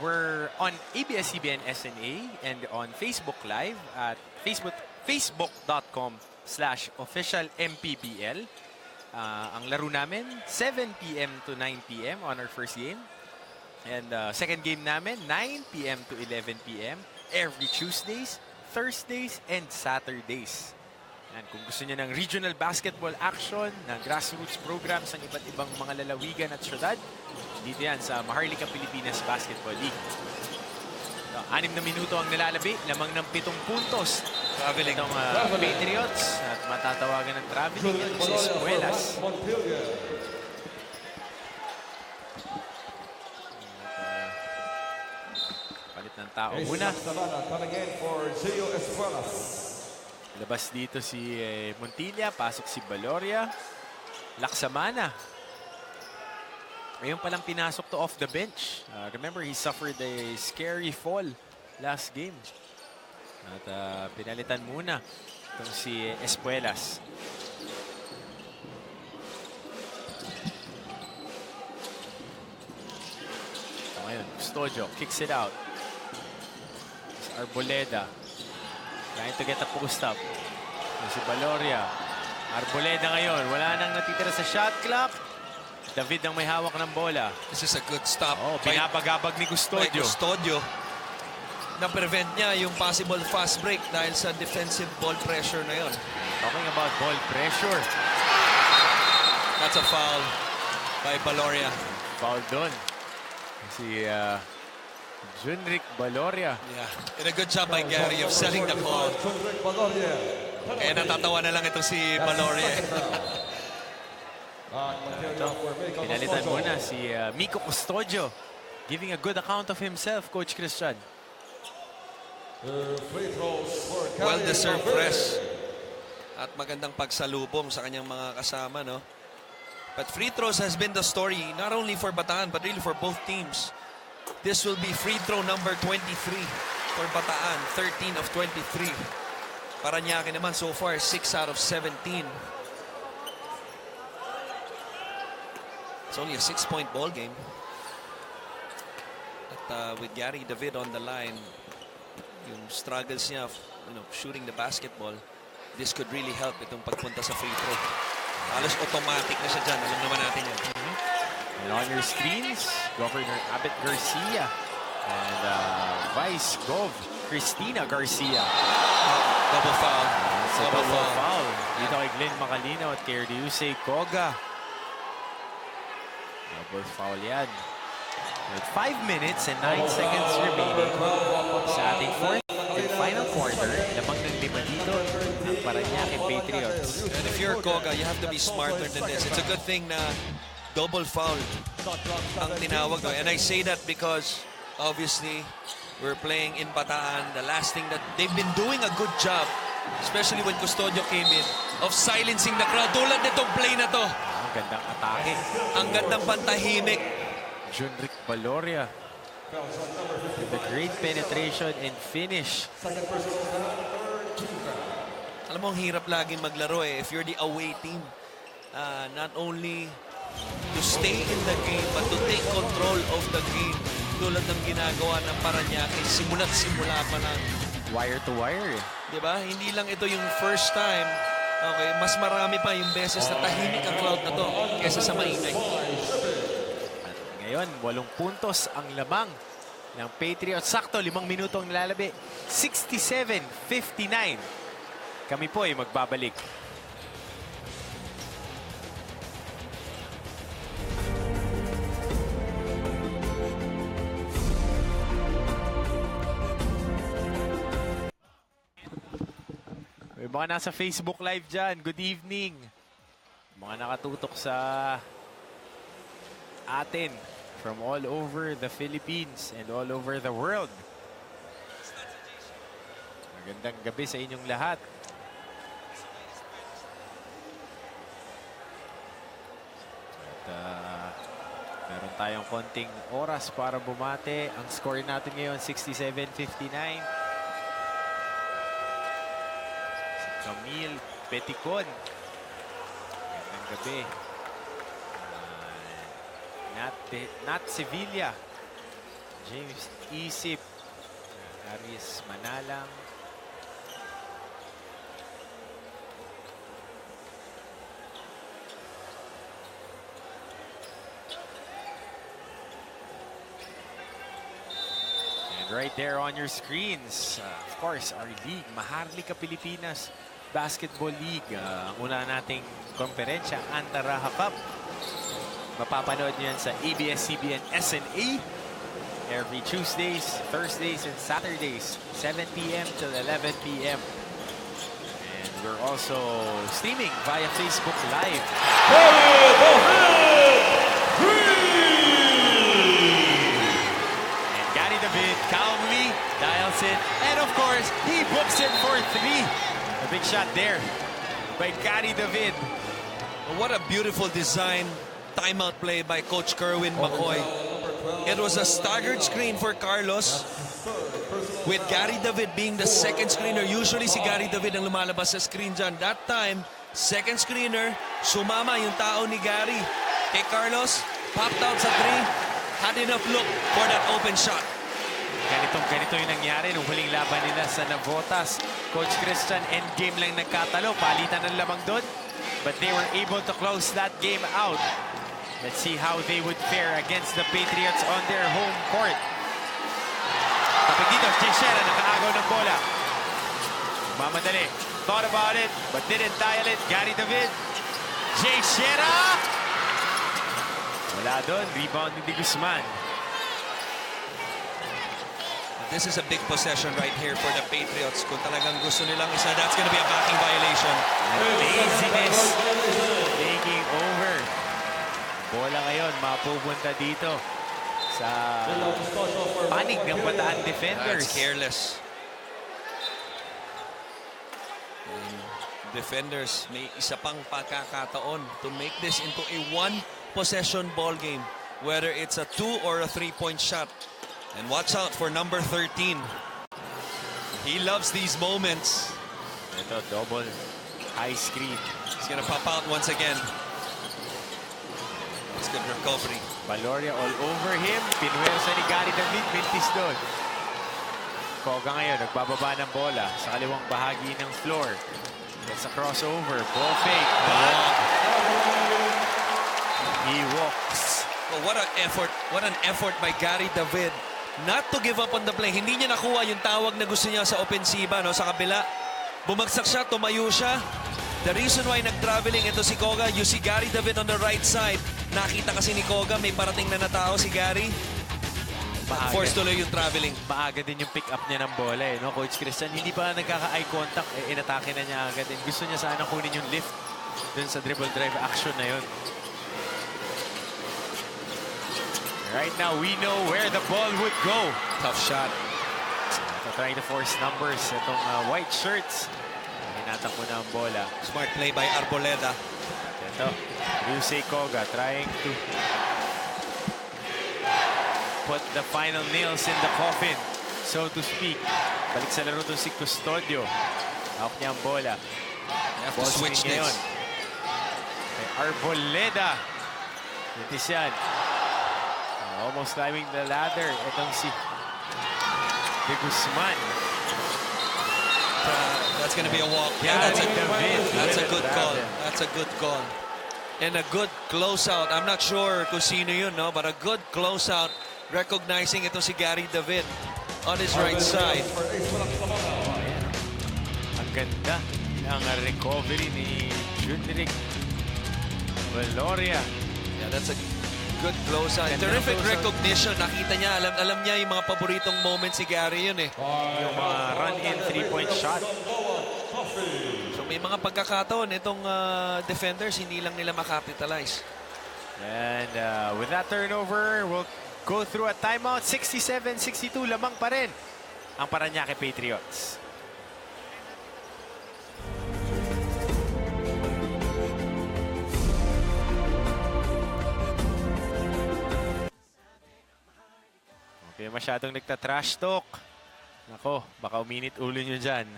[SPEAKER 1] we're on ABS-CBN SNA and on Facebook Live at facebook.com/official MPBL. Ang laro namin, 7 p.m. to 9 p.m. on our first game. And second game namin, 9 p.m. to 11 p.m. every Tuesdays, Thursdays, and Saturdays. And kung gusto niyo ng regional basketball action, ng grassroots programs ng iba't ibang mga lalawigan at syudad, dito yan sa Maharlika Pilipinas Basketball League. 6 na minuto ang nilalabi, lamang ng 7 puntos.
[SPEAKER 2] Traveling.
[SPEAKER 1] Itong Patriots at matatawagan ng traveling yan si Espuelas. Palit ng tao muna. Labas dito si Montilla, pasok si Baloria. Laksamana. Ngayon palang pinasok to off the bench. Remember, he suffered a scary fall last game. At pinalitan muna itong si Espuelas. So ngayon, Custodio kicks it out. Arboleda trying to get a post up. Si Baloria. Arboleda ngayon, wala nang natitira sa shot clock. David ang may hawak ng bola.
[SPEAKER 2] This is a good stop.
[SPEAKER 1] Pinapagabag ni Custodio.
[SPEAKER 2] Na-prevent niya yung possible fast break dahil sa defensive ball pressure na yon.
[SPEAKER 1] Talking about ball pressure.
[SPEAKER 2] That's a foul by Baloria.
[SPEAKER 1] Foul doon. Si Junrick Baloria.
[SPEAKER 2] Yeah. And a good job by Gary of selling the call. Kaya natatawa na lang ito si Baloria.
[SPEAKER 1] Pinalitan muna si Miko Custodio. Giving a good account of himself, Coach Christian.
[SPEAKER 2] Well-deserved rest. At magandang pagsalubong sa kanyang mga kasama, no? But free throws has been the story, not only for Bataan, but really for both teams. This will be free throw number 23 for Bataan, 13 of 23. Paranaque naman so far, 6 out of 17. It's only a 6-point ball game. At with Gary David on the line, yung struggles niya, shooting the basketball, this could really help itong pagpunta sa free throw. Halos automatic na siya dyan. Alam naman natin yan.
[SPEAKER 1] And on your screens, Governor Abet Garcia and Vice Gov Cristina Garcia.
[SPEAKER 2] Double foul.
[SPEAKER 1] Double foul. Dito kay Glenn Macalinaw at kay Ryusei Koga. Double foul yan. With 5 minutes and 9 seconds remaining sa ating fourth and final quarter, lamang ng 5 dito ang Paranaque Patriots.
[SPEAKER 2] And if you're Koga, you have to be smarter than this. It's a good thing na double foul ang tinawag. And I say that because obviously we're playing in Bataan. The last thing that they've been doing a good job, especially when Custodio came in, of silencing the crowd. Tulad nitong play na to.
[SPEAKER 1] Ang gandang atake.
[SPEAKER 2] Ang gandang pantahimik.
[SPEAKER 1] Junrick Baloria with the great penetration and finish.
[SPEAKER 2] Alam mo, ang hirap laging maglaro eh. If you're the away team, not only to stay in the game but to take control of the game tulad ng ginagawa ng Paranaque simula't simula pa lang.
[SPEAKER 1] Wire to wire.
[SPEAKER 2] Diba? Hindi lang ito yung first time. Okay, mas marami pa yung beses na tahimik ang crowd na to kesa sa maingay.
[SPEAKER 1] At ngayon, 8 puntos ang lamang ng Patriots. Sakto, 5 minuto ang nilalabi. 67-59. Kami po ay magbabalik. May mga nasa Facebook Live dyan. Good evening. Mga nakatutok sa atin from all over the Philippines and all over the world. Magandang gabi sa inyong lahat. At meron tayong konting oras para bumate. Ang score natin ngayon 67-59. Camille Peticon. Magandang gabi. Nat Sevilla. James Isip. Aries Manalang. And right there on your screens, of course, our league, Maharlika Pilipinas Basketball League. Ang una nating komperensya, Anta-Rajah Cup. Mapapanood nyo yan sa ABS-CBN SNA every Tuesdays, Thursdays, and Saturdays, 7 p.m. till 11 p.m. And we're also streaming via Facebook Live. And Gary David calmly dials it. And of course, he books it for 3. A big shot there by Gary David.
[SPEAKER 2] What a beautiful design. Timeout play by Coach Kerwin McCoy. It was a staggered screen for Carlos with Gary David being the second screener. Usually si Gary David ang lumalabas sa screen dyan. That time, second screener, sumama yung tao ni Gary. Kay Carlos, popped out sa 3, had enough look for that open shot.
[SPEAKER 1] Ganito yung nangyari nung huling laban nila sa Navotas. Coach Christian, endgame lang nagkatalo. Palitan ng lamang doon. But they were able to close that game out. Let's see how they would fare against the Patriots on their home court. Tapos dito, Teixeira nakaagaw ng bola. Mamadali. Thought about it, but didn't dial it. Gary David. Teixeira! Wala doon. Rebound ni Di Guzman.
[SPEAKER 2] This is a big possession right here for the Patriots. Kung talagang gusto nilang isa, that's gonna be a backing violation.
[SPEAKER 1] Laziness taking over. Bola ngayon, mapupunta dito sa panig ng Bataan defenders.
[SPEAKER 2] That's careless. Defenders, may isa pang pagkakataon to make this into a one-possession ball game. Whether it's a 2 or a 3-point shot. And watch out for number 13. He loves these moments.
[SPEAKER 1] Ito, double high screen.
[SPEAKER 2] He's gonna pop out once again. It's good recovery.
[SPEAKER 1] Valoria all over him. Pinuwersa ni Gary David. Mintis doon. Koga ngayon, nagbababa ng bola sa kaliwang bahagi ng floor. It's a crossover. Ball fake. But he walks.
[SPEAKER 2] Oh, what an effort. What an effort by Gary David. Not to give up on the play. Hindi niya nakuha yung tawag na gusto niya sa opensiba, no? Sa kabila. Bumagsak siya, tumayo siya. The reason why nag-traveling ito si Koga, you see Gary David on the right side. Nakita kasi ni Koga, may parating na natao si Gary. Forced tuloy yung traveling.
[SPEAKER 1] Maaga din yung pick-up niya ng bola, eh, no? Coach Christian, hindi pa nagkaka-eye contact, eh, inatake na niya agad. Gusto niya sana kunin yung lift dun sa dribble drive action na yun. Right now, we know where the ball would go.
[SPEAKER 2] Tough shot.
[SPEAKER 1] Trying to force numbers. Itong white shirts. Hinatak mo na ang bola.
[SPEAKER 2] Smart play by Arboleda.
[SPEAKER 1] Ito, Yusei Koga trying to put the final nails in the coffin, so to speak. Balik sa laro itong si Custodio. Hawak niya ang bola.
[SPEAKER 2] Have to switch this.
[SPEAKER 1] May Arboleda. Itis yan. Almost climbing the ladder. Itong si De Guzman.
[SPEAKER 2] That's gonna be a walk.
[SPEAKER 1] Yeah,
[SPEAKER 2] That's a
[SPEAKER 1] David.
[SPEAKER 2] good call. That's a good call. And a good closeout. I'm not sure kung sino yun, no? But a good closeout recognizing ito si Gary David on his right side.
[SPEAKER 1] Ang ganda ng recovery ni Judric Valoria.
[SPEAKER 2] Yeah, that's a good closeout. Terrific recognition. Nakita niya, alam niya yung mga paboritong moments si Gary yun eh.
[SPEAKER 1] Yung mga run-in three-point shot.
[SPEAKER 2] So may mga pagkakataon itong defenders hindi lang nila makapitalize.
[SPEAKER 1] And with that turnover, we'll go through a timeout. 67-62, lamang pa rin ang Paranaque Patriots. Okay, masyadong nagta-trash talk. Nako, baka uminit ulo nyo dyan.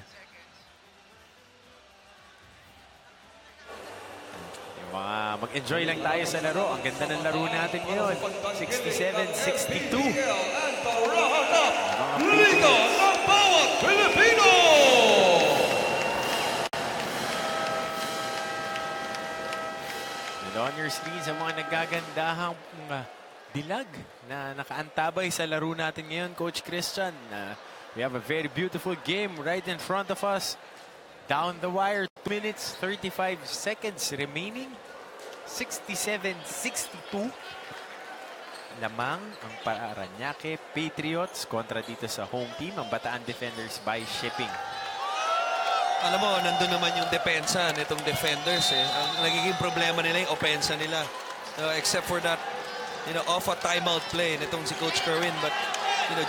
[SPEAKER 1] Yung mga mag-enjoy lang tayo sa laro. Ang ganda ng laro natin ngayon. 67-62.
[SPEAKER 3] Liga ng bawat Pilipino!
[SPEAKER 1] And on your screens, ang mga nagagandahang dilag na nakaantabay sa laro natin ngayon, Coach Christian. We have a very beautiful game right in front of us. Down the wire, 2 minutes, 35 seconds remaining. 67-62. Lamang ang Paranaque Patriots kontra dito sa home team, ang Bataan Defenders Baishipping.
[SPEAKER 2] Alam mo, nandun naman yung depensa nitong defenders eh. Ang nagiging problema nila yung opensa nila. Except for that, off a timeout play nitong si Coach Kerwin. But,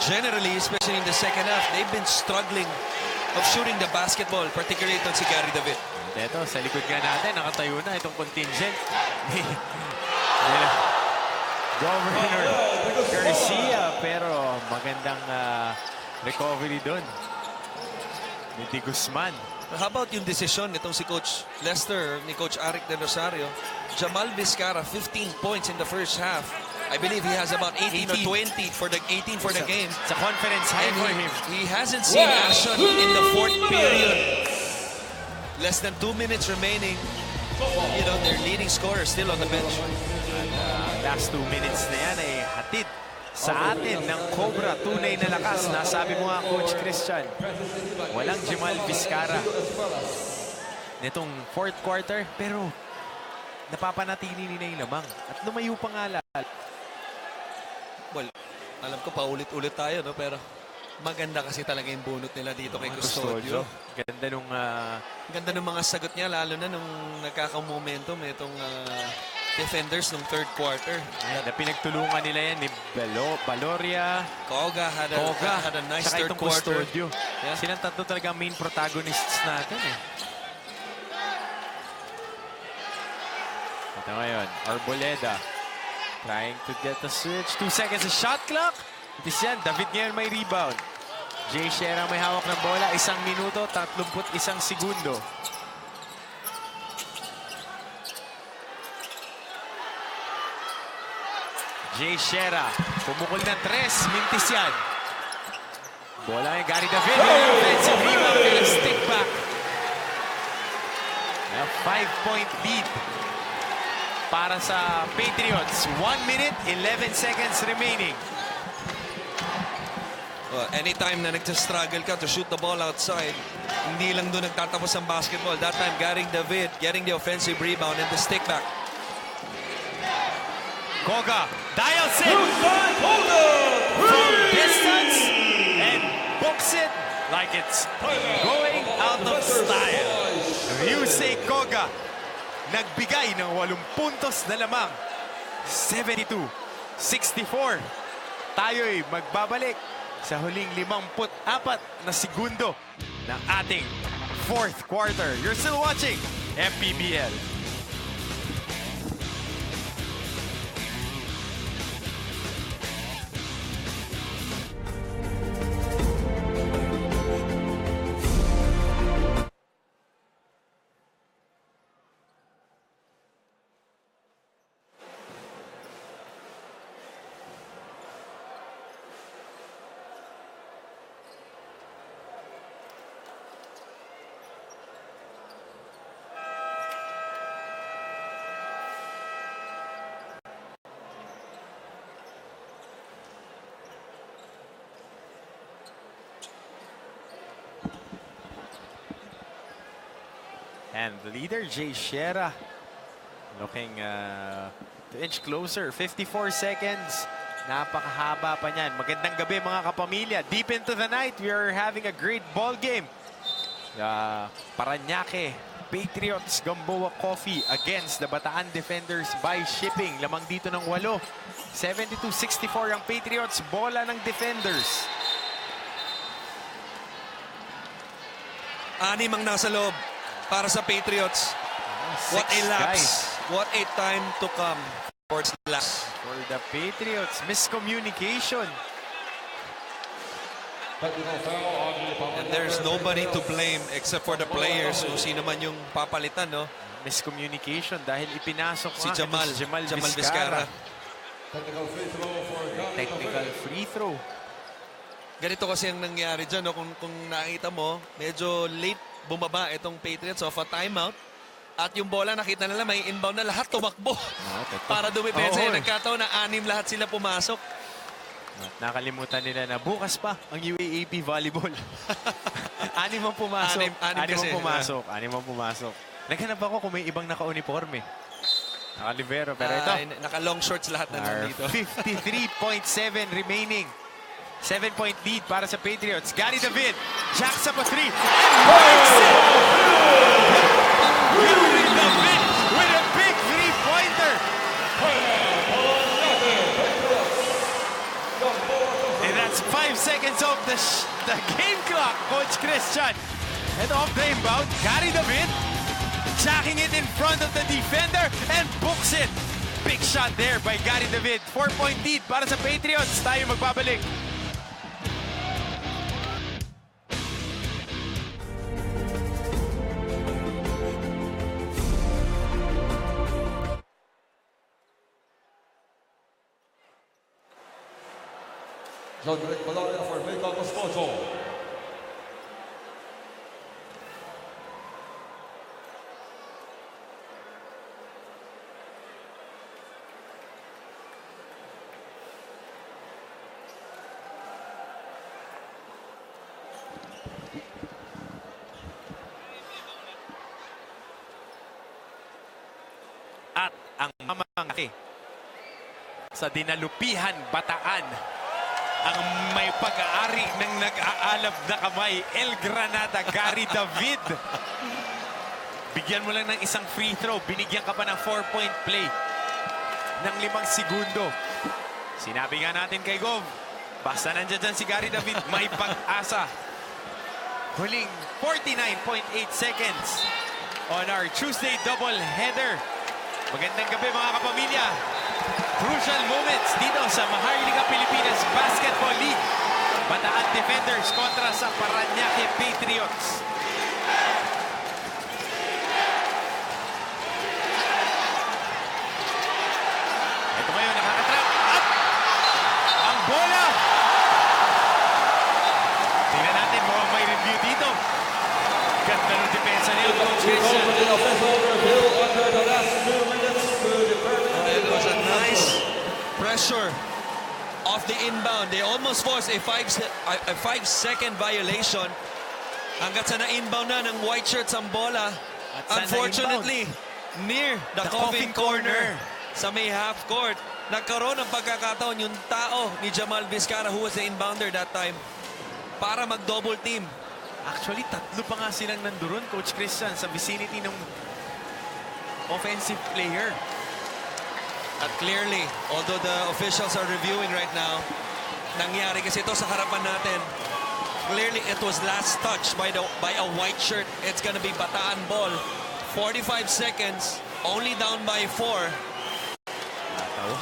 [SPEAKER 2] generally, especially in the second half, they've been struggling of shooting the basketball, particularly itong si Gary David.
[SPEAKER 1] Ito, sa likod nga natin, nakatayo na itong contingent. Governor Garcia, pero magandang recovery doon ni De Guzman.
[SPEAKER 2] How about yung desisyon nitong si Coach Lester, ni Coach Arik De Rosario? Jamal Vizcarra, 15 points in the first half. I believe he has about 18 or 20 for the 18 for the game.
[SPEAKER 1] It's a conference high for him.
[SPEAKER 2] He hasn't seen action in the fourth period. Less than 2 minutes remaining. Their leading scorer still on the bench.
[SPEAKER 1] Last 2 minutes na yan ay hatid sa atin ng Cobra. Tunay na lakas. Nasabi mo nga, Coach Christian. Walang Jamal Vizcarra nitong fourth quarter. Pero napapanatili nila yung lamang. At lumayo pa nga lahat.
[SPEAKER 2] Well, alam ko paulit-ulit tayo, no? Pero maganda kasi talaga yung bunot nila dito kay Custodio.
[SPEAKER 1] Ganda
[SPEAKER 2] nung mga sagot niya, lalo na nung nagkakamomentum itong defenders nung third quarter.
[SPEAKER 1] Na pinagtulungan nila yan ni Valoria.
[SPEAKER 2] Koga had a nice third quarter.
[SPEAKER 1] Yeah. Silang tatlo talaga main protagonists natin eh. Ito ngayon, Arboleda trying to get the switch. 2 seconds a shot clock. It is yan. David ngayon may rebound. Jay Shera may hawak ng bola. 1 minuto, 31 segundo. Jay Shera, pumukol ng 3. Mintis yan. Bola kay Gary David. Offensive rebound and a stick back. A 5-point lead para sa Patriots. 1 minute, 11 seconds remaining.
[SPEAKER 2] Well, anytime na nagsastruggle ka to shoot the ball outside, hindi lang doon nagtatapos ang basketball. That time, Gary David getting the offensive rebound and the stick back.
[SPEAKER 1] Koga dials it from distance and books it like it's going out of style. Ryusei Koga nagbigay ng 8 puntos na lamang. 72-64. Tayo'y magbabalik sa huling 54 na segundo ng ating fourth quarter. You're still watching MPBL. And the leader, Jay Shera, looking to inch closer. 54 seconds. Napakahaba pa niyan. Magandang gabi mga kapamilya. Deep into the night, we are having a great ball game. Paranaque Patriots Gamboa Coffee against the Bataan Defenders Baishipping. Lamang dito ng 8. 72-64 ang Patriots. Bola ng Defenders.
[SPEAKER 2] 6 ang nasa loob para sa Patriots. What a lapse. What a time to come for lapse.
[SPEAKER 1] For the Patriots, miscommunication.
[SPEAKER 2] And there's nobody to blame except for the players. Kung sino man yung papalitan, no?
[SPEAKER 1] Miscommunication dahil ipinasok
[SPEAKER 2] Si
[SPEAKER 1] nga
[SPEAKER 2] Jamal.
[SPEAKER 1] itong Jamal
[SPEAKER 2] Jamal
[SPEAKER 1] Vizcarra.
[SPEAKER 2] Vizcarra.
[SPEAKER 1] Technical free throw.
[SPEAKER 2] Ganito kasi ang nangyari dyan, no? Kung nakita mo, medyo late bumaba itong Patriots off a timeout. At yung bola, nakita nila may inbound na lahat tumakbo para dumipensa. Nagkataon na 6 lahat sila pumasok.
[SPEAKER 1] At nakalimutan nila na bukas pa ang UAAP volleyball. 6 ang pumasok. 6 ang pumasok. Naghanap ako kung may ibang naka-uniforme. Naka-libero. Pero ito,
[SPEAKER 2] Naka-long shorts lahat na nandito.
[SPEAKER 1] 53.7 remaining. 7-point lead para sa Patriots. Gary David, jacks up a 3. Gary David with a big three-pointer. And that's 5 seconds off the game clock, Coach Christian. And off the inbound, Gary David jacking it in front of the defender and books it. Big shot there by Gary David. 4-point lead para sa Patriots. Tayo magbabalik.
[SPEAKER 3] Balanga for make-up disposal.
[SPEAKER 1] At ang mamangaki sa dinalupihan Bataan, ang may pag-aari ng nag-aalab na kamay, El Granada, Gary David. Bigyan mo lang ng isang free throw, binigyan ka pa ng 4-point play ng 5 segundo. Sinabi nga natin kay Gov, basta nandiyan dyan si Gary David, may pag-asa. Huling 49.8 seconds on our Tuesday double header. Magandang gabi mga kapamilya. Crucial moments dito sa Maharlika Pilipinas Basketball League. Bataan Defenders kontra sa Paranaque Patriots. Ito ngayon, nakakatrap. Up! Ang bola! Tingnan natin, mukhang may review dito. Ganda ng depensa niya, Coach Christian.
[SPEAKER 2] It was a nice pressure off the inbound. They almost forced a 5-second violation. Hanggat sa na-inbound na ng white shirts ang bola. Unfortunately, near the coffin corner sa may half court, nagkaroon ng pagkakataon yung tao ni Jamal Vizcarra, who was the inbounder that time, para mag-double team.
[SPEAKER 1] Actually, 3 pa nga silang nandoon, Coach Christian, sa vicinity ng offensive player.
[SPEAKER 2] At clearly, although the officials are reviewing right now, nangyari kasi ito sa harapan natin. Clearly, it was last touch by a white shirt. It's gonna be Bataan ball. 45 seconds, only down by 4.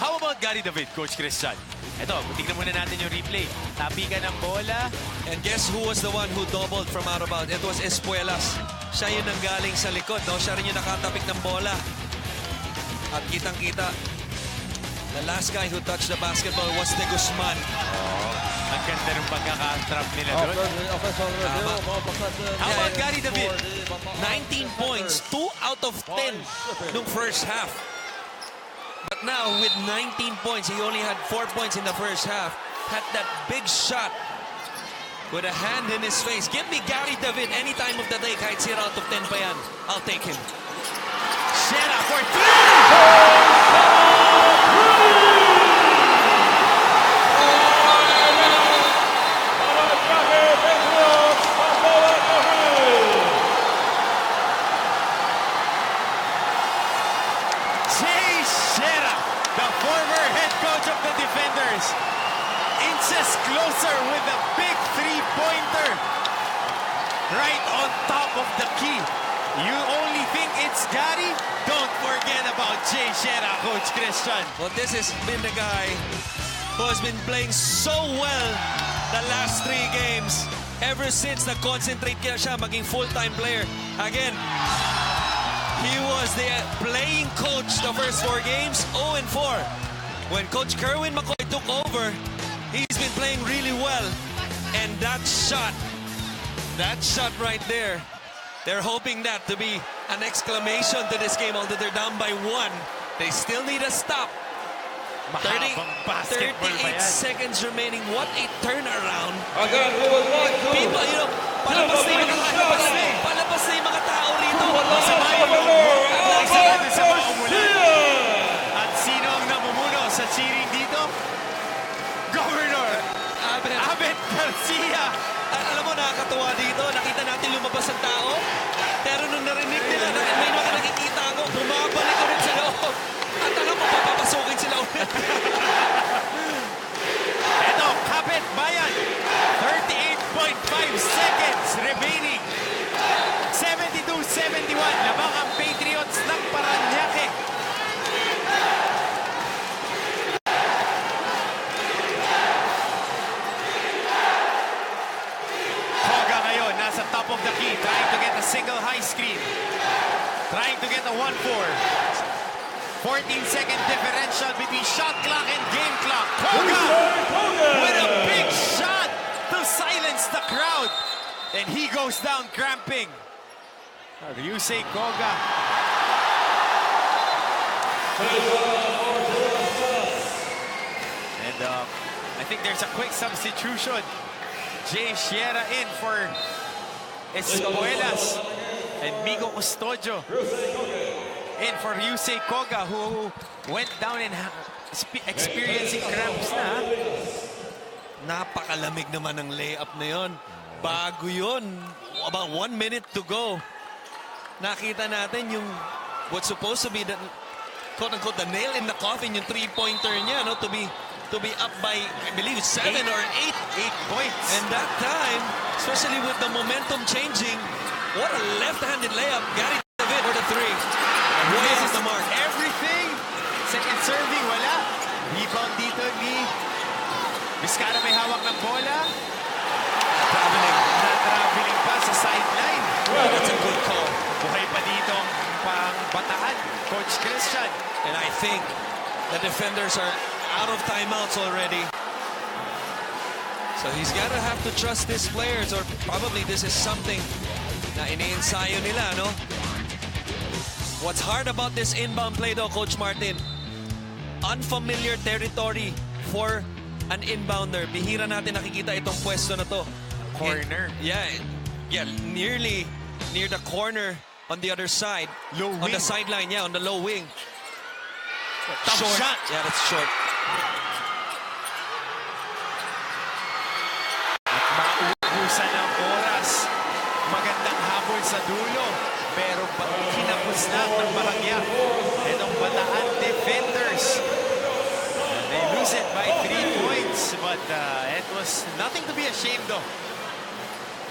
[SPEAKER 1] How about Gary David, Coach Christian? Ito, tignan muna natin yung replay. Tapikan ng bola.
[SPEAKER 2] And guess who was the one who doubled from out of bounds? It was Espuelas. Siya yun ang galing sa likod, no? Siya rin yung nakatapik ng bola. At kitang-kita, the last guy who touched the basketball was De Guzman.
[SPEAKER 1] Ang ganda ng pagkaka-trap nila doon. How about Gary David?
[SPEAKER 2] 19 points, 2 out of 10 nung first half. But now, with 19 points, he only had 4 points in the first half. Had that big shot with a hand in his face. Give me Gary David any time of the day. Kahit 0 out of 10 pa yan. I'll take him.
[SPEAKER 1] Shera for 3! Inches closer with a big three-pointer right on top of the key. You only think it's Gary? Don't forget about Jay Shera, Coach Christian.
[SPEAKER 2] Well, this has been the guy who has been playing so well the last 3 games. Ever since nag-concentrate kaya siya maging full-time player. Again, he was the playing coach the first 4 games, 0-4. When Coach Kerwin McCoy took over, he's been playing really well. And that shot right there, they're hoping that to be an exclamation to this game. Although they're down by 1, they still need a stop.
[SPEAKER 1] Mahabang basketball ba
[SPEAKER 2] 38
[SPEAKER 1] yan?
[SPEAKER 2] seconds remaining. What a turnaround.
[SPEAKER 3] Again, we would like to
[SPEAKER 2] People, you know, palabas na yung mga tao rito.
[SPEAKER 1] At sino ang namumuno sa cheering dito? Governor Abet Garcia.
[SPEAKER 2] Alam mo, nakakatuwa dito. Nakita natin lumabas ang tao. Pero nung narinig nila, may mga nakikita ako, bumabalik ulit sa loob. At alam mo, papapasukin sila ulit.
[SPEAKER 1] Eto, Kapit Bayan. 38.5 seconds remaining. 72-71. Labang ang Patriots ng Paranaque. Koga ngayon, nasa top of the key. Trying to get a single high screen. Trying to get a 1-4. 14-second differential between shot clock and game clock. Koga with a big shot to silence the crowd. And he goes down cramping. Ryusei Koga. And I think there's a quick substitution. Jay Shera in for Escuelas. And Migo Custodio in for Ryusei Koga, who went down and experiencing cramps na.
[SPEAKER 2] Napakalamig naman ng layup na yon. Bago yun. About 1 minute to go. Nakita natin yung what's supposed to be the quote-unquote the nail in the coffin, yung 3-pointer niya, no? To be up by, I believe, 7 or 8
[SPEAKER 1] points.
[SPEAKER 2] And that time, especially with the momentum changing, what a left-handed layup. Gary David for the 3. Way off the mark.
[SPEAKER 1] Everything. Second serving, wala. Rebound dito ni Vizcara, may hawak ng bola. Na-traveling pa sa sideline.
[SPEAKER 2] Well, that's a good call.
[SPEAKER 1] Buhay pa dito ang pang Bataan, Coach Christian.
[SPEAKER 2] And I think the defenders are out of timeouts already. So he's gotta have to trust his players, or probably this is something na iniensayo nila, no? What's hard about this inbound play though, Coach Martin? Unfamiliar territory for an inbounder. Bihira natin nakikita itong pwesto na to.
[SPEAKER 1] Corner.
[SPEAKER 2] Yeah, nearly near the corner on the other side.
[SPEAKER 1] Low
[SPEAKER 2] on the
[SPEAKER 1] wing.
[SPEAKER 2] sideline, yeah, on the low wing.
[SPEAKER 1] Tough
[SPEAKER 2] Short.
[SPEAKER 1] shot.
[SPEAKER 2] Yeah, that's short.
[SPEAKER 1] Mauubusan ng oras. Magandang habol sa dulo. Pero kinapos na ng bahagya. Itong Bataan defenders. They lose it by 3 points. But it was nothing to be ashamed of.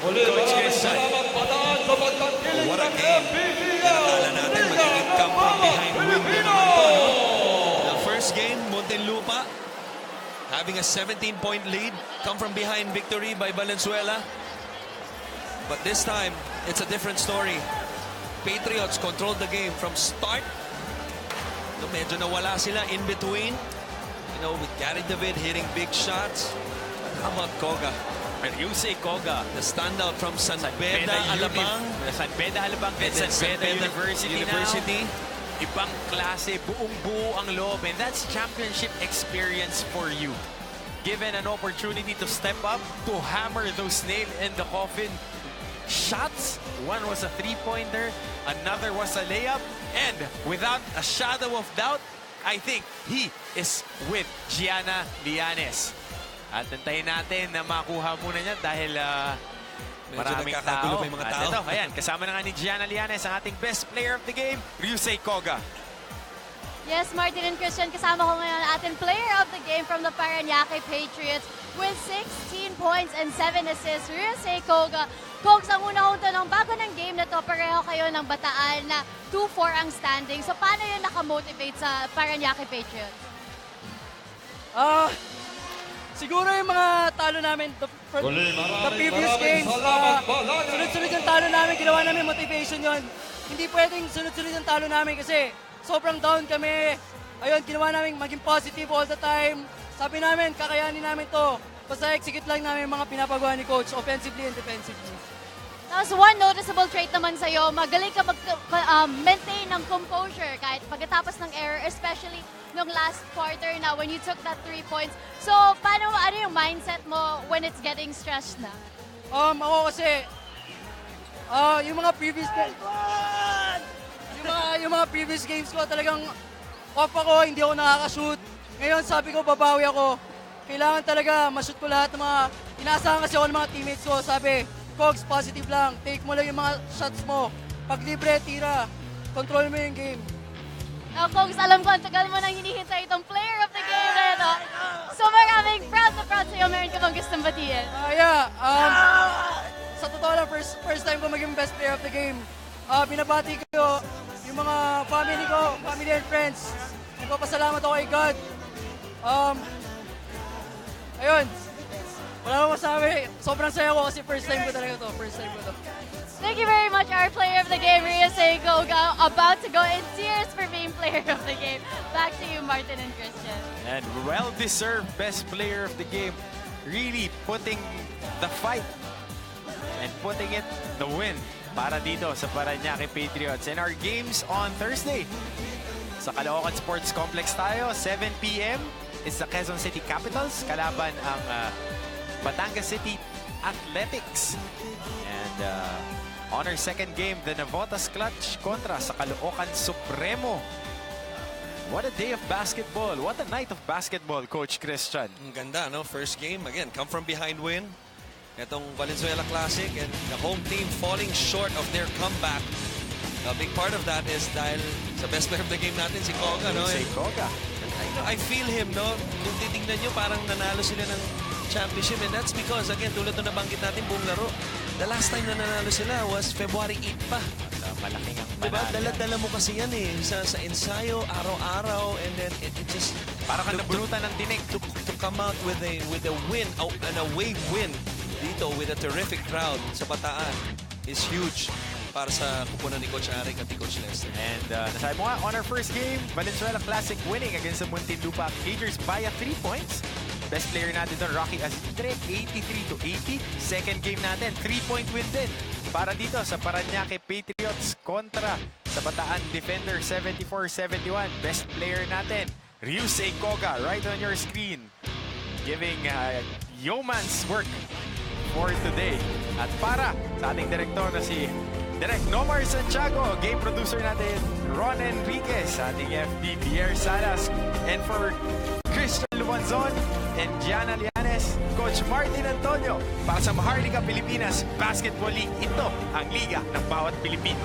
[SPEAKER 1] Coach Christian.
[SPEAKER 2] What a game. Nakala natin magiging come from behind win na naman to, no? The first game, Muntinlupa, having a 17-point lead, come from behind victory by Valenzuela. But this time, it's a different story. Patriots controlled the game from start. So medyo nawala sila in between. You know, with Gary David hitting big shots. How about Koga?
[SPEAKER 1] Ryusei Koga.
[SPEAKER 2] The standout from San Beda, Alabang.
[SPEAKER 1] San Beda, Alabang. San Beda University. Ibang klase, buong-buo ang loob. And that's championship experience for you. given an opportunity to step up, to hammer those nail-in-the-coffin shots. One was a three-pointer, another was a layup, and without a shadow of doubt, I think he is with Gianna Lianes. At nantayin natin na makuha muna niya dahil
[SPEAKER 2] Medyo
[SPEAKER 1] maraming
[SPEAKER 2] nagkakagulo
[SPEAKER 1] tao.
[SPEAKER 2] pa yung mga
[SPEAKER 1] At
[SPEAKER 2] tao.
[SPEAKER 1] ito, ayan, kasama na nga ni Gianna Lianes, ang ating best player of the game, Ryusei Koga.
[SPEAKER 4] Yes, Martin and Christian, kasama ko ngayon ang ating player of the game from the Paranaque Patriots with 16 points and 7 assists. Ryusei Koga. Kogs, ang una kong tanong, bago ng game na to, pareho kayo ng Bataan na 2-4 ang standing. So, paano yun nakamotivate sa Paranaque Patriots?
[SPEAKER 7] Siguro yung mga talo namin, the previous games, sunod-sunod yung talo namin, ginawa namin motivation yon. Hindi pwedeng sunod-sunod yung talo namin kasi sobrang down kami. Ayun, ginawa namin maging positive all the time. Sabi namin, kakayanin namin to. Basta execute lang namin yung mga pinapagawa ni Coach, offensively and defensively.
[SPEAKER 4] Tapos one noticeable trait naman sa'yo, magaling ka maintain ng composure kahit pagkatapos ng error, especially nung last quarter na when you took that 3 points. So, ano yung mindset mo when it's getting stressed na?
[SPEAKER 7] Ako kasi, yung mga previous games, yung mga previous games ko talagang off ako, hindi ako nakaka-shoot. Ngayon sabi ko, babawi ako. Kailangan talaga ma-shoot ko lahat ng mga, inaasahan kasi ako ng mga teammates ko. Sabi, Cogs, positive lang. Take mo lang yung mga shots mo. Pag libre, tira. Control mo yung game.
[SPEAKER 4] Kogs, alam ko, ang tagal mo nang hinihintay itong player of the game na ito. So maraming proud na proud sa'yo. Meron ka bang gustong batiin?
[SPEAKER 7] Sa totoo lang, first time ko maging best player of the game. Binabati ko yung mga family and friends. Nagpapasalamat ako kay God. Ayun. Wala akong masabi. Sobrang saya ko kasi first time ko talaga to.
[SPEAKER 4] Thank you very much, our player of the game, Ryusei Koga, about to go in tears for being player of the game. Back to you, Martin and Christian.
[SPEAKER 1] And well-deserved best player of the game. Really putting the fight and putting it the win para dito sa Paranaque Patriots. And our games on Thursday. Sa Caloocan Sports Complex tayo, 7 p.m. is the Quezon City Capitals. Kalaban ang Batangas City Athletics. And on our second game, the Navotas Clutch kontra sa Caloocan Supremo. What a day of basketball. What a night of basketball, Coach Christian.
[SPEAKER 2] Ang ganda, no? First game, again, come from behind win. Itong Valenzuela Classic and the home team falling short of their comeback. A big part of that is dahil sa best player of the game natin, si Koga, no?
[SPEAKER 1] Si Koga.
[SPEAKER 2] I feel him, no? Kung titignan nyo, parang nanalo sila ng championship. And that's because, again, tulad na nabanggit natin buong laro, the last time na nanalo sila was February 8 pa.
[SPEAKER 1] Malaking ang
[SPEAKER 2] Diba?
[SPEAKER 1] panalo.
[SPEAKER 2] Dala-dala mo kasi yan eh. Sa ensayo, araw-araw, and then it just...
[SPEAKER 1] Parang ka nabunutan ng tinik.
[SPEAKER 2] To come out with a win, an away win dito with a terrific crowd sa Bataan is huge para sa kupunan ni Coach Arik at ni Coach Lester.
[SPEAKER 1] And nasabi mo nga, on our first game, Valenzuela Classic winning against the Muntinlupa Cagers by 3 points. Best player natin doon, Rocky Azitre, 83-80. Second game natin, 3-point win din. Para dito sa Paranaque Patriots kontra sa Bataan Defender, 74-71. Best player natin, Ryusei Koga, right on your screen. Giving yeoman's work for today. At para sa ating direktor na si Direk Nomar Santiago, game producer natin, Ron Enriquez, ating FD, Pierre Salas, and for Christian Luanzon and Gianna Lianes, Coach Martin Antonio, para sa Maharlika Pilipinas Basketball League, ito ang liga ng bawat Pilipino.